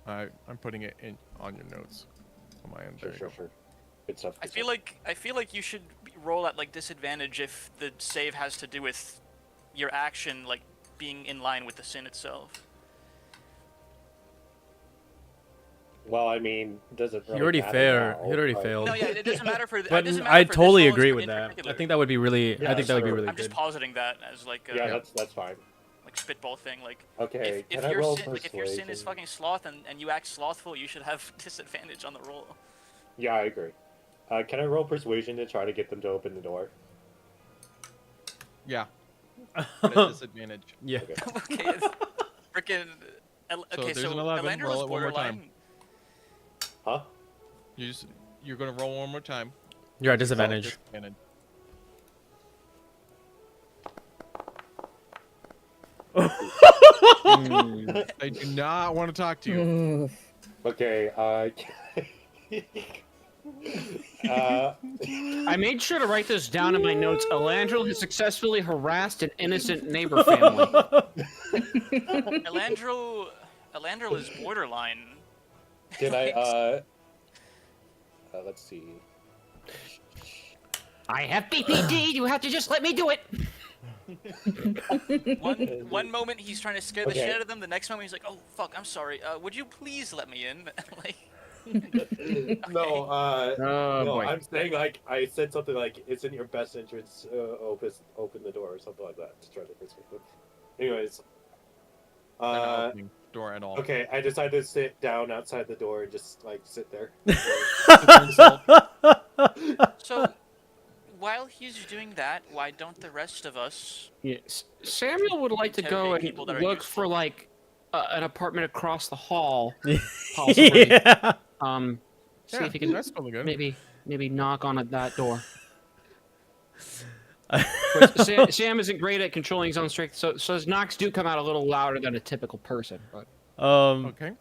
okay. I'm putting it in on your notes on my end. There you go. Sure. Good stuff. I good feel stuff. like you should roll at like disadvantage if the save has to do with your action like being in line with the sin itself. Well, I mean, does it really You already matter failed. now? You already Like- failed. No, yeah, it doesn't matter for. It But doesn't matter I for this totally role agree in with that. particular. I think that would be really. Yeah, I think that would be sure. really I'm just good. positing that as like a Yeah, that's fine. like spitball thing. Like Okay, if can I your roll sin, like, if your sin is persuasion? fucking sloth and you act slothful, you should have disadvantage on the roll. Yeah, I agree. Can I roll persuasion to try to get them to open the door? Yeah. At a disadvantage. Yeah. Okay. Okay, it's freaking. Okay, there's so an 11, Elandra roll was it one more time. borderline. Huh? You're gonna roll one more time. You're at disadvantage. Disadvantage. I do not want to talk to you. Oof. Okay. I made sure to write this down in my notes. Elandril has successfully harassed an innocent neighbor family. Elandril is borderline. Can I? Let's see. I have BPD. You have to just let me do it. One moment he's trying to scare the Okay. shit out of them. The next moment he's like, "Oh fuck, I'm sorry. Would you please let me in?" Like, No, Oh, no, boy. I'm saying like I said something like it's in your best interest. Open the door or something like that to try to persuade them. Anyways, They're not opening the door at all. okay, I decided to sit down outside the door and just like sit there. so while he's doing that, why don't the rest of us? Yeah, Samuel would like to go Interrogate and people that are look for useful. like an apartment across the hall, possibly. Yeah. See Yeah, if he can that's totally good. maybe knock on that door. But Sam isn't great at controlling his own strength, so his knocks do come out a little louder than a typical person. But Okay.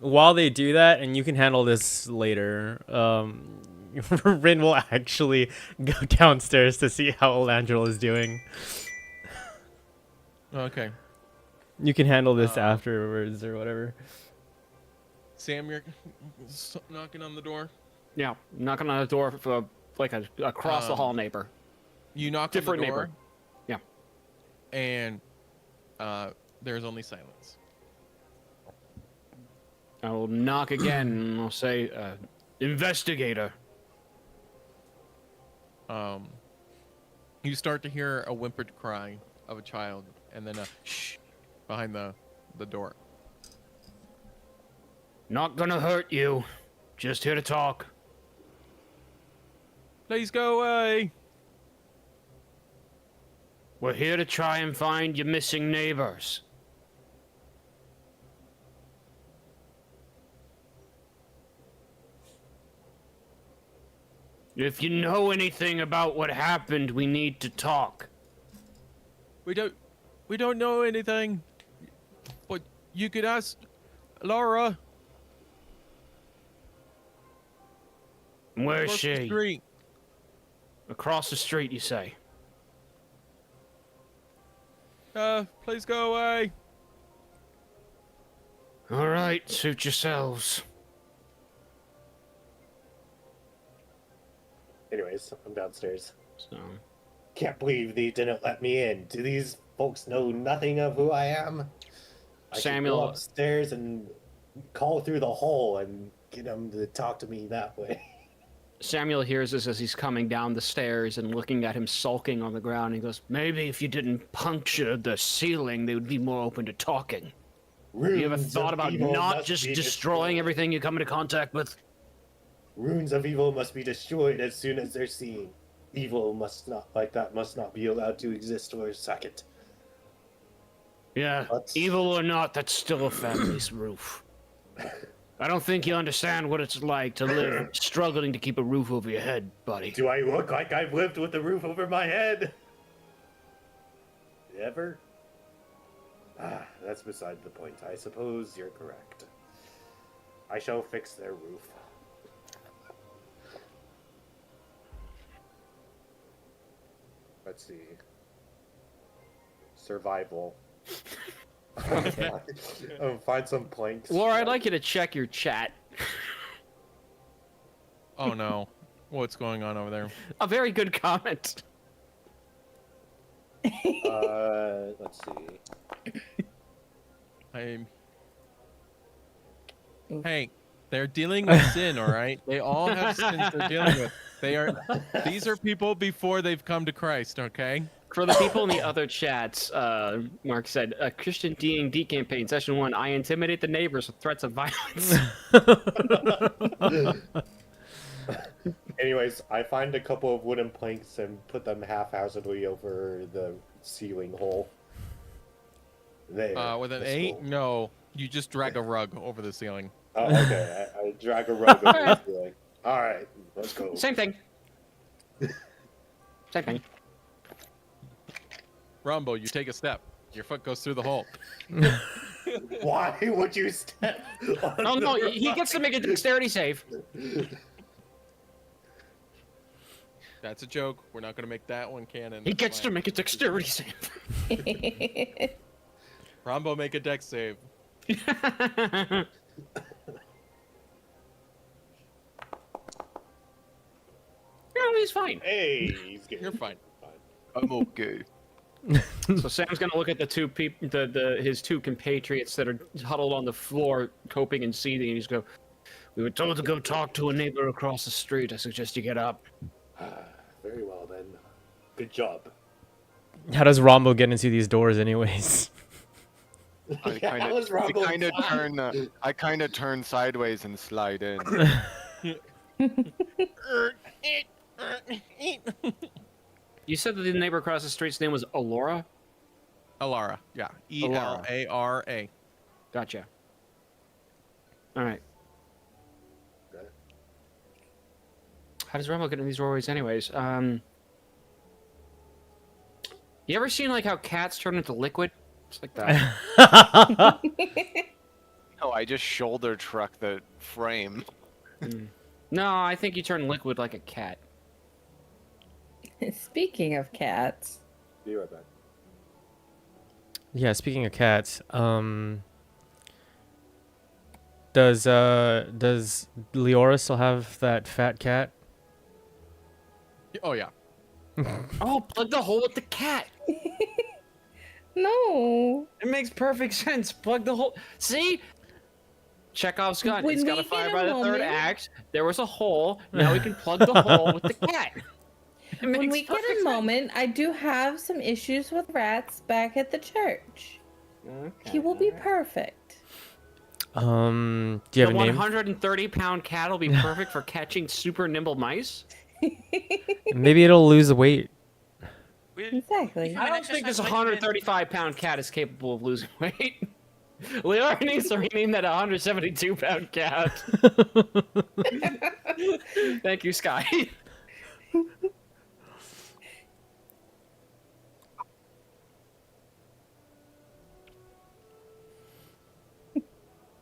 While they do that, and you can handle this later, Rin will actually go downstairs to see how Elandril is doing. Okay. You can handle this afterwards or whatever. Sam, you're knocking on the door. yeah, knocking on the door for like a across the hall neighbor. You knock Different on the door. neighbor. Yeah. And there's only silence. I will knock again and I'll say, investigator. You start to hear a whimpered cry of a child, and then a shh behind the door. Not gonna hurt you. Just here to talk. Please go away. We're here to try and find your missing neighbors. If you know anything about what happened, we need to talk. We don't know anything. But you could ask Laura. Where is across the she? street. Across the street, you say? Please go away. All right, suit yourselves. Anyways, I'm downstairs. So, Can't believe they didn't let me in. Do these folks know nothing of who I am? I could Samuel- go upstairs and call through the hole and get them to talk to me that way. Samuel hears this as he's coming down the stairs and looking at him sulking on the ground. He goes, "Maybe if you didn't puncture the ceiling, they would be more open to talking. You ever Runes thought of about evil not must just be destroying destroyed. everything you come into contact with?" Runes of evil must be destroyed as soon as they're seen. Evil must not be allowed to exist for a second. Yeah, What? evil or not, that's still a family's roof. I don't think you understand what it's like to live struggling to keep a roof over your head, buddy. Do I look like I've lived with the roof over my head? Ever? That's beside the point. I suppose you're correct. I shall fix their roof. Let's see. Survival. Find some planks. Laura, I'd like you to check your chat. Oh no. What's going on over there? A very good comment. Let's see. Hey, they're dealing with sin, all right? They all have sins they're dealing with. These are people before they've come to Christ, okay? For the people in the other chats, Mark said, Christian D&D campaign, session 1, I intimidate the neighbors with threats of violence. Anyways, I find a couple of wooden planks and put them haphazardly over the ceiling hole. There. With an that's 8? cool. No. You just drag a rug over the ceiling. Oh, okay. I drag a rug over the ceiling. Alright, let's go. Same thing. Same thing. Rumbo, you take a step. Your foot goes through the hole. Why would you step on Oh, no, the he rug? gets to make a dexterity save. That's a joke. We're not going to make that one canon. He gets to make a dexterity save. Rumbo, make a dex save. No, he's fine. Hey, he's good. You're fine. I'm okay. So Sam's gonna look at the two his two compatriots that are huddled on the floor, coping and seething, and he's go, "We were told to go talk to a neighbor across the street. I suggest you get up." Very well then. Good job. How does Rombo get into these doors, anyways? I kind of turn sideways and slide in. You said that the neighbor across the street's name was Alora? Alara, yeah. Elara. Gotcha. Alright. Okay. How does Rumble get in these doorways anyways? You ever seen like how cats turn into liquid? It's like that. Oh, I just shoulder truck the frame. No, I think you turn liquid like a cat. Speaking of cats, Be right back. Yeah, speaking of cats, does Leora still have that fat cat? Oh yeah. Oh, plug the hole with the cat. no. It makes perfect sense. Plug the hole. See? Chekhov's gun. When It's got we a fire get by a the third moment- act. There was a hole. Now we can plug the hole with the cat. It When makes we get perfect a sense. moment, I do have some issues with rats back at the church. He will be perfect. Do you The have a name? 130-pound cat will be perfect for catching super nimble mice. Maybe it'll lose weight. Exactly. I don't think this 135-pound cat is capable of losing weight. Leora needs to rename that 172-pound cat. Thank you, Sky.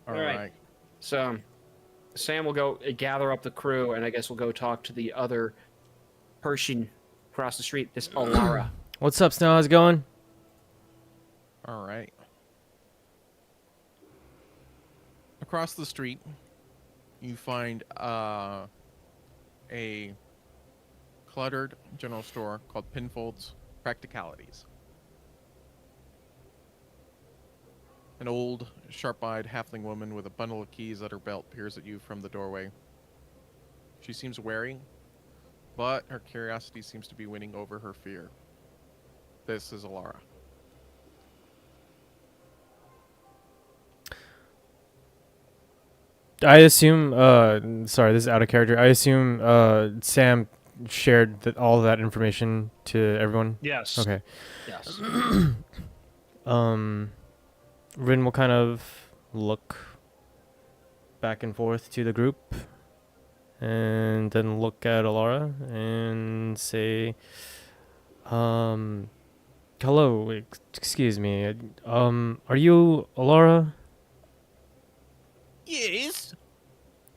All right. right. So, Sam will go gather up the crew, and I guess we'll go talk to the other Persian across the street, this Alara. What's up, Snow? How's it going? All right. Across the street, you find a cluttered general store called Pinfold's Practicalities. An old, sharp-eyed halfling woman with a bundle of keys at her belt peers at you from the doorway. She seems wary, but her curiosity seems to be winning over her fear. This is Alara. I assume, sorry, this is out of character. I assume, Sam shared all of that information to everyone. Yes. Okay. Yes. Rin will kind of look back and forth to the group, and then look at Alara and say, hello, excuse me, are you Alara? Yes.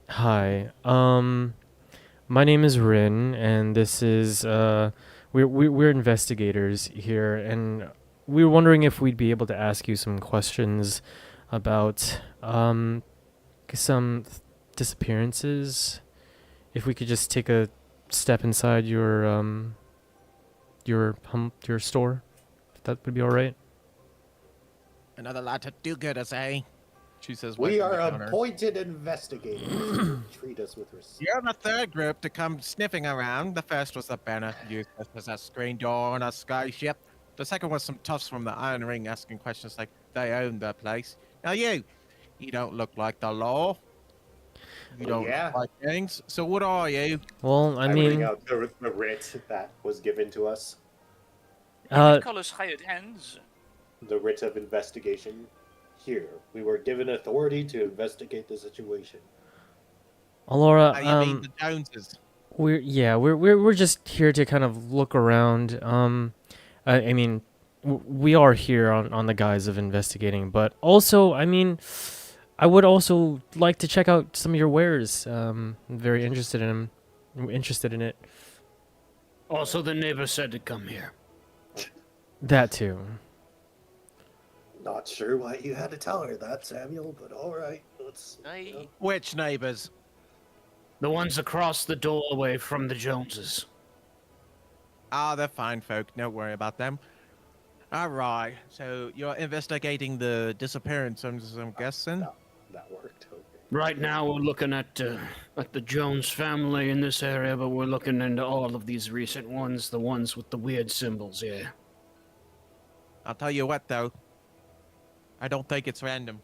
Hi. My name is Rin, and this is we're investigators here, and we were wondering if we'd be able to ask you some questions about some disappearances. If we could just take a step inside your store, if that would be all right. Another lot to do good, eh? She says, We wiping are the counter. appointed investigators. Treat us with respect. You're the third group to come sniffing around. The first was the banner used as a screen door on a skyship. The second was some toughs from the Iron Ring asking questions like they own the place. Now you don't look like the law. You don't Yeah. look like things. So what are you? Well, I bring mean, out the writ that was given to us. Call us hired hands. The writ of investigation. Here, we were given authority to investigate the situation. Alora, You mean the Joneses? we're just here to kind of look around. I mean, we are here on the guise of investigating, but also, I mean, I would also like to check out some of your wares. I'm very interested in it. Also, the neighbor said to come here. That too. Not sure why you had to tell her that, Samuel, but alright. Let's. Which neighbors? The ones across the doorway from the Joneses. Ah, they're fine folk. Don't worry about them. All right. So you're investigating the disappearance, I'm guessing. That worked. Okay. Right now, we're looking at the Jones family in this area, but we're looking into all of these recent ones, the ones with the weird symbols. Yeah. I'll tell you what, though. I don't think it's random.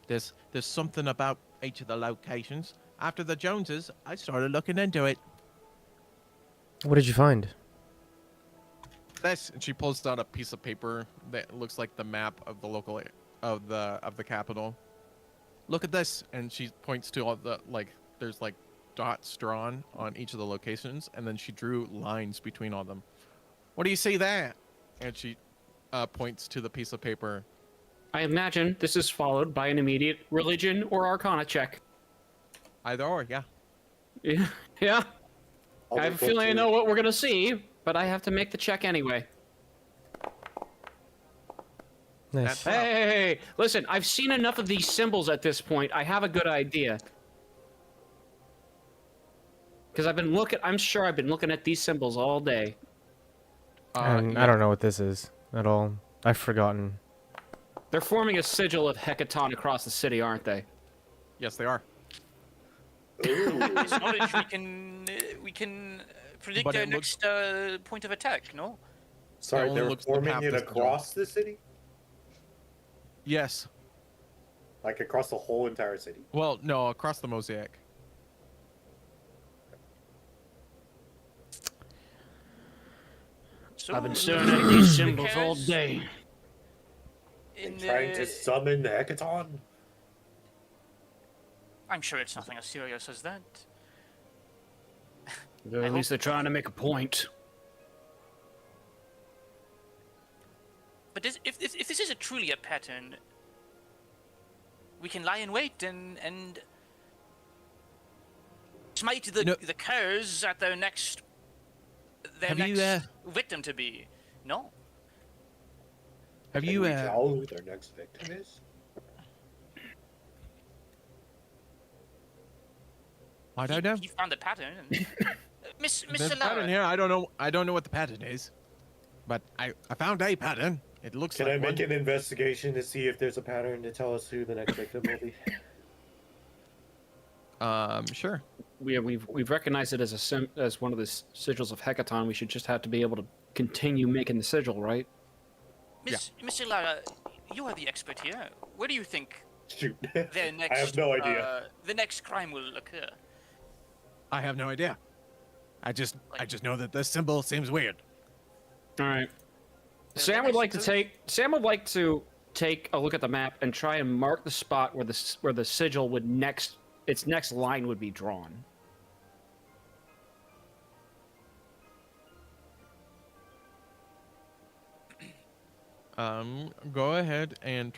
There's something about each of the locations. After the Joneses, I started looking into it. What did you find? This, and she pulls out a piece of paper that looks like the map of the local of the capital. Look at this, and she points to all the there's like dots drawn on each of the locations, and then she drew lines between all them. What do you see there? And she points to the piece of paper. I imagine this is followed by an immediate religion or arcana check. Either or, yeah. Yeah. Yeah. I'll I have a just go feeling I to- know what we're gonna see, but I have to make the check anyway. Nice. Hey, listen, I've seen enough of these symbols at this point. I have a good idea. Because I'm sure I've been looking at these symbols all day. And I don't know what this is at all. I've forgotten. They're forming a sigil of Hecaton across the city, aren't they? Yes, they are. Ooh. This knowledge we can predict But our it looks- next point of attack. No. Sorry, only they're looks the forming path it is the across the city? Yes. Like across the whole entire city? Well, no, across the mosaic. So I've been staring at these the symbols all cares day. in Trying to the- summon the Hecaton? I'm sure it's nothing as serious as that. Or at least they're trying to make a point. But if this is truly a pattern, we can lie in wait and smite the No. the curs at their next Have you, victim to be. No. Have Can you we tell who their next victim is? I don't know. He found the pattern. And... Miss There's a Lara, pattern here. I don't know what the pattern is, but I found a pattern. It looks Can like I make one. an investigation to see if there's a pattern to tell us who the next victim will be? Sure. We've recognized it as one of the sigils of Hecaton. We should just have to be able to continue making the sigil, right? Miss Lara, you are the expert here. Where do you think Shoot. their next? I have no idea. The next crime will occur. I have no idea. I just know that this symbol seems weird. All right. The Sam would next like to take a look at the map and try and mark the spot where the sigil would its next line would be drawn. Go ahead and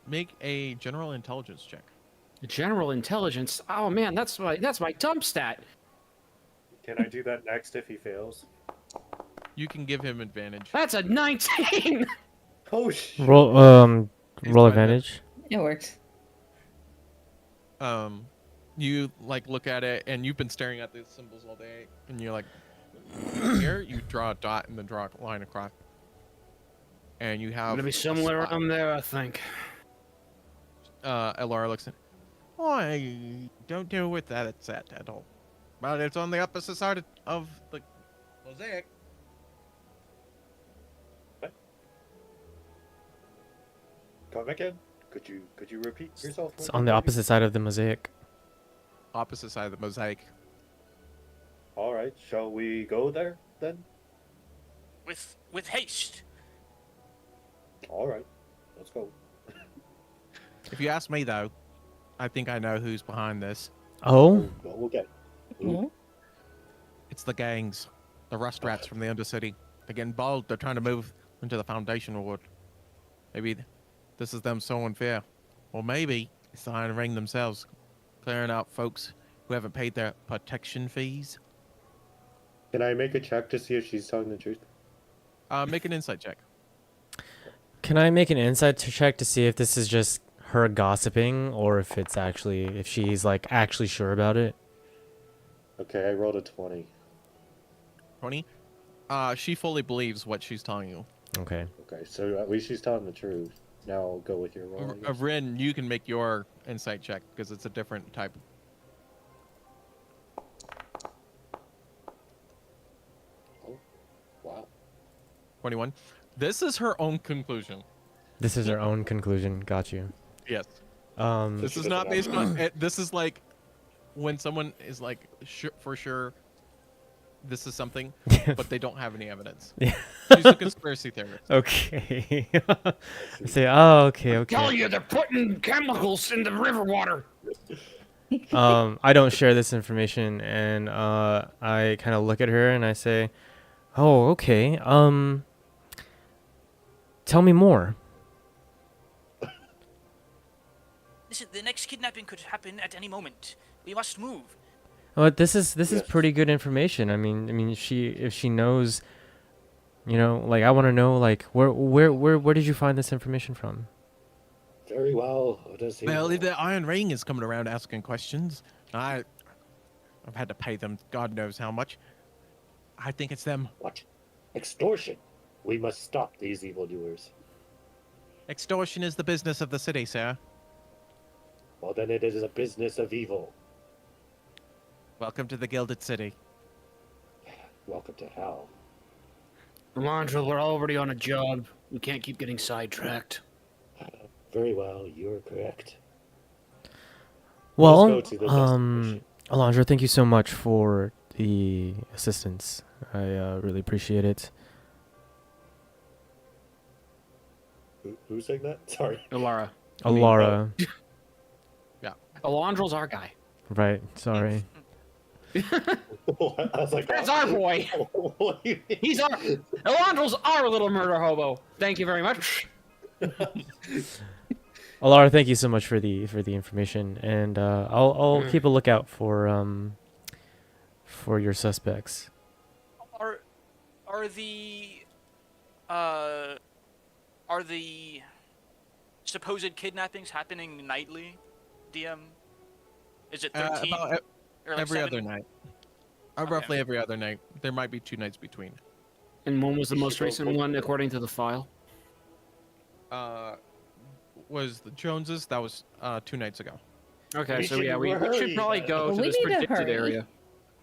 make a general intelligence check. General intelligence. Oh man, that's my dump stat. Can I do that next if he fails? You can give him advantage. That's a 19. Oh shit. Roll He's roll trying to- advantage. It works. You look at it, and you've been staring at these symbols all day, and you're like, here you draw a dot and then draw a line across, and you have Gonna be a somewhere spot. around there, I think. Elara looks at. Oh, I don't know what that it's at all, but it's on the opposite side of the mosaic. Come again? Could you repeat yourself? It's on the opposite side of the mosaic. Opposite side of the mosaic. All right, shall we go there then? With haste. All right, let's go. If you ask me, though, I think I know who's behind this. Oh, Well, we'll get. Mhm. It's the gangs, the rust rats from the Undercity. They're getting bold. They're trying to move into the Foundation Ward. Maybe this is them sowing fear. Or maybe it's the Iron Ring themselves, clearing out folks who haven't paid their protection fees. Can I make a check to see if she's telling the truth? Make an insight check. can I make an insight check to see if this is just her gossiping or if she's like actually sure about it? Okay, I rolled a 20. 20. She fully believes what she's telling you. Okay. Okay, so at least she's telling the truth. Now I'll go with your roll. I guess. Rin, you can make your insight check because it's a different type. Oh, wow. 21. This is her own conclusion. This is our own conclusion. Got you. Yes. This This is not based on. This is like when someone is like for sure. This is something, but they don't have any evidence. Yeah. She's a conspiracy theorist. Okay. Say, oh, okay, Tell okay. you they're putting chemicals in the river water. I don't share this information, and I kind of look at her and I say, oh, okay. Tell me more. Listen, the next kidnapping could happen at any moment. We must move. Well, this is Yes. pretty good information. I mean, if she knows, you know, like I want to know, like where did you find this information from? Very well. What does he Well, know? if the Iron Ring is coming around asking questions, I've had to pay them God knows how much. I think it's them. What? Extortion. We must stop these evildoers. Extortion is the business of the city, sir. Well, then it is a business of evil. Welcome to the Gilded City. Welcome to hell. Alondra, we're already on a job. We can't keep getting sidetracked. Very well, you're correct. Well, go to the destination. Alondra, thank you so much for the assistance. I really appreciate it. Who's saying that? Sorry. Alara. Alara, Alondra's our guy. right? Sorry. I was like, That's our boy. What do you mean? He's our Alondra's our little murder hobo. Thank you very much. Alara, thank you so much for the information, and I'll keep a lookout for your suspects. Are the supposed kidnappings happening nightly? DM, is it 13 About or like every 7? other night. Okay. Roughly every other night. There might be 2 nights between. And when was the You most should go recent look one, for it. according to the file? Was the Joneses? That was 2 nights ago. Okay, We so should yeah, we should hurry, probably man. go Well, to we this need to predicted hurry. area.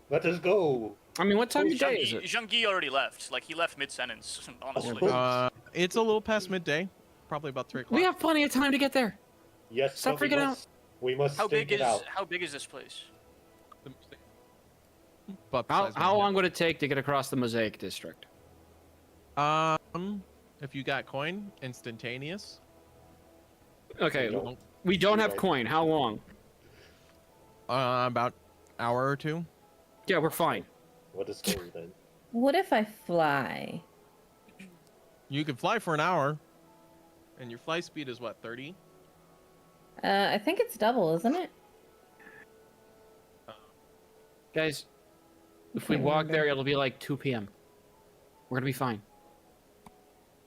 Let us go. I mean, what time of day is it? Jean-Guy already left. Like, he left mid-sentence, honestly. It's a little past midday. Probably about 3 o'clock. We have plenty of time to get there. Yes, Stop but freaking out. We must How stake big it is out. how big is this place? But How long would it take to get across the Mosaic District? If you got coin, instantaneous. Okay, We don't. we don't have Right. coin. How long? About hour or 2. Yeah, we're fine. What is gold then? What if I fly? You can fly for an hour, and your fly speed is what, 30? I think it's double, isn't it? Guys, if we Can't walk remember. there, it'll be like 2 p.m. We're gonna be fine.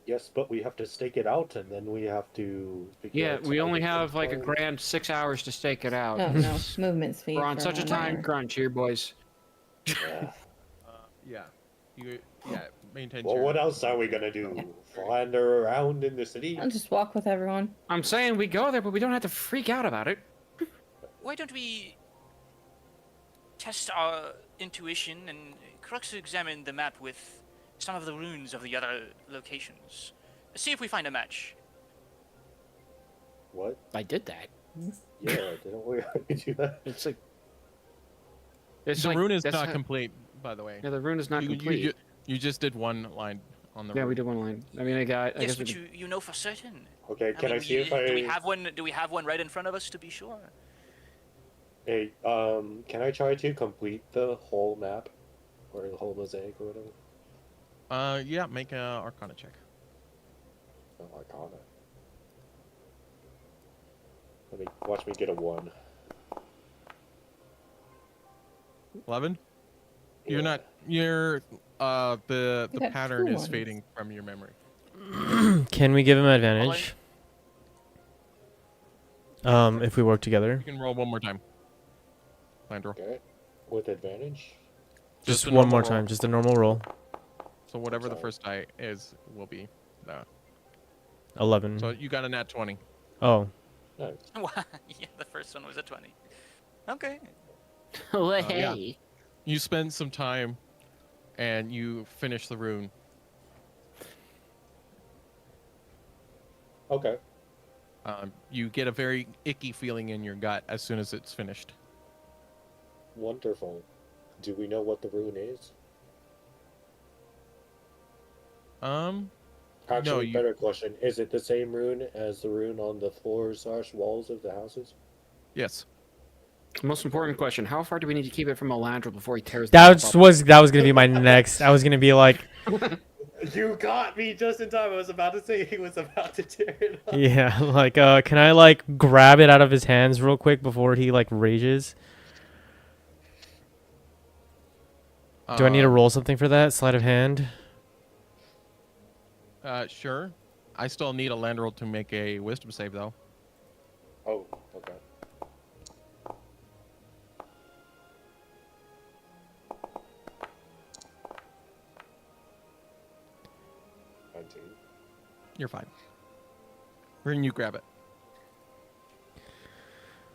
Yes, but we have to stake it out, and then we have to. figure Yeah, out we only something have like a for- grand 6 hours to stake it out. Oh no, movement speed. We're on for such a 1 time hour. crunch here, boys. Yeah. Yeah. Maintain Well, your... what else are we gonna do? Flounder around in the city? I'll just walk with everyone. I'm saying we go there, but we don't have to freak out about it. Why don't we test our intuition and cross-examine the map with some of the runes of the other locations? See if we find a match. What? I did that. Yeah, didn't we already do that? It's like. It's The like, rune is that's not how- complete, by the way. Yeah, the rune is not you, complete. you just did one line on the Yeah, rune. we did one line. I mean, I Yes, guess we but could... you know for certain. Okay, can I mean, see if do we I? have one? Do we have one right in front of us to be sure? Hey, can I try to complete the whole map, or the whole mosaic, or whatever? Yeah, make a Arcana check. Oh, Arcana. Let me watch me get a 1. 11? You're Yeah. not... You're... The You got pattern 2 is ones. fading from your memory. Can we give him advantage? If we work together. You can roll one more time. Landro. Okay, with advantage. Just a one more normal roll. time, just a normal roll. So So whatever the sorry. first die is will be. 11. So you got a nat 20. Oh. Nice. Yeah, the first one was a 20. Okay. Oh, yeah. hey. You spend some time, and you finish the rune. Okay. You get a very icky feeling in your gut as soon as it's finished. Wonderful. Do we know what the rune is? Actually, you- better question. Is it the same rune as the rune on the floors/walls of the houses? Yes. Most important question: how far do we need to keep it from Elandra before he tears? That was gonna be my next. I was gonna be like, You got me just in time. I was about to say he was about to tear it up. yeah, like can I like grab it out of his hands real quick before he like rages? Do I need to roll something for that? Sleight of hand? Sure. I still need a Landroll to make a wisdom save, though. Oh, okay. You're fine. Rin, you grab it.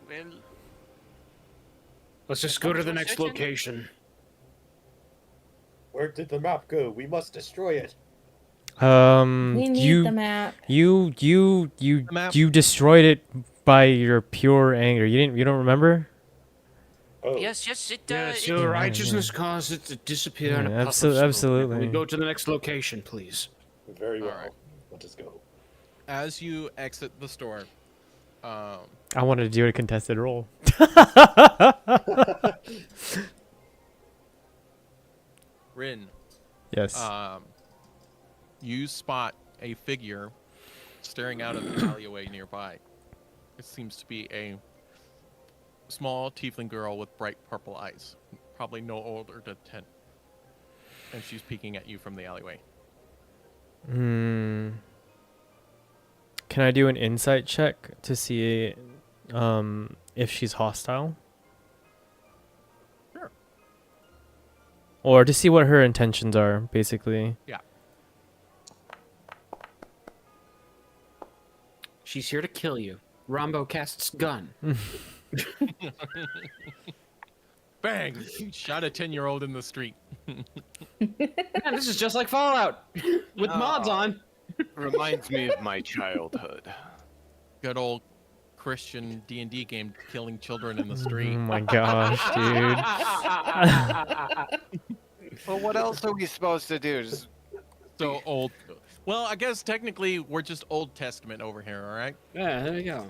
Well, Let's just go to the next Searching? location. Where did the map go? We must destroy it. We need the map. You map. destroyed it by your pure anger. You don't remember? Oh, yes, it. Yes, it- your Yeah, righteousness caused it to disappear in a Yeah, puff of smoke. absolutely. Can we go to the next location, please? very well. Alright. Let us go. As you exit the store, I wanted to do a contested roll. Rin, Yes. you spot a figure staring out of the alleyway nearby. It seems to be a small tiefling girl with bright purple eyes, probably no older than 10. And she's peeking at you from the alleyway. Can I do an insight check to see if she's hostile? Sure. Or to see what her intentions are, basically. Yeah. She's here to kill you. Rombo casts gun. Bang! You shot a 10-year-old in the street. Man, this is just like Fallout with mods on. Reminds me of my childhood. Good old Christian D&D game killing children in the Oh street. my gosh, dude. Well, what else are we supposed to do? Just So old. Well, I guess technically we're just Old Testament over here, all right? Yeah, there you go.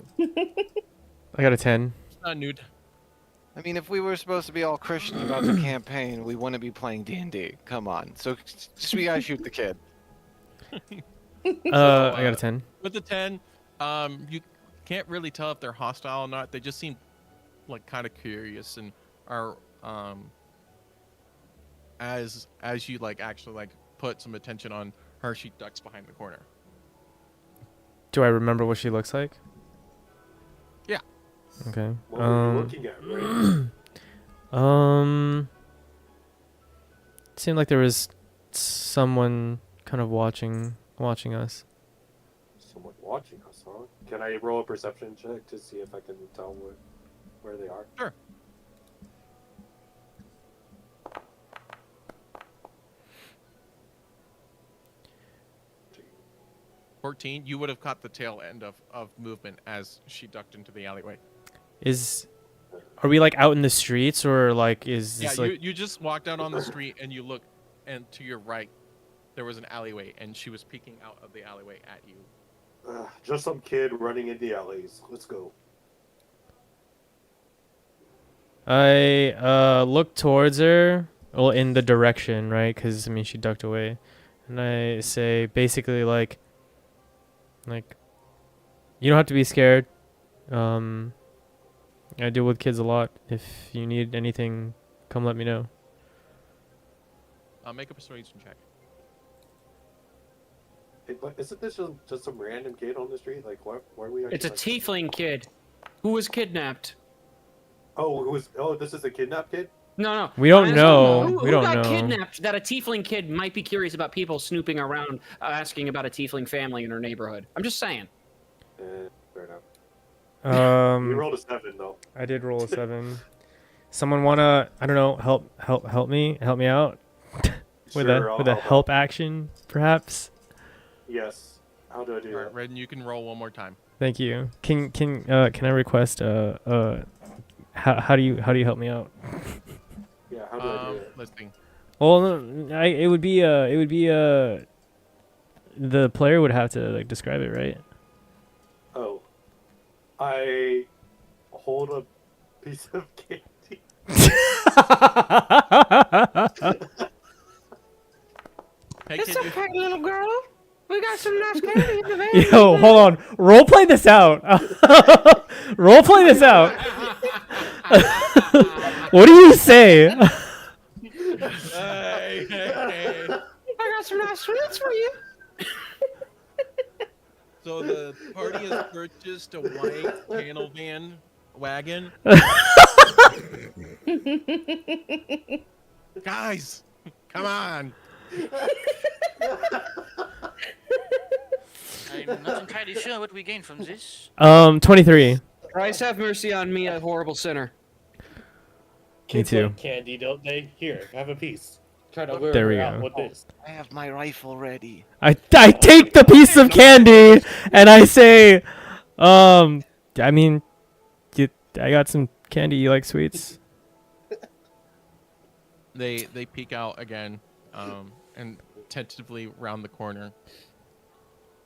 I got a 10. It's not nude. I mean, if we were supposed to be all Christian about the campaign, we wouldn't be playing D&D. Come on. So just we gotta shoot the kid. I got a 10. With the 10, you can't really tell if they're hostile or not. They just seem like kind of curious and are as you like actually like put some attention on her, she ducks behind the corner. Do I remember what she looks like? Yeah. Okay. What were you looking at, right? It seemed like there was someone kind of watching us. Someone watching us, huh? Can I roll a perception check to see if I can tell where they are? Sure. 14, you would have caught the tail end of movement as she ducked into the alleyway. Are we like out in the streets or like is Yeah, this like you just walked out on the street and you look, and to your right, there was an alleyway, and she was peeking out of the alleyway at you. Just some kid running in the alleys. Let's go. I look towards her, well, in the direction, right? Because I mean, she ducked away, and I say basically like, you don't have to be scared. I deal with kids a lot. If you need anything, come let me know. Make a persuasion check. Hey, but isn't this just some random kid on the street? Like, why are we? It's a like... tiefling kid who was kidnapped. Oh, this is a kidnapped kid? No. We don't Honestly, know. Who We don't got know. kidnapped that a tiefling kid might be curious about people snooping around, asking about a tiefling family in her neighborhood? I'm just saying. Fair enough. You Um, rolled a 7 though. I did roll a 7. Someone wanna, I don't know, help me out with Sure, a I'll with a help out. help action, perhaps. Yes. How do I do All right, that? Redden, you can roll one more time. Thank you. Can I request how do you help me out? Yeah, how do I do it? Let's see. Well, no, it would be the player would have to like describe it, right? Oh. I hold a piece of candy. Hey, It's kid, okay, little girl. We got some nice candy in the van. Yo, hold on. Role play this out. Role play this out. What do you say? Hey, hey. I got some nice sweets for you. So the party has purchased a white panel van wagon. Guys, come on. I'm not entirely sure what we gain from this. 23. Christ have mercy on me, a horrible sinner. Kids too. like candy, don't they? Here, have a piece. Try to lure There we her out go. with this. I have my rifle ready. I take the piece of candy and I say, I mean, I got some candy. You like sweets? They peek out again, and tentatively round the corner.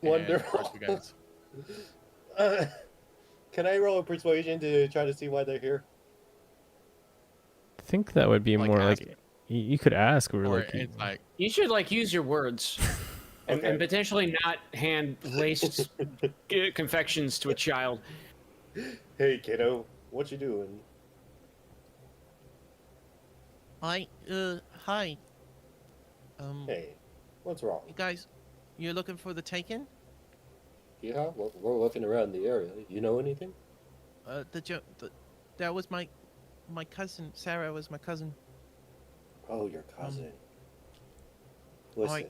and Wonderful. approach you guys. Can I roll a persuasion to try to see why they're here? I think that would be Like more ask- like you could ask or Or like it's like, You should like use your words, and Okay. potentially not hand laced confections to a child. Hey, kiddo, what you doing? hi. Hey, what's wrong? You guys, you're looking for the Taken? Yeah, we're looking around the area. You know anything? That was my cousin. Sarah was my cousin. Oh, your cousin. I- Listen,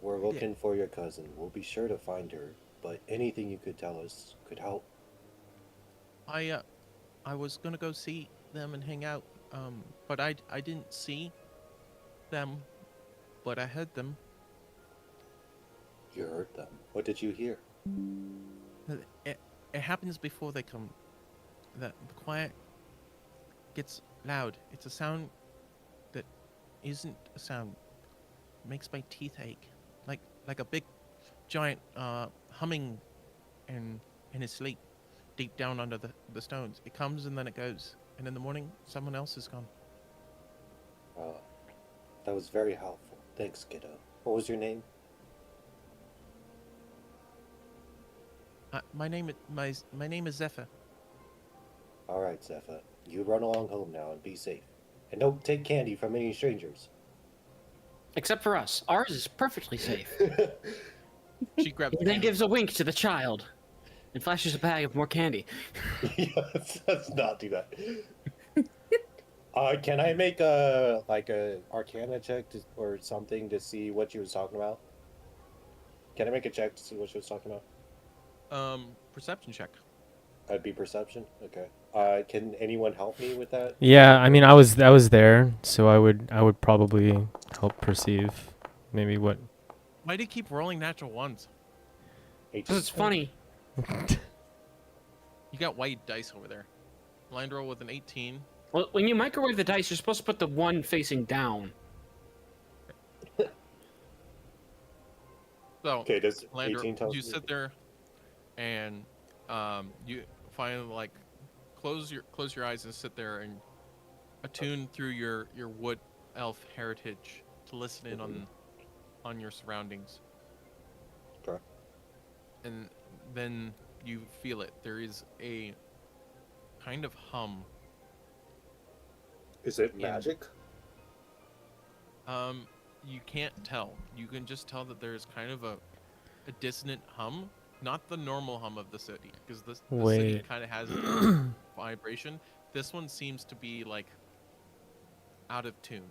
we're looking for your cousin. We'll be sure to find her, but anything you could tell us could help. I was gonna go see them and hang out. But I didn't see them, but I heard them. You heard them. What did you hear? It happens before they come. The quiet gets loud. It's a sound that isn't a sound. It makes my teeth ache, like a big, giant humming, in his sleep, deep down under the stones. It comes and then it goes, and in the morning, someone else is gone. That was very helpful. Thanks, kiddo. What was your name? My name is Zephyr. All right, Zephyr. You run along home now and be safe. And don't take candy from any strangers. Except for us. Ours is perfectly safe. She grabs. And then gives a wink to the child and flashes a bag of more candy. Yes, let's not do that. Can I make a Arcana check or something to see what she was talking about? Can I make a check to see what she was talking about? Perception check. That'd be perception. Okay. Can anyone help me with that? Yeah, I mean, I was there, so I would probably help perceive maybe what. Why do you keep rolling natural ones? 18. Because it's funny. You got white dice over there. Blind roll with an 18. Well, when you microwave the dice, you're supposed to put the one facing down. So, Okay, does Landor, 18 tell you me? sit there, and you finally like close your eyes and sit there and attune through your wood elf heritage to listen in on your surroundings. Okay. And then you feel it. There is a kind of hum. Is it Yeah. magic? You can't tell. You can just tell that there's kind of a dissonant hum, not the normal hum of the city, because the city Wait. kind of has vibration. This one seems to be like out of tune.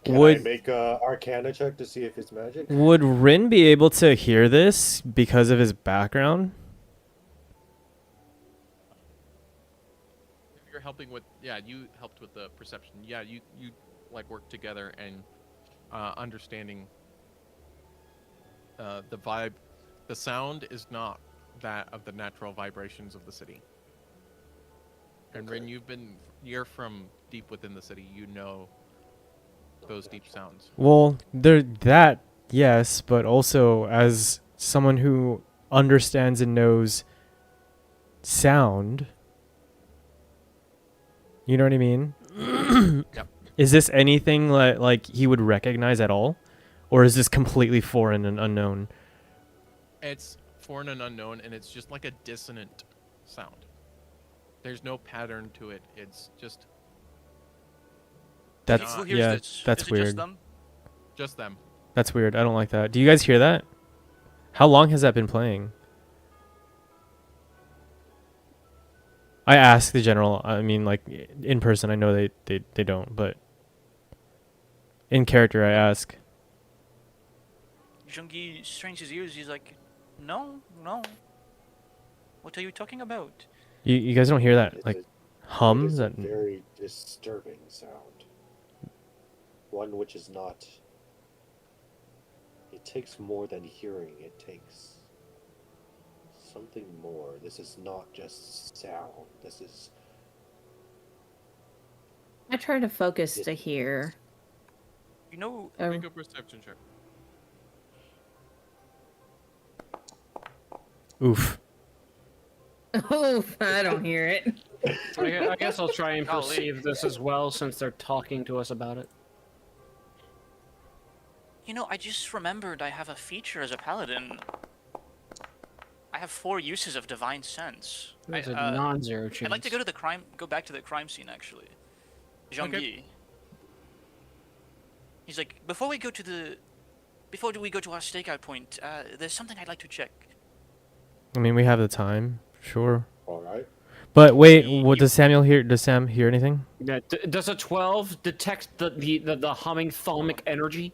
Can I Would make a Arcana check to see if it's magic? would Rin be able to hear this because of his background? If you're helping with, yeah, you helped with the perception. Yeah, you like work together and understanding the vibe. The sound is not that of the natural vibrations of the city. And Okay. Rin, you're from deep within the city. You know those deep sounds. Well, there that yes, but also as someone who understands and knows sound. You know what I mean? Yep. Is this anything like he would recognize at all? Or is this completely foreign and unknown? It's foreign and unknown, and it's just like a dissonant sound. There's no pattern to it. It's just That's Who hears yeah, this? that's Is it weird. Just them? just them. That's weird. I don't like that. Do you guys hear that? How long has that been playing? I ask the general. I mean, like in person, I know they don't, but in character, I ask. Jungi strains his ears. He's like, no. What are you talking about? You guys don't hear that It's like a- hum? It is That a very disturbing sound. One which is not. It takes more than hearing. It takes something more. This is not just sound. This is. I try to focus to hear. You know, Oh. Make a perception check. oof. Oof, I don't hear it. I guess I'll try and Golly. perceive this as well, since they're talking to us about it. I just remembered I have a feature as a paladin. I have 4 uses of divine sense. There's a non-zero chance. I'd like to go back to the crime scene actually. Jean-Guy. Okay. He's like, before we go to our stakeout point, there's something I'd like to check. I mean, we have the time, sure. All right. But wait, what does Samuel hear? Does Sam hear anything? Yeah, does a 12 detect the humming thalamic energy?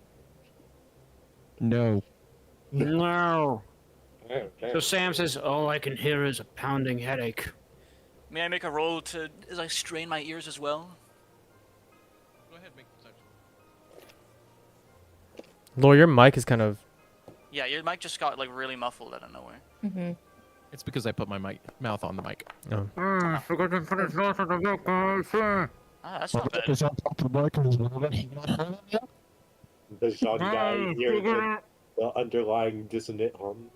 No. No. Damn, So damn. Sam says, all I can hear is a pounding headache. May I make a roll as I strain my ears as well? Go ahead, make perception. Laura, your mic is kind of. Yeah, your mic just got like really muffled out of nowhere. Mm-hmm. It's because I put my mouth on the mic. Oh. Forgot to put his mouth on the milk, guys. Ah, that's not bad. Does Jean Guy hear the underlying dissonant hum?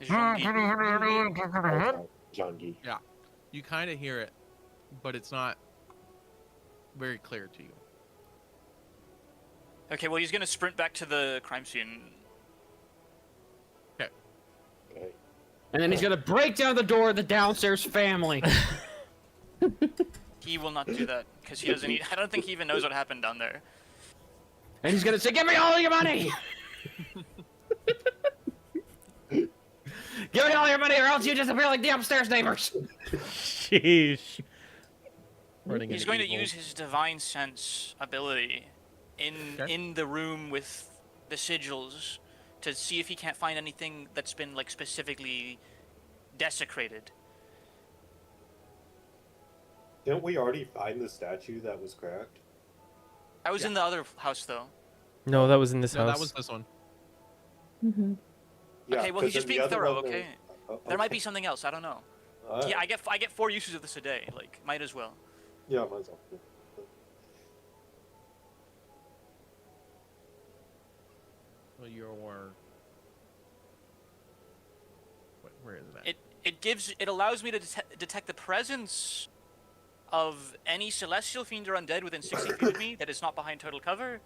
Jean-Guy. Jean Guy. You kind of hear it, but it's not very clear to you. Okay, well he's gonna sprint back to the crime scene. Okay. And then he's gonna break down the door of the downstairs family. He will not do that because he doesn't. I don't think he even knows what happened down there. And he's gonna say, give me all your money! Give me all your money or else you disappear like the upstairs neighbors! Sheesh. Running He's into going to evil. use his divine sense ability Okay. in the room with the sigils to see if he can't find anything that's been like specifically desecrated. Didn't we already find the statue that was cracked? I was in the other house though. No, that was in this No, house. that was this one. Mm-hmm. Okay, well 'cause he's just in the being other thorough. one Okay, there might be something else. I don't know. Yeah, I get 4 uses of this a day. Like, might as well. Yeah, might as well. Well, where is that? It allows me to detect the presence of any celestial fiend or undead within 60 feet of me that is not behind total cover.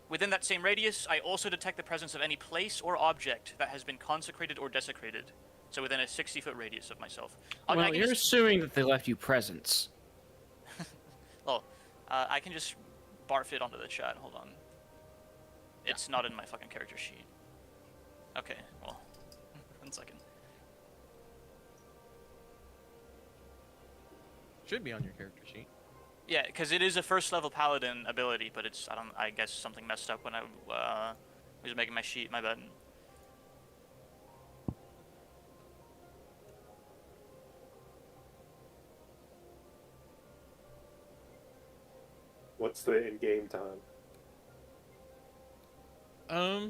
Within that same radius, I also detect the presence of any place or object that has been consecrated or desecrated. So within a 60-foot radius of myself. I Well, can you're just, assuming that they left you presents. I can just barf it onto the chat. Hold on. It's not in my fucking character sheet. Okay, well, 1 second. Should be on your character sheet. Yeah, because it is a first level paladin ability, but it's I guess something messed up when I was making my sheet. My bad. What's the in-game time? A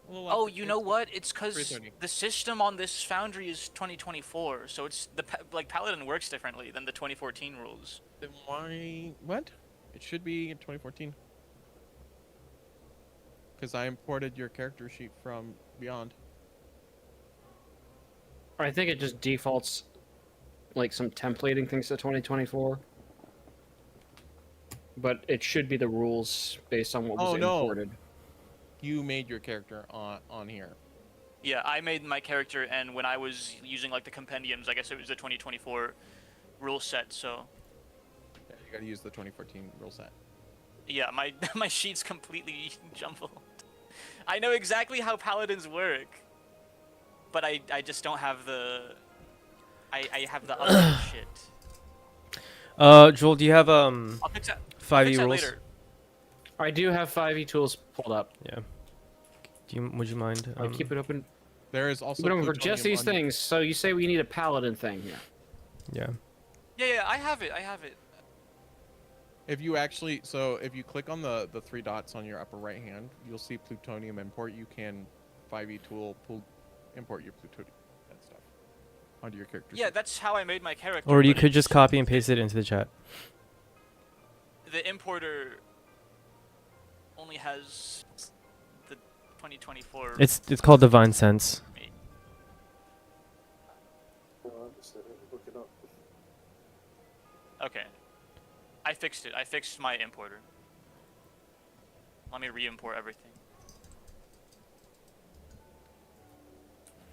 little Oh, after- you know what? It's because 3:30. the system on this foundry is 2024, so it's like paladin works differently than the 2014 rules. Then why? What? It should be in 2014. Because I imported your character sheet from Beyond. I think it just defaults like some templating things to 2024. But it should be the rules based on what was Oh, no. imported. You made your character on here. Yeah, I made my character, and when I was using like the compendiums, I guess it was the 2024 rule set. So Yeah, you gotta use the 2014 rule set. yeah, my my sheet's completely jumbled. I know exactly how paladins work, but I just don't have the I have the other shit. Joel, do you have I'll fix that. I'll 5e fix that rules? later. I do have 5e tools pulled up. Yeah. Would you mind? I keep it open. There is also. Keep it open for just plutonium these on- things. So you say we need a paladin thing here. Yeah. Yeah, I have it. I have it. If you actually, so if you click on the 3 dots on your upper right hand, you'll see plutonium import. You can 5e tool import your plutonium and stuff onto your character. Yeah, sheet. that's how I made my character. Or you but could just it's- copy and paste it into the chat. The importer only has the 2024. It's called Divine Sense. Look it up. Okay. I fixed it. I fixed my importer. Let me re-import everything.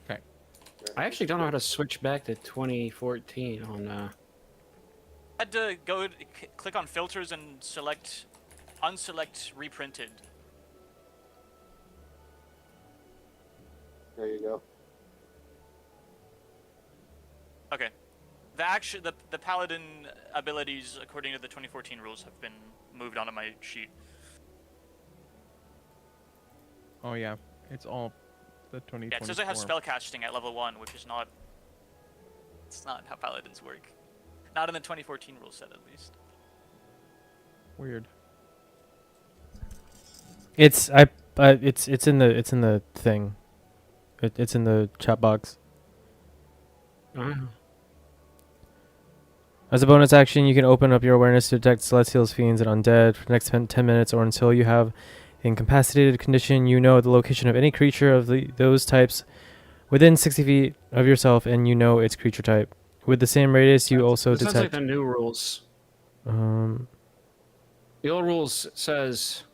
Okay. I actually don't know how to switch back to 2014 on. I had to go click on filters and unselect reprinted. There you go. Okay. The paladin abilities according to the 2014 rules have been moved onto my sheet. Oh yeah, it's all the 2024. Yeah, it says I have spellcasting at level 1, which is not. It's not how paladins work. Not in the 2014 rule set, at least. Weird. It's in the thing. It's in the chat box. As a bonus action, you can open up your awareness to detect celestials, fiends, and undead for the next 10 minutes or until you have incapacitated condition. You know the location of any creature of those types within 60 feet of yourself, and you know its creature type. With the same radius, you also This sounds like detect. the new rules. The old rules says,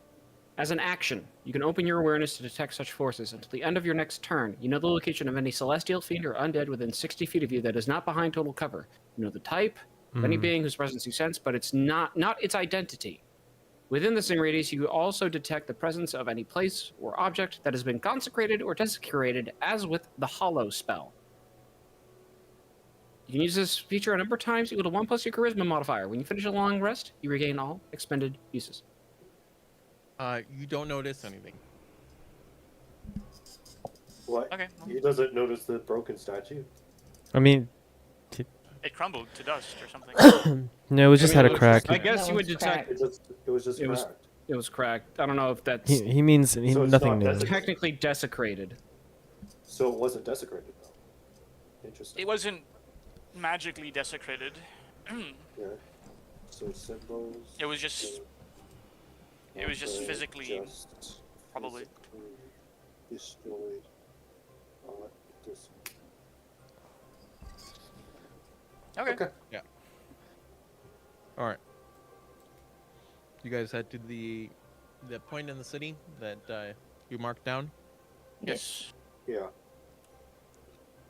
as an action, you can open your awareness to detect such forces until the end of your next turn. You know the location of any celestial, fiend, or undead within 60 feet of you that is not behind total cover. You know the type of any being whose presence you sense, but it's not its identity. Within the same radius, you also detect the presence of any place or object that has been consecrated or desecrated, as with the Hollow spell. You can use this feature a number of times equal to 1 plus your charisma modifier. When you finish a long rest, you regain all expended uses. You don't notice anything. What? Okay. He doesn't notice the broken statue. I mean, It crumbled to dust or something. no, it was just I mean, had a it was crack. just- I guess That you would one's detect It was just It was- cracked. it was cracked. I don't know if that's He means So it's nothing not new. desecrated. technically desecrated. So it wasn't desecrated though. Interesting. It wasn't magically desecrated. Yeah. So symbols. It was just It was just also physically, just probably. physically destroyed. This. Okay. Okay. All right. You guys head to the point in the city that you marked down. Yes. Yeah.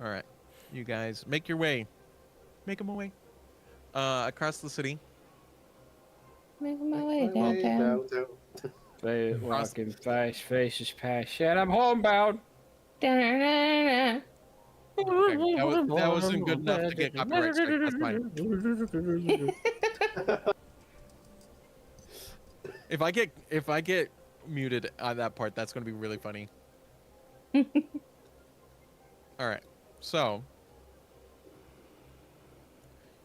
All right. You guys make your way. Make them away. Across the city. Making my way Way downtown. downtown. They walking fast, faces past shit. I'm homebound. Da-na-na-na. Okay, that wasn't good enough to get copyright strike. That's fine. If I get muted on that part, that's gonna be really funny. All right, so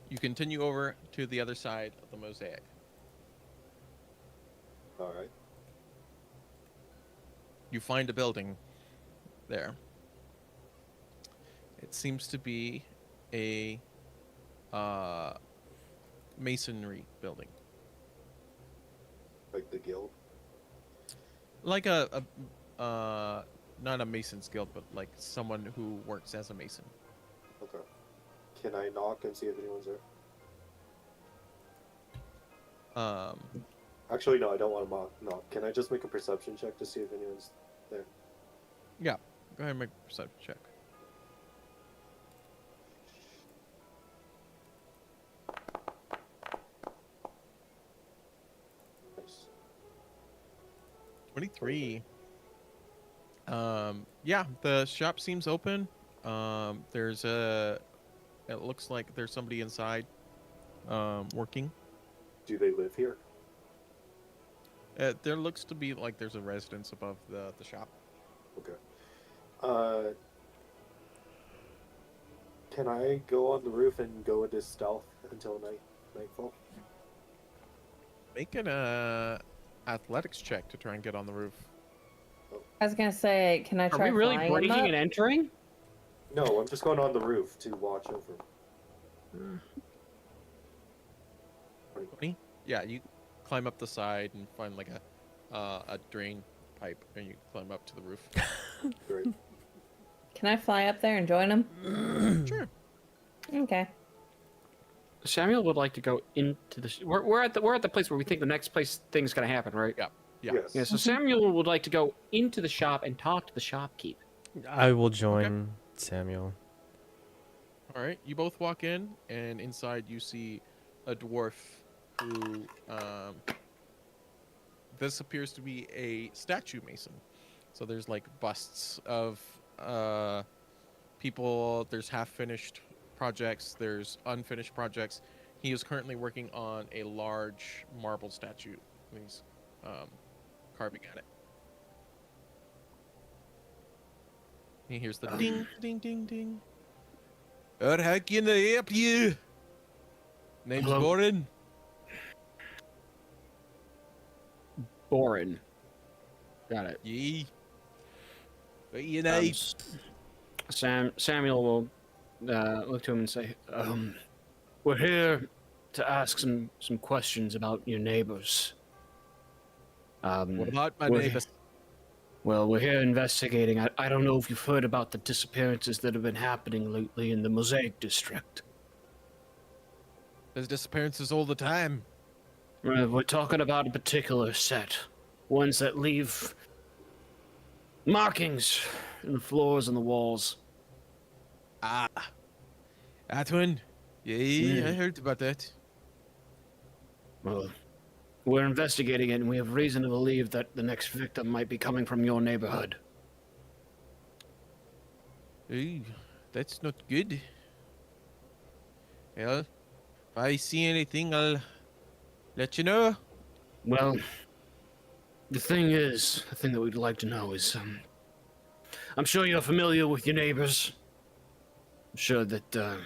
you continue over to the other side of the mosaic. All right. You find a building there. It seems to be a masonry building, Like the guild. like a not a mason's guild, but like someone who works as a mason. Okay. Can I knock and see if anyone's there? Actually, no, I don't want to knock. Can I just make a perception check to see if anyone's there? Yeah, go ahead and make a perception check. Nice. 23. Yeah, the shop seems open. There's it looks like there's somebody inside, working. Do they live here? There looks to be like there's a residence above the shop. Okay. Can I go on the roof and go into stealth until nightfall? Make an athletics check to try and get on the roof. I was gonna say, can I Are try we really flying breaking them up? and entering? No, I'm just going on the roof to watch over. 20? Yeah, you climb up the side and find like a drain pipe, and you climb up to the roof. Great. Can I fly up there and join them? Sure. Okay. Samuel would like to go into the. We're at the place where we think the next place thing's gonna happen, right? Yeah. Yeah. Yes. Yeah. So Samuel would like to go into the shop and talk to the shopkeep. I will join Samuel. All right, you both walk in, and inside you see a dwarf who, this appears to be a statue mason. So there's like busts of people, there's half-finished projects, there's unfinished projects. He is currently working on a large marble statue. He's carving at it. He hears the ding, ding, ding, ding. How can I help you? Name's Hello. Boren. Boren. Got it. Yee. What you name? Samuel will look to him and say, "We're here to ask some questions about your neighbors." What about my we're- neighbors? Well, we're here investigating. I don't know if you've heard about the disappearances that have been happening lately in the Mosaic District. There's disappearances all the time. We're talking about a particular set. Ones that leave markings in the floors and the walls. Ah. That one? Yeah, I Hmm. heard about that. Well, we're investigating it, and we have reason to believe that the next victim might be coming from your neighborhood. Ooh, that's not good. Well, if I see anything, I'll let you know. Well, the thing that we'd like to know is, I'm sure you're familiar with your neighbors. I'm sure that,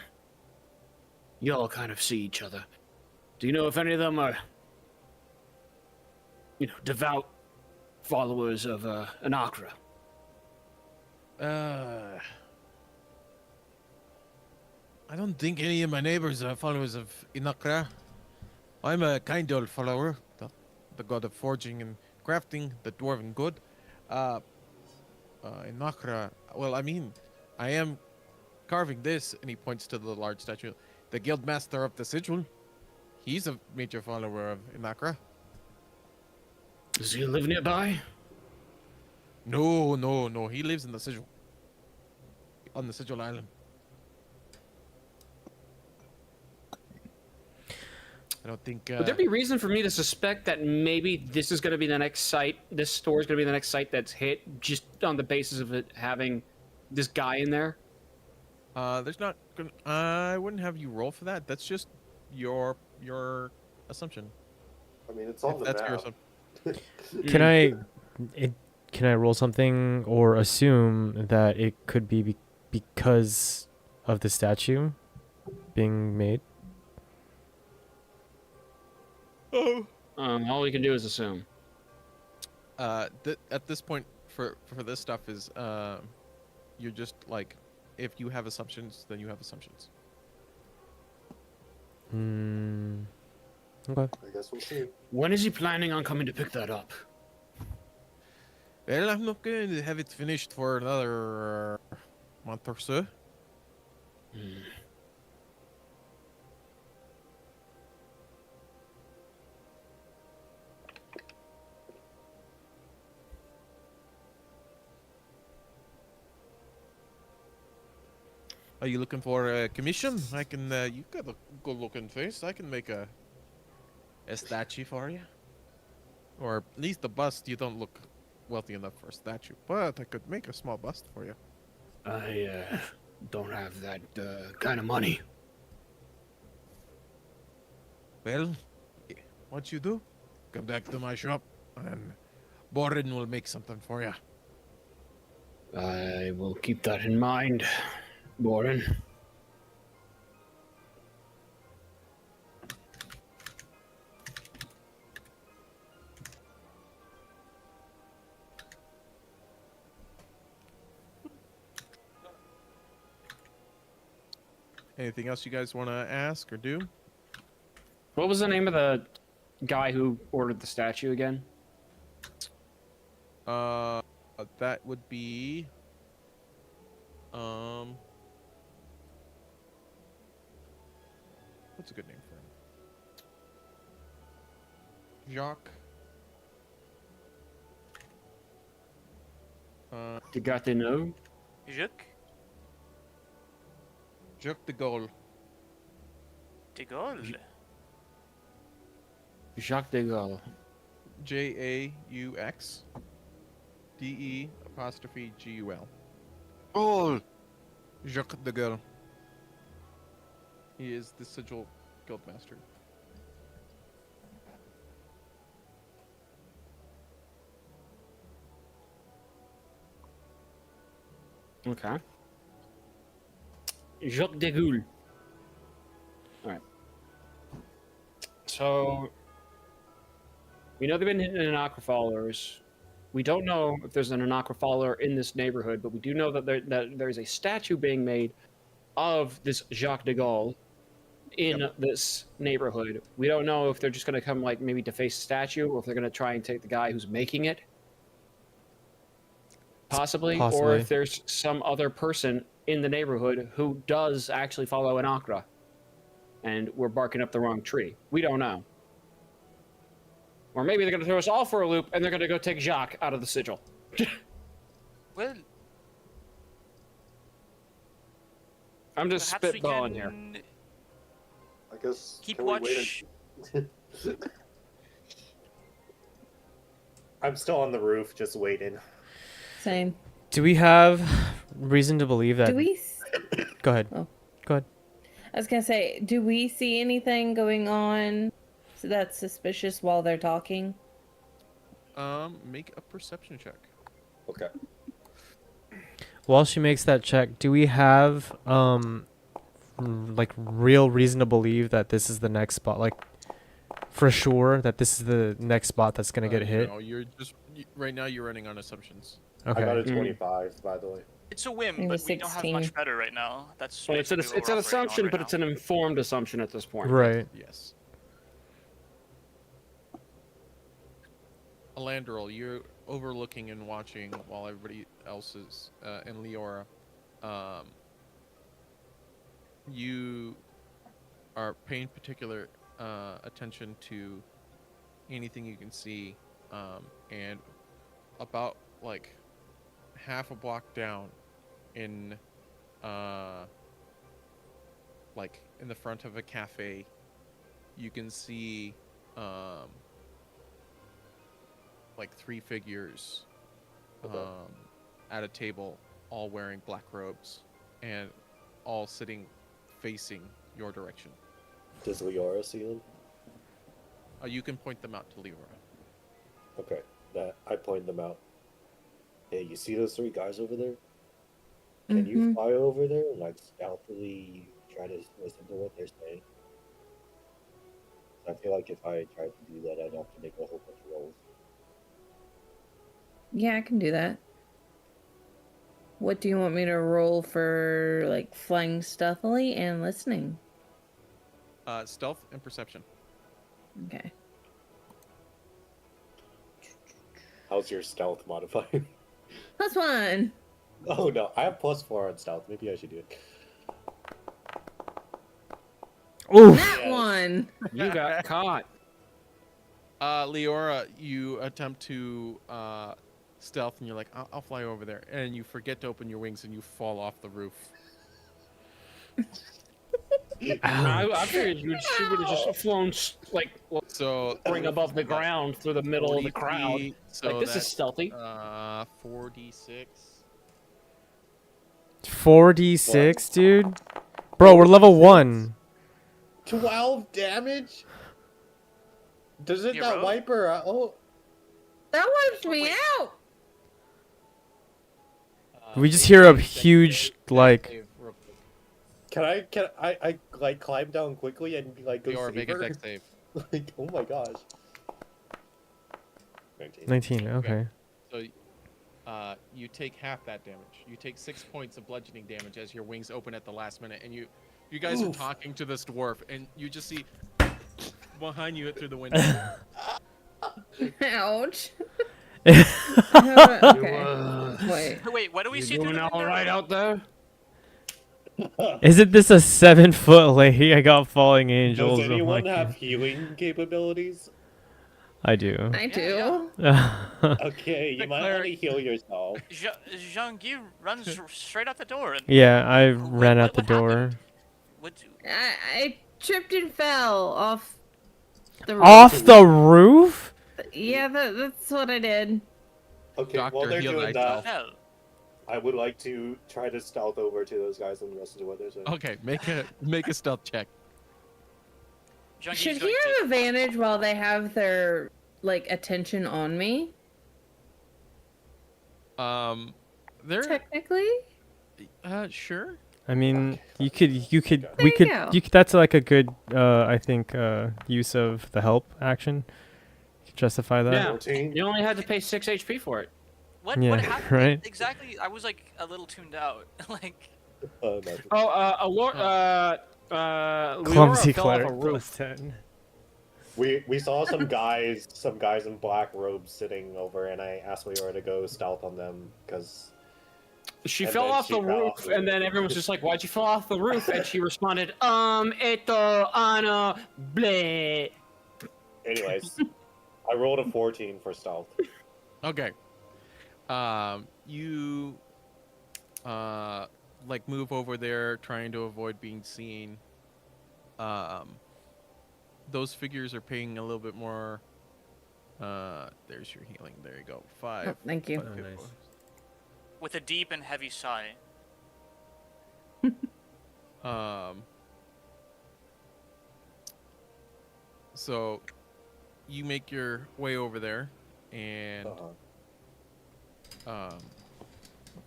you all kind of see each other. Do you know if any of them are, devout followers of, Anakra? I don't think any of my neighbors are followers of Inakra. I'm a kind old follower, the god of forging and crafting, the dwarven god. Inakra, well, I mean, I am carving this, and he points to the large statue. The guild master of the sigil. He's a major follower of Inakra. Does he live nearby? No. He lives in the sigil. On the sigil island. I don't think. Would there be reason for me to suspect that maybe this is going to be the next site? This store is going to be the next site that's hit, just on the basis of it having this guy in there. There's not gonna. I wouldn't have you roll for that. That's just your assumption. I mean, it's on If the that's your map. assumption. Can can I roll something or assume that it could be because of the statue being made? Oh. All we can do is assume. At this point, for this stuff is you're just like, if you have assumptions, then you have assumptions. Okay. I guess we'll see. When is he planning on coming to pick that up? Well, I'm not going to have it finished for another month or so. Are you looking for a commission? I can. You got a good-looking face. I can make a statue for you, or at least a bust. You don't look wealthy enough for a statue, but I could make a small bust for you. I don't have that kind of money. Well, what you do? Come back to my shop, and Borin will make something for you. I will keep that in mind, Boren. Anything else you guys want to ask or do? What was the name of the guy who ordered the statue again? That would be what's a good name for him? Jacques. You got to know? Jacques Jacques de Gaulle. de Gaulle. Jacques de Gaulle. JAUXDE''GUL. Oh, Jacques de Gaulle. He is the sigil guildmaster. Okay. Jacques de Gaulle. Alright. So, we know they've been hitting Anacrophallers. We don't know if there's an Anacrophaller in this neighborhood, but we do know that there's a statue being made of this Jacques de Gaulle in this neighborhood. We don't know if they're just going to come, like, maybe deface the statue, or if they're going to try and take the guy who's making it. Possibly. Or Possibly. if there's some other person in the neighborhood who does actually follow an Akra, and we're barking up the wrong tree. We don't know. Or maybe they're going to throw us all for a loop, and they're going to go take Jacques out of the sigil. Well, I'm just perhaps we spitballing here. can I guess. keep can we wait watch. I'm still on the roof, just waiting. Same. Do we have reason to believe that? Do we? Go ahead. Oh. Go ahead. I was gonna say, do we see anything going on that's suspicious while they're talking? Make a perception check. Okay. While she makes that check, do we have like real reason to believe that this is the next spot? Like for sure that this is the next spot that's gonna get hit? No, you're just right now. You're running on assumptions. I got a Okay. 25, by the way. It's a whim, Maybe but we don't have 16. much better right now. That's Well, it's an basically what we're operating on assumption, right but now. it's an informed assumption at this point. Right. Yes. Alandril, you're overlooking and watching while everybody else is, and Leora, you are paying particular attention to anything you can see, and about like half a block down in like in the front of a cafe, you can see like 3 figures at a table, all wearing black robes and all sitting facing your direction. Does Leora see them? You can point them out to Leora. Okay, that I point them out. Hey, you see those 3 guys over there? Can you fly over there and like stealthily try to listen to what they're saying? I feel like if I tried to do that, I'd have to make a whole bunch of rolls. Yeah, I can do that. What do you want me to roll for, like, flying stealthily and listening? Stealth and perception. Okay. How's your stealth modifier? +1. Oh no, I have +4 on stealth. Maybe I should do it. Oof. That Yes. one. You got caught. Leora, you attempt to stealth, and you're like, I'll fly over there, and you forget to open your wings, and you fall off the roof. I figured she would have just flown like So ring above the ground through the middle of the 40 crowd. feet, so Like, this is that's, stealthy. 4d6. 4d6, dude. Bro, we're level 1. 12 damage? Doesn't You that rogue? wipe her out? Oh, That wipes me out. We just hear a huge, like... can I like climb down quickly and like go Leora, save make a her? dex save. Like, oh my gosh. 19. 19, okay. So, you take half that damage. You take 6 points of bludgeoning damage as your wings open at the last minute, and you guys are talking to this dwarf, and you just see behind you through the window. Ouch. Okay. Wait. Wait, what do we You see through doing the all window? right out there? Isn't this a 7-foot lady? I got falling angels. Does Oh my anyone God. have healing capabilities? I do. I do. Okay, you might want to heal yourself. Jean-Guy runs straight out the door. And Yeah, I ran out the what door. happened? What? I tripped and fell off the roof. Off the roof? Yeah, that's what I did. Okay, while Doctor, they're heal doing thyself. that, Hell. I would like to try to stealth over to those guys and listen to what they're saying. Okay, make a stealth check. Jean-Guy's Should he going have to- advantage while they have their, like, attention on me? There. Technically? Sure. I mean, you could, we There could, you go. that's like a good, I think, use of the help action. Justify that. Yeah. 14? You only had to pay 6 HP for it. What Yeah, happened? right? Exactly. I was like a little tuned out. Like, Magic. Leora Clumsy fell off a cleric roof. +10. We saw some guys in black robes sitting over, and I asked Leora to go stealth on them because She And fell then off she the fell roof, off the and then roof. everyone was just like, "Why'd you fall off the roof?" And she responded, esto, ano, bleh. anyways, I rolled a 14 for stealth. Okay. You like move over there trying to avoid being seen. Those figures are paying a little bit more. There's your healing. There you go. 5. Oh, thank you. 5 Oh, hit nice. points. with a deep and heavy sigh. So you make your way over there, and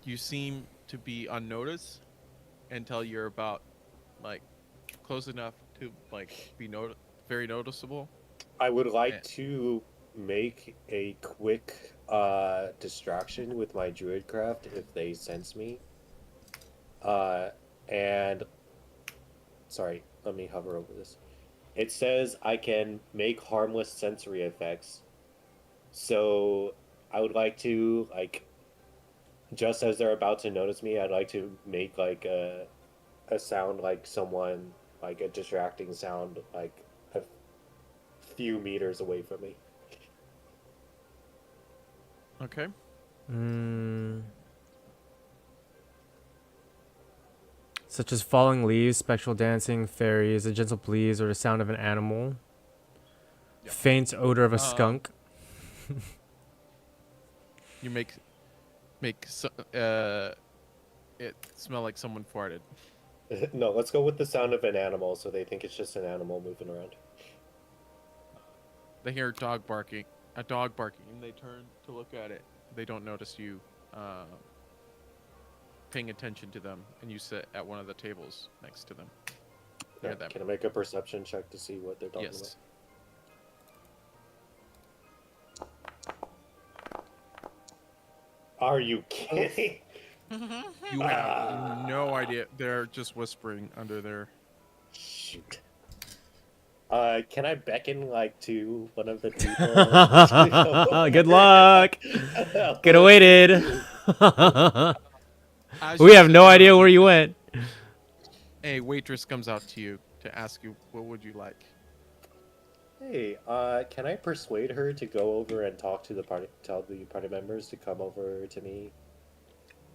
you seem to be unnoticed until you're about like close enough to like be very noticeable. I would like Yeah. to make a quick distraction with my druidcraft if they sense me. And sorry, let me hover over this. It says I can make harmless sensory effects. So I would like to, like, just as they're about to notice me, I'd like to make like a sound like someone, like a distracting sound, like a few meters away from me. Okay. Such as falling leaves, spectral dancing, fairies, a gentle breeze, or the sound of an animal. Yep. Faint odor of a skunk. You make it smell like someone farted. No, let's go with the sound of an animal so they think it's just an animal moving around. They hear a dog barking a dog barking, and they turn to look at it. They don't notice you paying attention to them, and you sit at one of the tables next to them. Yeah, Near them. can I make a perception check to see what they're talking Yes. about? Are you kidding? You have no idea. They're just whispering under their. Shoot. Can I beckon like to one of the people? Good luck. Get awaited. As We you have sit no down, idea where you went. A waitress comes out to you to ask you, "What would you like?" Hey, can I persuade her to go over and talk to the party, tell the party members to come over to me,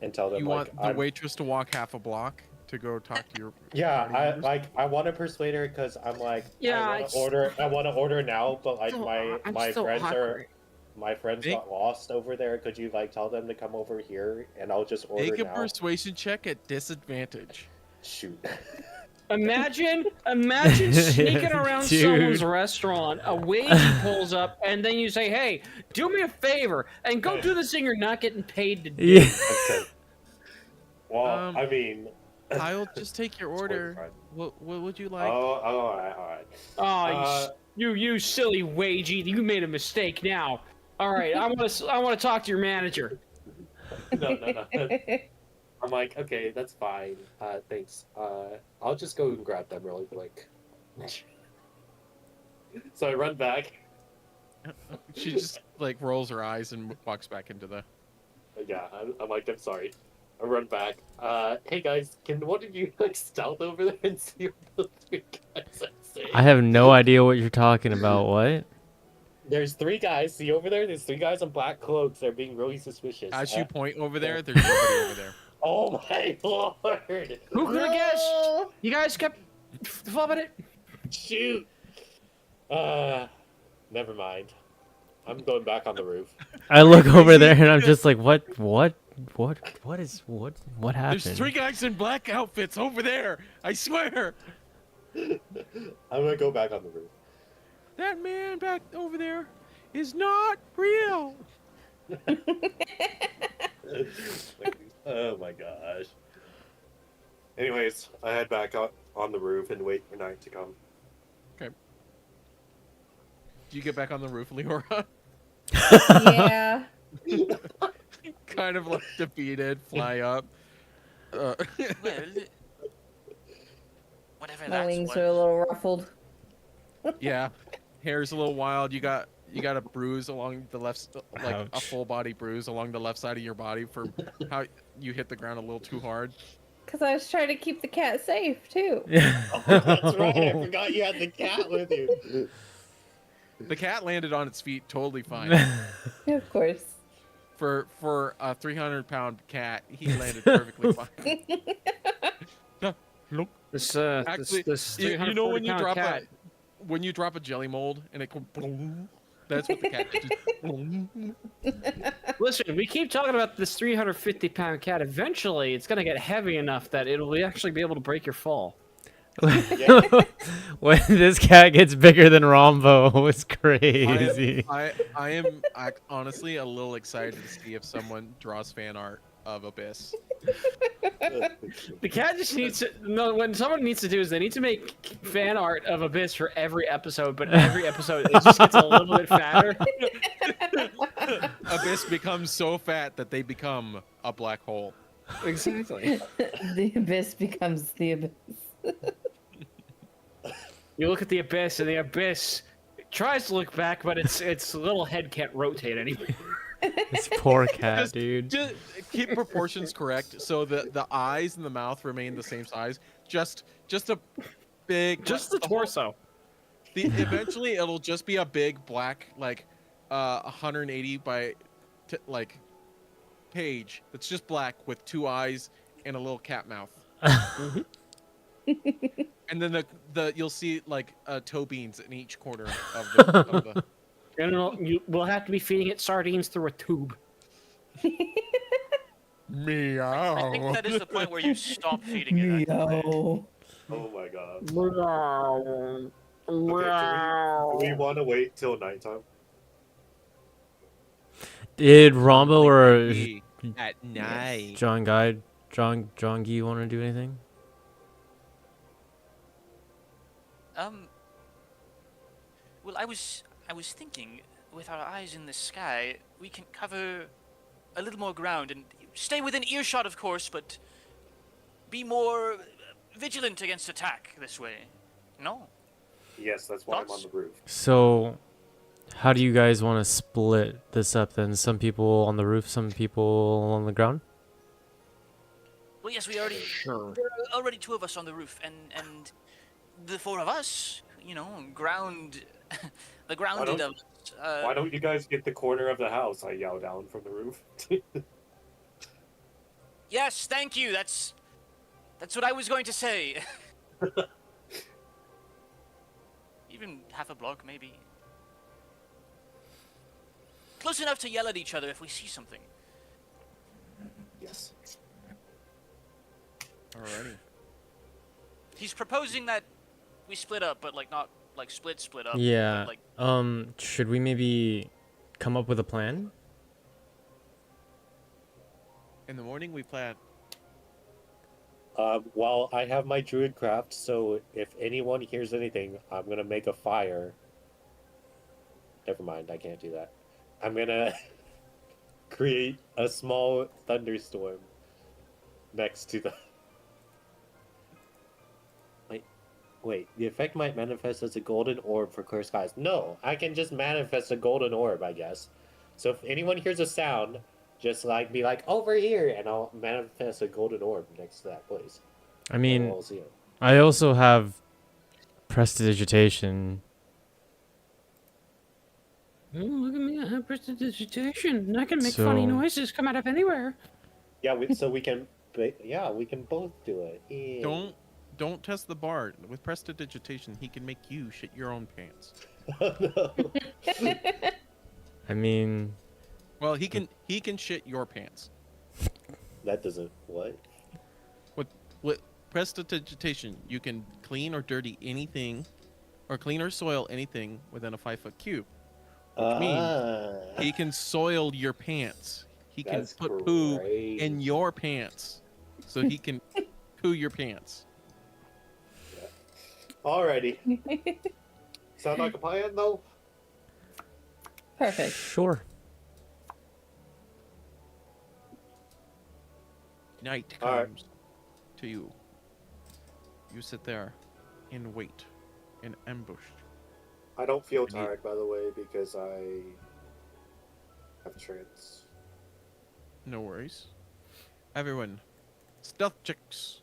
and tell them You like want the I'm. waitress to walk half a block to go talk to your. Yeah, party I members? like. I want to persuade her because I'm like. Yeah, I want to order. I want to order now, but like my still friends awkward. are. My friends Make- got lost over there. Could you like tell them to come over here, and I'll just order Make a now? persuasion check at disadvantage. Shoot. Imagine sneaking around Dude. someone's restaurant. A waitress pulls up, and then you say, "Hey, do me a favor and go do this thing you're not getting paid to do." Yeah. Okay. Well, I mean. I'll just take your order. fine. What would you like? All right. Oh, you silly wagey! You made a mistake now. All right, I want to talk to your manager. No. I'm like, okay, that's fine. Thanks. I'll just go and grab them really quick. So I run back. She just like rolls her eyes and walks back into the. Yeah, I'm like, I'm sorry. I run back. Hey guys, can one of you like stealth over there and see what those three guys are saying? I have no idea what you're talking about. What? There's three guys. See over there? There's three guys in black cloaks. They're being really suspicious. As you point over there, there's nobody over there. Oh my lord! Who could have guessed? You guys kept flubbing it. Shoot! Never mind. I'm going back on the roof. I look over there and I'm just like, what happened? There's three guys in black outfits over there. I swear. I'm gonna go back on the roof. That man back over there is not real. Oh my gosh. Anyways, I head back out on the roof and wait for night to come. Do you get back on the roof, Leora? Yeah. Kind of like defeated, fly up. Well, whatever My that's wings worth. are a little ruffled. Yeah, hair's a little wild. You got a bruise along the left, like a Ouch. full body bruise along the left side of your body for how you hit the ground a little too hard. Because I was trying to keep the cat safe, too. Oh, that's right. I forgot you had the cat with you. The cat landed on its feet totally fine. Yeah, of course. For a 300-pound cat, he landed perfectly fine. No, look. This Actually, this you know when you 340-pound drop cat. when you drop a jelly mold and it goes boom, that's what the cat did. Just boom. Listen, we keep talking about this 350-pound cat. Eventually, it's gonna get heavy enough that it'll actually be able to break your fall. When this cat gets bigger than Rombo, it's crazy. I am honestly a little excited to see if someone draws fan art of Abyss. The cat just needs to no. What someone needs to do is they need to make fan art of Abyss for every episode, but every episode it just gets a little bit fatter. Abyss becomes so fat that they become a black hole. Exactly. The abyss becomes the abyss. You look at the Abyss, and the Abyss tries to look back, but its little head can't rotate anymore. This poor cat, Just- dude. Just keep proportions correct, so the eyes and the mouth remain the same size. Just a big, Just the whole- torso. eventually, it'll just be a big black 180 by like page. It's just black with two eyes and a little cat mouth. And then you'll see like toe beans in each corner of the And we'll have to be feeding it sardines through a tube. meow. I think that is the point where you stop feeding it. Meow. Oh my god. Meow. Okay, do we want to wait till nighttime? Did Rombo or at night. John Gee want to do anything? Well, I was thinking, with our eyes in the sky, we can cover a little more ground and stay within earshot, of course, but be more vigilant against attack this way. No? Yes, that's why I'm on Thoughts? the roof. So, how do you guys want to split this up then? Some people on the roof, some people on the ground? Well, yes, we already Sure. there are already 2 of us on the roof, and the 4 of us, ground, the grounded of us. Why don't you guys get the corner of the house? I yell down from the roof. Yes, thank you. That's what I was going to say. Even half a block, maybe. Close enough to yell at each other if we see something. Yes. Alrighty. He's proposing that we split up, but not split up. Yeah. But, like, Should we maybe come up with a plan? In the morning, we plan. Well, I have my druid craft, so if anyone hears anything, I'm gonna make a fire. Never mind, I can't do that. I'm gonna create a small thunderstorm next to the. Wait, the effect might manifest as a golden orb for clear skies. No, I can just manifest a golden orb, I guess. So if anyone hears a sound, just be like, over here, and I'll manifest a golden orb next to that place. I mean, We'll all see it. I also have prestidigitation. Oh, look at me! I have prestidigitation, and I can make funny So- noises come out of anywhere. Yeah, so we can. Yeah, we can both do it. Yeah. Don't test the bard. With prestidigitation, he can make you shit your own pants. No. I mean, Well, he can shit your pants. That doesn't. What? With prestidigitation, you can clean or dirty anything, or clean or soil anything within a 5-foot cube. Which means he can soil your pants. He can That's put poo great. in your pants, so he can poo your pants. Alrighty. Sound like a plan, though? Perfect. sure. Night All right. comes to you. You sit there, in wait, in ambush. I don't feel Indeed. tired, by the way, because I have trance. No worries. Everyone, stealth checks.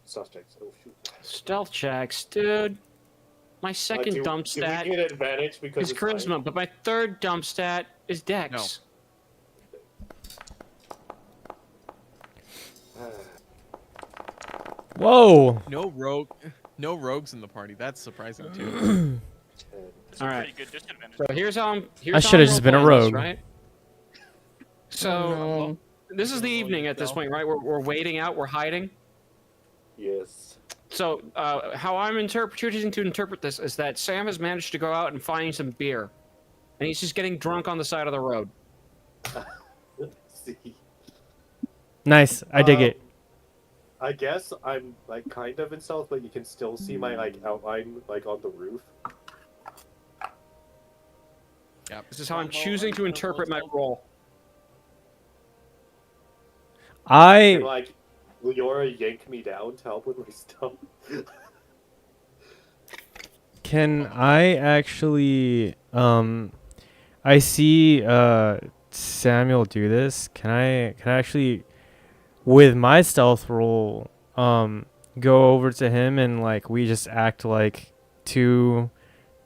Suspects. Oh, shoot. Stealth checks, dude. My second do, dump do stat we get advantage because is it's charisma, but my third dump stat is dex. Whoa. No rogues in the party. That's surprising too. It's All a right. pretty good disadvantage. So here's how I'm. Here's I how shoulda I'm just been a role-playing this, rogue. right? So Oh, this is the evening at this point, right? We're waiting out. We're hiding. Yes. So how I'm choosing to interpret this is that Sam has managed to go out and find some beer, and he's just getting drunk on the side of the road. See. Nice. I dig it. I guess I'm kind of in stealth, but you can still see my outline on the roof. Yep. This is how I'm choosing to interpret my role. And I Leora yanked me down to help with my stuff. Can I actually I see Samuel do this. Can I actually with my stealth roll go over to him and we just act like 2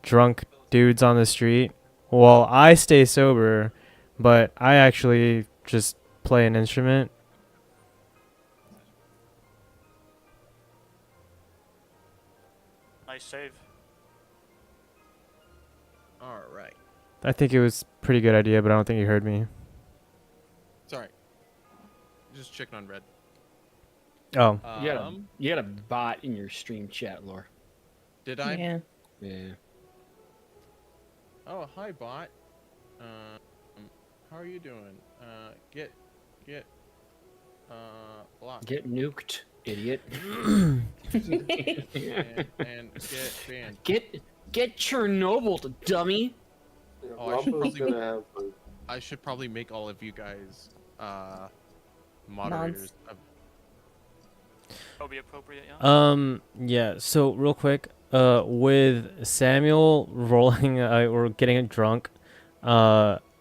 drunk dudes on the street while I stay sober, but I actually just play an instrument? Nice save. All right. I think it was a pretty good idea, but I don't think you heard me. Sorry. Just checking on red. Oh. You had a bot in your stream chat, Lore. Did I? yeah. Yeah. Oh, hi bot. How are you doing? Get blocked Get nuked, idiot. and get banned. Get Chernobyl, dummy. Oh, I should Rumpo's probably- gonna have. I should probably make all of you guys moderators. That'll be appropriate, yeah. Yeah, so real quick, with Samuel rolling or getting drunk,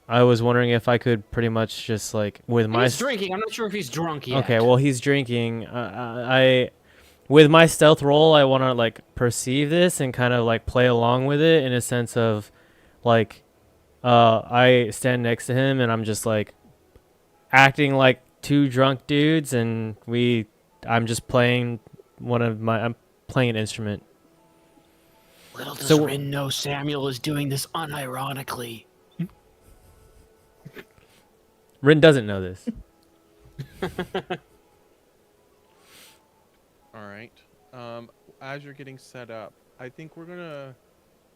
I was wondering if I could pretty much just like with my He's drinking. I'm not sure if he's drunk yet. Okay, well he's drinking. I with my stealth roll, I want to like perceive this and kind of like play along with it in a sense of like I stand next to him and I'm just like acting like two drunk dudes and I'm just playing I'm playing an instrument. Little does So- Rin know Samuel is doing this unironically. Rin doesn't know this. All right. As you're getting set up, I think we're gonna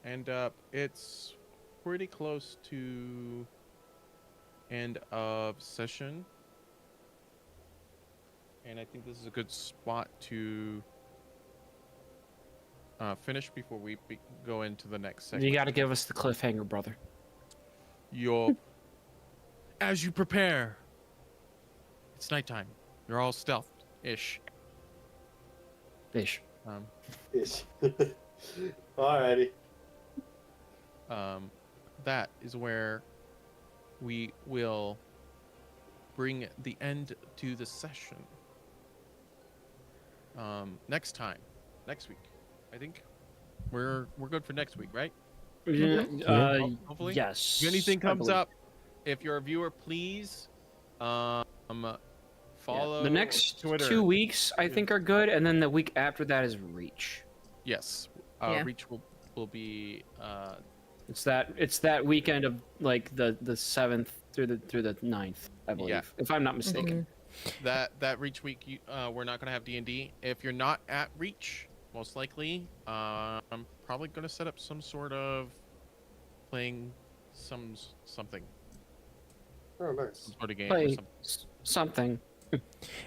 end up. It's pretty close to end of session, and I think this is a good spot to finish before we go into the next segment. You got to give us the cliffhanger, brother. As you prepare, it's nighttime. You're all stealth-ish. Ish. Ish. Alrighty. That is where we will bring the end to the session. Next week. I think we're good for next week, right? Hopefully. Yes. If anything I comes believe. up, if you're a viewer, please follow The next Twitter. 2 weeks, I think, are good, and then the week after that is Reach. Yes, Yeah. Reach will be It's that weekend of like the 7th through the 9th, I believe, Yeah. if I'm not mistaken. that Reach week. We're not gonna have D&D. If you're not at Reach, most likely, I'm probably gonna set up some sort of playing something, Oh, nice. some sort of game. Or Play something. something.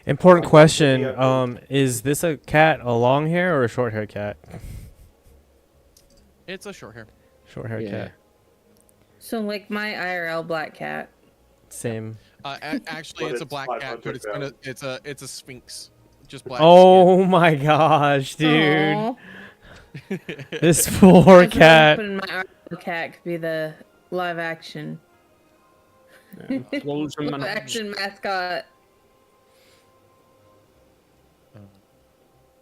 Important What question. do you have Is this a cat, a long hair, or a short hair cat? It's a short hair. Short hair Yeah. cat. So like my IRL black cat. Same. Actually, But it's a it's black cat, but 500 it's a sphinx, just black. Oh my gosh, dude. Aw. skin. This I poor was cat. hoping my IRL cat could be the live action. Close them Live and action mascot.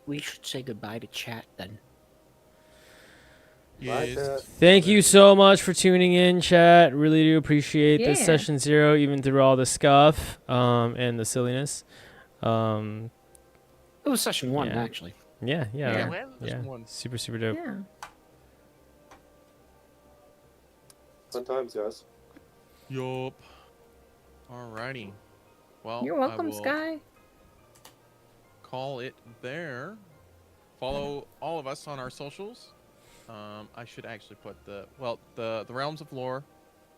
we should say goodbye to chat then. Bye, Yes. Kat. Thank you so much for tuning in, chat. Really do appreciate this Yeah. session 0, even through all the scuff and the silliness. It was session 1, Yeah. actually. Yeah. Yeah. Well, Yeah. one. Super dope. Yeah. Fun times, guys. Yup. Alrighty. Well, You're I welcome, will Sky. call it there. Follow all of us on our socials. I should actually put the Realms of Lore,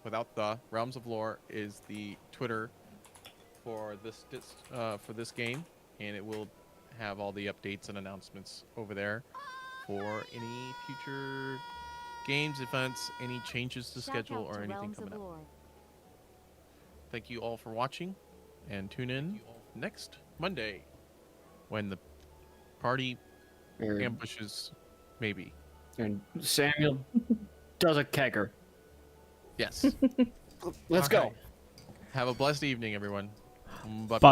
without the Realms of Lore, is the Twitter for this game, and it will have all the updates and announcements over there for any future games, events, any changes to schedule, or anything coming up. Thank you all for watching, and tune in next Monday when the party ambushes, maybe. And Samuel does a kegger. Yes. Let's go. Okay. Have a blessed evening, everyone. Bye. Bye.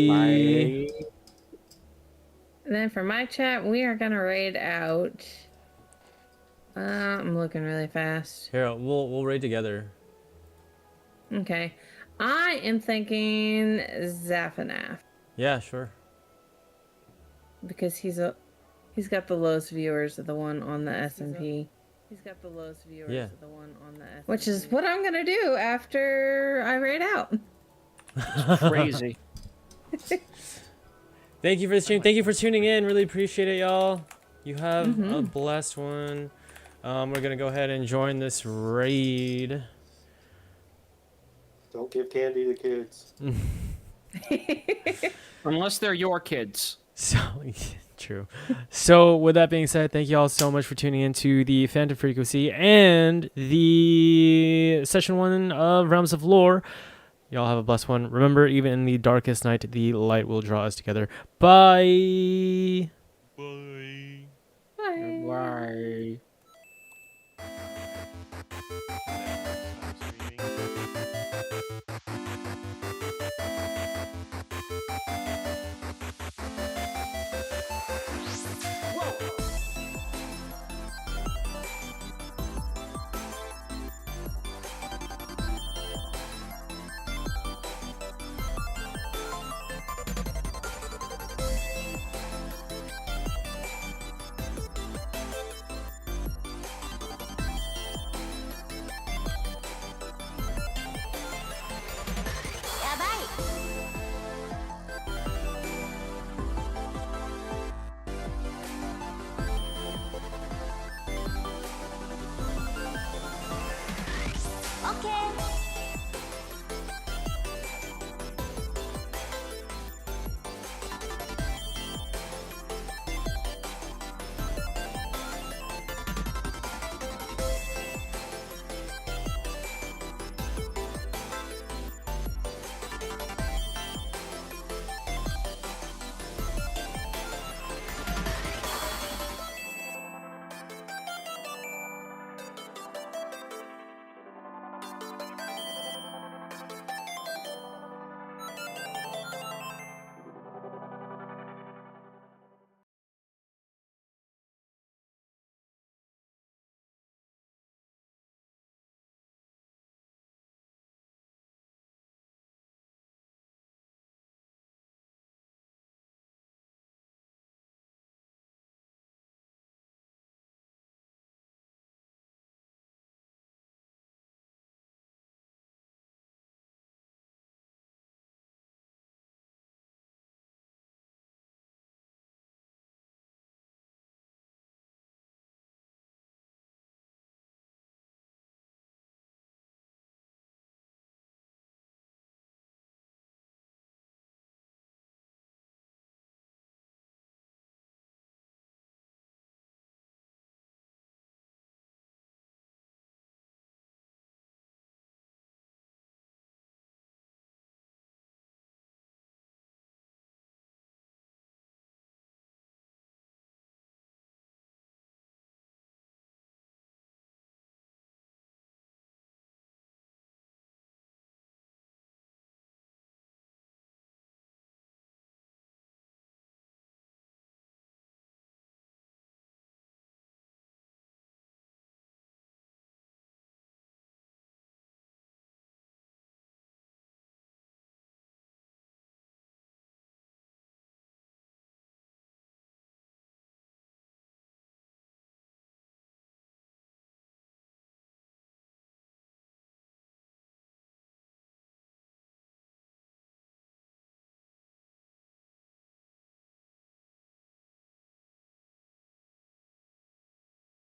Bye. And then for my chat, we are gonna raid out. I'm looking really fast. Here, we'll raid together. Okay. I am thinking Zafanaf Yeah, sure. because he's got the lowest viewers of the one on the SMP. He's got the lowest viewers Yeah. of the one on the SMP. Which is what I'm gonna do after I raid out. Crazy. Thank you for the stream. Thank you for tuning in. Really appreciate it, y'all. You have a Mhm. blessed one. We're gonna go ahead and join this raid. Don't give candy to kids. Unless they're your kids. So true. So with that being said, thank you all so much for tuning into the Phantom Frequency and the session 1 of Realms of Lore. Y'all have a blessed one. Remember, even in the darkest night, the light will draw us together. Bye. Bye. Bye. Bye.